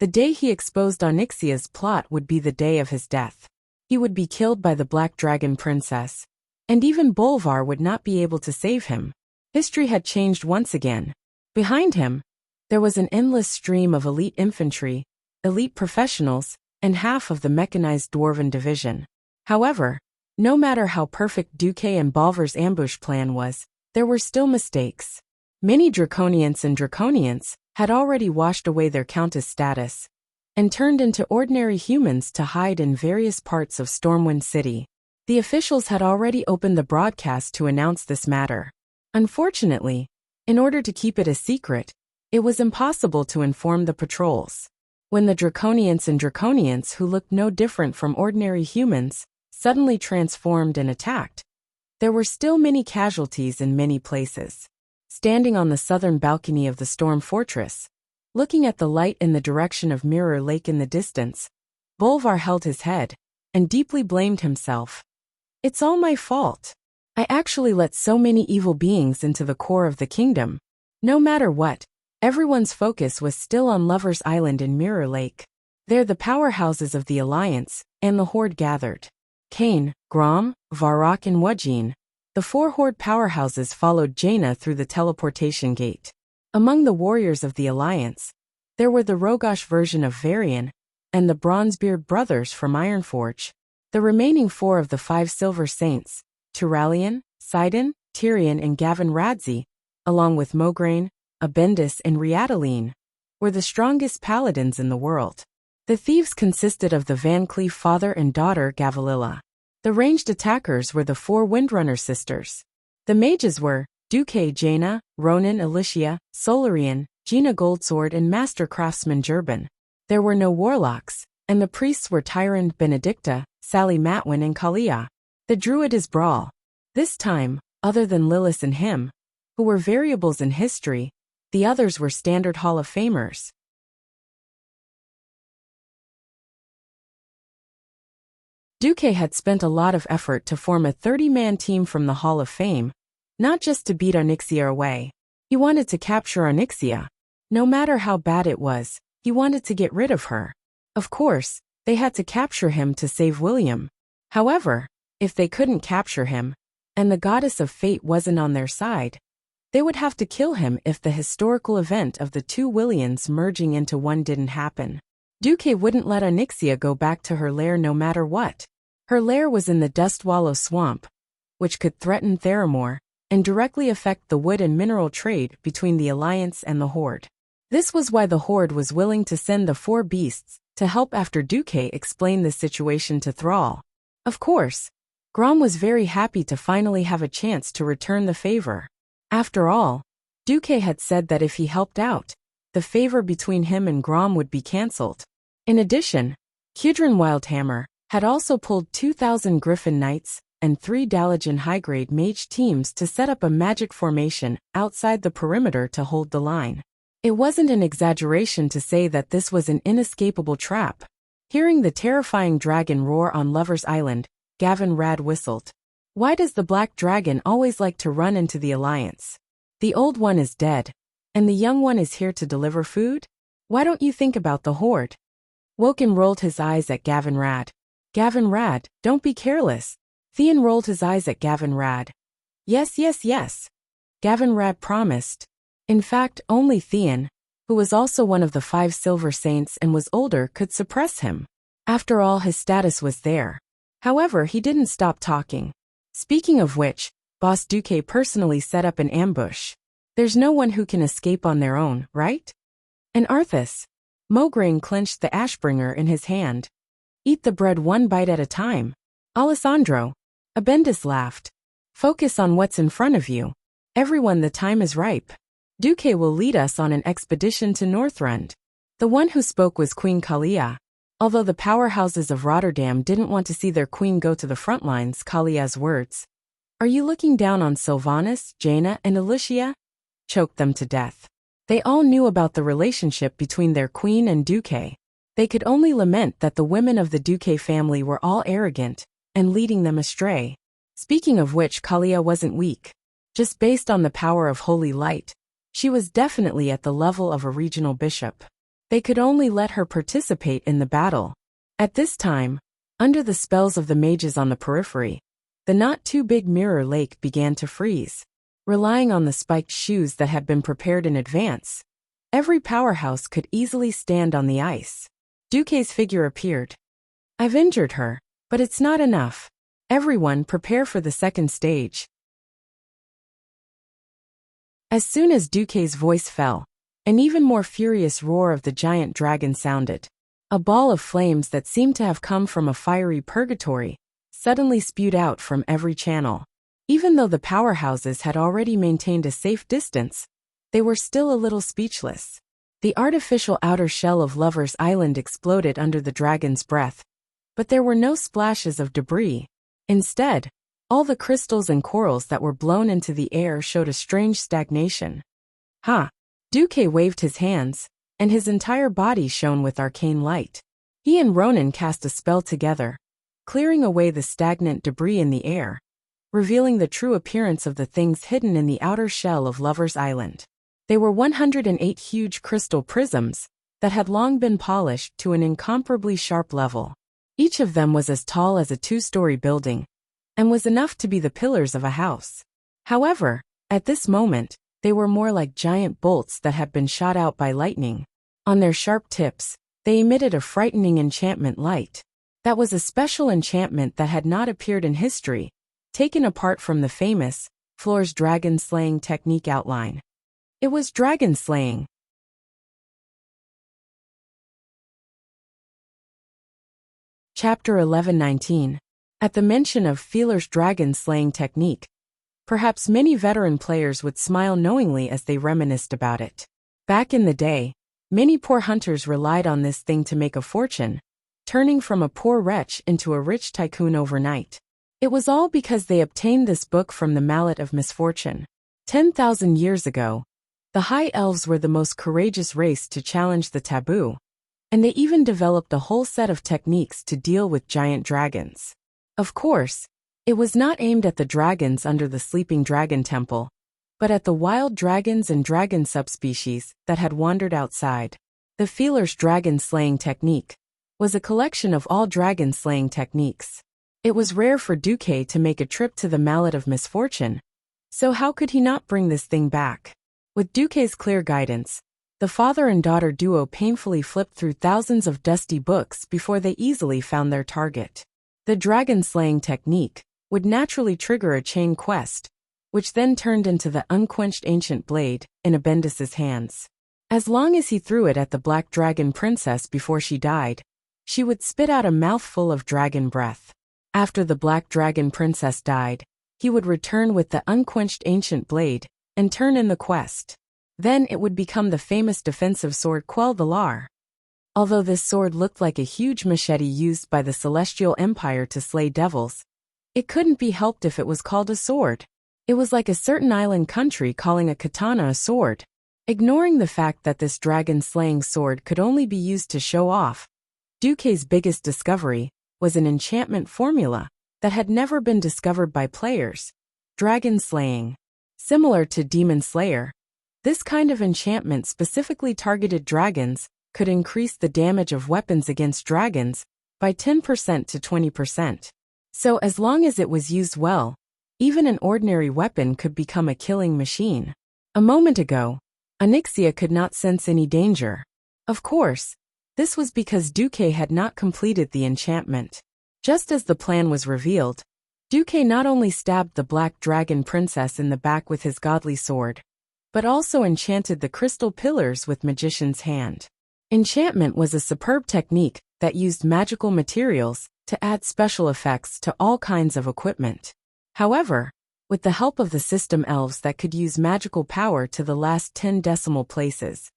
the day he exposed Onyxia's plot would be the day of his death. He would be killed by the Black Dragon Princess, and even Bolvar would not be able to save him. History had changed once again. Behind him, there was an endless stream of elite infantry, elite professionals, and half of the mechanized Dwarven division. However, no matter how perfect Duque and Bolvar's ambush plan was, there were still mistakes. Many Draconians and Draconians had already washed away their Countess status and turned into ordinary humans to hide in various parts of Stormwind City. The officials had already opened the broadcast to announce this matter. Unfortunately, in order to keep it a secret, it was impossible to inform the patrols. When the Draconians and Draconians who looked no different from ordinary humans suddenly transformed and attacked, there were still many casualties in many places. Standing on the southern balcony of the Storm Fortress, looking at the light in the direction of Mirror Lake in the distance, Bolvar held his head and deeply blamed himself. It's all my fault. I actually let so many evil beings into the core of the kingdom. No matter what, everyone's focus was still on Lover's Island in Mirror Lake. There the powerhouses of the Alliance and the Horde gathered. Kane, Grom, Varrock and Wajin, the 4 Horde powerhouses followed Jaina through the teleportation gate. Among the warriors of the Alliance, there were the Rogosh version of Varian and the Bronzebeard brothers from Ironforge. The remaining 4 of the 5 Silver Saints, Turalian, Sidon, Tyrion and Gavin Radzi, along with Mograine, Abendis and Riadaline, were the strongest paladins in the world. The thieves consisted of the Van Cleef father and daughter Gavalilla. The ranged attackers were the 4 Windrunner sisters. The mages were Duque Jaina, Ronan Alicia, Solarian, Gina Goldsword and Master Craftsman Jerban. There were no warlocks, and the priests were Tyrande Benedicta, Sally Matwin and Kalia. The druid is Brawl. This time, other than Lilith and him, who were variables in history, the others were standard Hall of Famers. Duque had spent a lot of effort to form a 30-man team from the Hall of Fame, not just to beat Onyxia away. He wanted to capture Onyxia. No matter how bad it was, he wanted to get rid of her. Of course, they had to capture him to save William. However, if they couldn't capture him, and the goddess of fate wasn't on their side, they would have to kill him if the historical event of the 2 Williams merging into one didn't happen. Duque wouldn't let Onyxia go back to her lair no matter what. Her lair was in the Dustwallow Swamp, which could threaten Theramore and directly affect the wood and mineral trade between the Alliance and the Horde. This was why the Horde was willing to send the 4 beasts to help after Duque explained the situation to Thrall. Of course, Grom was very happy to finally have a chance to return the favor. After all, Duque had said that if he helped out, the favor between him and Grom would be cancelled. In addition, Kudrin Wildhammer had also pulled 2,000 Griffin Knights, and 3 Dalajan high-grade mage teams to set up a magic formation outside the perimeter to hold the line. It wasn't an exaggeration to say that this was an inescapable trap. Hearing the terrifying dragon roar on Lover's Island, Gavin Rad whistled. Why does the black dragon always like to run into the Alliance? The old one is dead, and the young one is here to deliver food? Why don't you think about the horde? Woken rolled his eyes at Gavin Rad. Gavin Rad, don't be careless. Theon rolled his eyes at Gavin Rad. Yes, yes, yes. Gavin Rad promised. In fact, only Theon, who was also one of the 5 Silver Saints and was older, could suppress him. After all, his status was there. However, he didn't stop talking. Speaking of which, Boss Duque personally set up an ambush. There's no one who can escape on their own, right? And Arthas. Mograine clenched the Ashbringer in his hand. Eat the bread one bite at a time. Alessandro. Abendis laughed. Focus on what's in front of you. Everyone, the time is ripe. Duque will lead us on an expedition to Northrend. The one who spoke was Queen Kalia. Although the powerhouses of Rotterdam didn't want to see their queen go to the front lines, Kalia's words. Are you looking down on Sylvanas, Jaina, and Alicia? Choked them to death. They all knew about the relationship between their queen and Duque. They could only lament that the women of the Duque family were all arrogant and leading them astray. Speaking of which, Kalia wasn't weak. Just based on the power of holy light, she was definitely at the level of a regional bishop. They could only let her participate in the battle. At this time, under the spells of the mages on the periphery, the not-too-big mirror lake began to freeze. Relying on the spiked shoes that had been prepared in advance, every powerhouse could easily stand on the ice. Duque's figure appeared. I've injured her, but it's not enough. Everyone prepare for the second stage. As soon as Duque's voice fell, an even more furious roar of the giant dragon sounded. A ball of flames that seemed to have come from a fiery purgatory suddenly spewed out from every channel. Even though the powerhouses had already maintained a safe distance, they were still a little speechless. The artificial outer shell of Lover's Island exploded under the dragon's breath, but there were no splashes of debris. Instead, all the crystals and corals that were blown into the air showed a strange stagnation. Ha! Duque waved his hands, and his entire body shone with arcane light. He and Ronan cast a spell together, clearing away the stagnant debris in the air, revealing the true appearance of the things hidden in the outer shell of Lover's Island. They were 108 huge crystal prisms that had long been polished to an incomparably sharp level. Each of them was as tall as a 2-story building, and was enough to be the pillars of a house. However, at this moment, they were more like giant bolts that had been shot out by lightning. On their sharp tips, they emitted a frightening enchantment light. That was a special enchantment that had not appeared in history, taken apart from the famous Floor's dragon-slaying technique outline. It was dragon-slaying. Chapter 11:19. At the mention of Feeler's dragon-slaying technique, perhaps many veteran players would smile knowingly as they reminisced about it. Back in the day, many poor hunters relied on this thing to make a fortune, turning from a poor wretch into a rich tycoon overnight. It was all because they obtained this book from the Mallet of Misfortune. 10,000 years ago, the High Elves were the most courageous race to challenge the taboo, and they even developed a whole set of techniques to deal with giant dragons. Of course, it was not aimed at the dragons under the Sleeping Dragon Temple, but at the wild dragons and dragon subspecies that had wandered outside. The Feeler's dragon-slaying technique was a collection of all dragon-slaying techniques. It was rare for Duque to make a trip to the Mallet of Misfortune, so how could he not bring this thing back? With Duque's clear guidance, the father and daughter duo painfully flipped through thousands of dusty books before they easily found their target. The dragon-slaying technique would naturally trigger a chain quest, which then turned into the unquenched ancient blade in Abendis's hands. As long as he threw it at the Black Dragon Princess before she died, she would spit out a mouthful of dragon breath. After the Black Dragon Princess died, he would return with the unquenched ancient blade and turn in the quest. Then it would become the famous defensive sword Quell the Lar. Although this sword looked like a huge machete used by the Celestial Empire to slay devils, It couldn't be helped if it was called a sword. It was like a certain island country calling a katana a sword. Ignoring the fact that this dragon-slaying sword could only be used to show off, Duque's biggest discovery was an enchantment formula that had never been discovered by players: dragon slaying. Similar to Demon Slayer, this kind of enchantment specifically targeted dragons, could increase the damage of weapons against dragons by 10% to 20%. So as long as it was used well, even an ordinary weapon could become a killing machine. A moment ago, Onyxia could not sense any danger. Of course, this was because Duque had not completed the enchantment. Just as the plan was revealed, Duque not only stabbed the Black Dragon Princess in the back with his godly sword, but also enchanted the crystal pillars with Magician's hand. Enchantment was a superb technique that used magical materials to add special effects to all kinds of equipment. However, with the help of the system elves that could use magical power to the last 10 decimal places,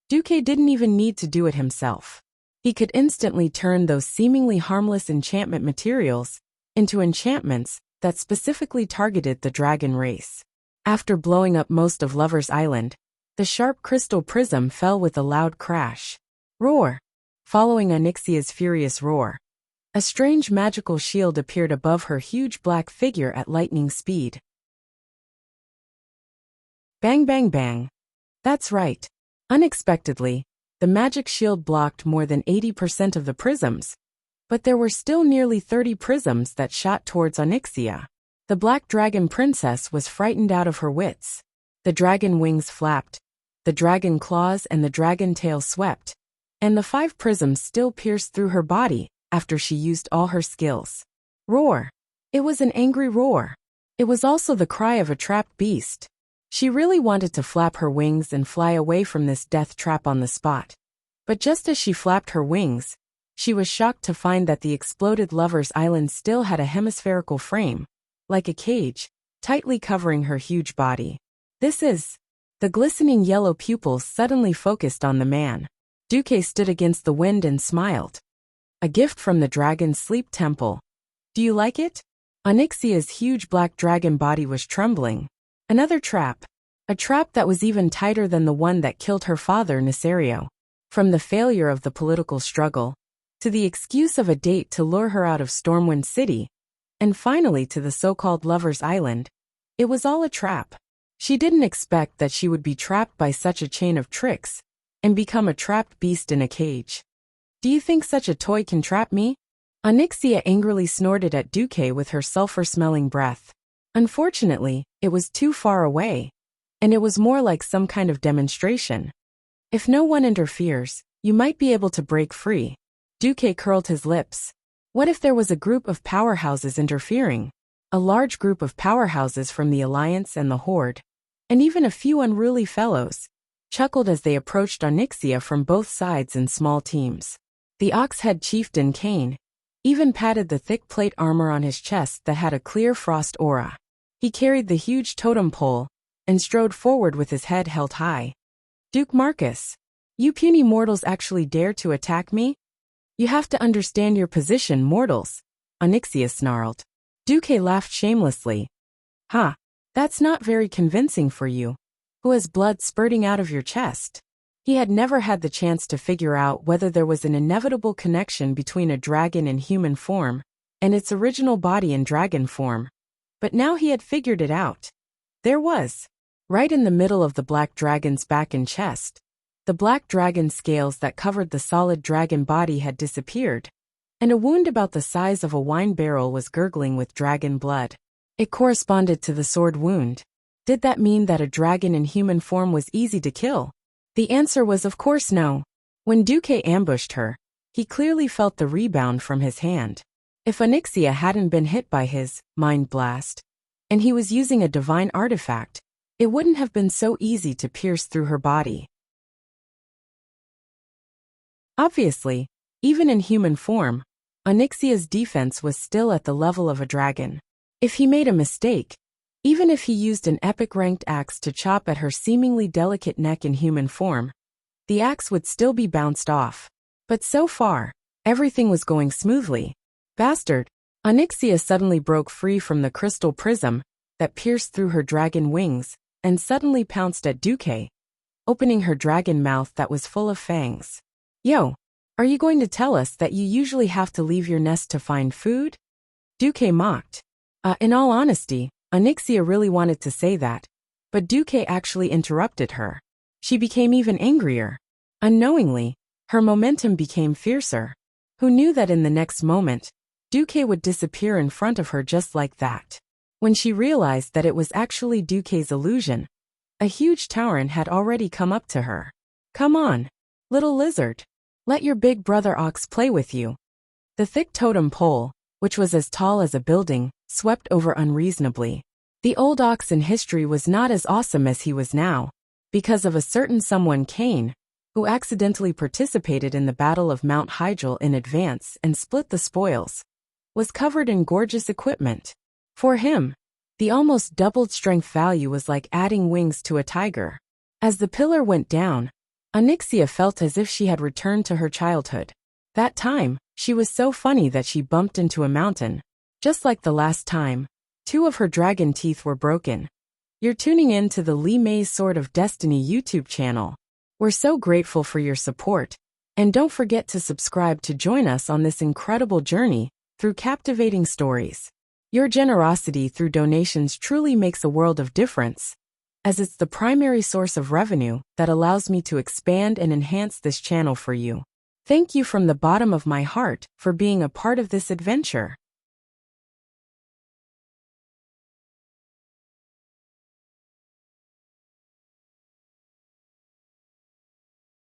Duque didn't even need to do it himself. He could instantly turn those seemingly harmless enchantment materials into enchantments that specifically targeted the dragon race. After blowing up most of Lover's Island, the sharp crystal prism fell with a loud crash. Roar! Following Onyxia's furious roar, a strange magical shield appeared above her huge black figure at lightning speed. Bang bang bang. That's right. Unexpectedly, the magic shield blocked more than 80% of the prisms, but there were still nearly 30 prisms that shot towards Onyxia. The Black Dragon Princess was frightened out of her wits. The dragon wings flapped, the dragon claws and the dragon tail swept, and the 5 prisms still pierced through her body after she used all her skills. Roar! It was an angry roar. It was also the cry of a trapped beast. She really wanted to flap her wings and fly away from this death trap on the spot. But just as she flapped her wings, she was shocked to find that the exploded Lover's Island still had a hemispherical frame, like a cage, tightly covering her huge body. This is... The glistening yellow pupils suddenly focused on the man. Duque stood against the wind and smiled. A gift from the Dragon's Sleep Temple. Do you like it? Onyxia's huge black dragon body was trembling. Another trap. A trap that was even tighter than the one that killed her father, Nesario. From the failure of the political struggle, to the excuse of a date to lure her out of Stormwind City, and finally to the so-called Lover's Island, it was all a trap. She didn't expect that she would be trapped by such a chain of tricks, and become a trapped beast in a cage. Do you think such a toy can trap me? Onyxia angrily snorted at Duque with her sulfur-smelling breath. Unfortunately, it was too far away, and it was more like some kind of demonstration. If no one interferes, you might be able to break free. Duque curled his lips. What if there was a group of powerhouses interfering? A large group of powerhouses from the Alliance and the Horde, and even a few unruly fellows, chuckled as they approached Onyxia from both sides in small teams. The Oxhead chieftain Kane even patted the thick plate armor on his chest that had a clear frost aura. He carried the huge totem pole and strode forward with his head held high. Duke Marcus, you puny mortals actually dare to attack me? You have to understand your position, mortals, Onyxia snarled. Duque laughed shamelessly. Ha, that's not very convincing for you, who has blood spurting out of your chest. He had never had the chance to figure out whether there was an inevitable connection between a dragon in human form and its original body in dragon form. But now he had figured it out. There was. Right in the middle of the black dragon's back and chest, the black dragon scales that covered the solid dragon body had disappeared, and a wound about the size of a wine barrel was gurgling with dragon blood. It corresponded to the sword wound. Did that mean that a dragon in human form was easy to kill? The answer was of course no. When Duque ambushed her, he clearly felt the rebound from his hand. If Onyxia hadn't been hit by his mind blast, and he was using a divine artifact, it wouldn't have been so easy to pierce through her body. Obviously, even in human form, Onyxia's defense was still at the level of a dragon. If he made a mistake, even if he used an epic-ranked axe to chop at her seemingly delicate neck in human form, the axe would still be bounced off. But so far, everything was going smoothly. Bastard, Onyxia suddenly broke free from the crystal prism that pierced through her dragon wings and suddenly pounced at Duque, opening her dragon mouth that was full of fangs. Yo, are you going to tell us that you usually have to leave your nest to find food? Duque mocked. In all honesty, Onyxia really wanted to say that, but Duque actually interrupted her. She became even angrier. Unknowingly, her momentum became fiercer. Who knew that in the next moment, Duque would disappear in front of her just like that? When she realized that it was actually Duque's illusion, a huge tauren had already come up to her. Come on, little lizard. Let your big brother ox play with you. The thick totem pole, which was as tall as a building, swept over unreasonably. The old ox in history was not as awesome as he was now, because of a certain someone Cain, who accidentally participated in the Battle of Mount Hygel in advance and split the spoils, was covered in gorgeous equipment. For him, the almost doubled strength value was like adding wings to a tiger. As the pillar went down, Onyxia felt as if she had returned to her childhood. That time, she was so funny that she bumped into a mountain. Just like the last time, 2 of her dragon teeth were broken. You're tuning in to the Li Mei's Sword of Destiny YouTube channel. We're so grateful for your support, and don't forget to subscribe to join us on this incredible journey through captivating stories. Your generosity through donations truly makes a world of difference, as it's the primary source of revenue that allows me to expand and enhance this channel for you. Thank you from the bottom of my heart for being a part of this adventure.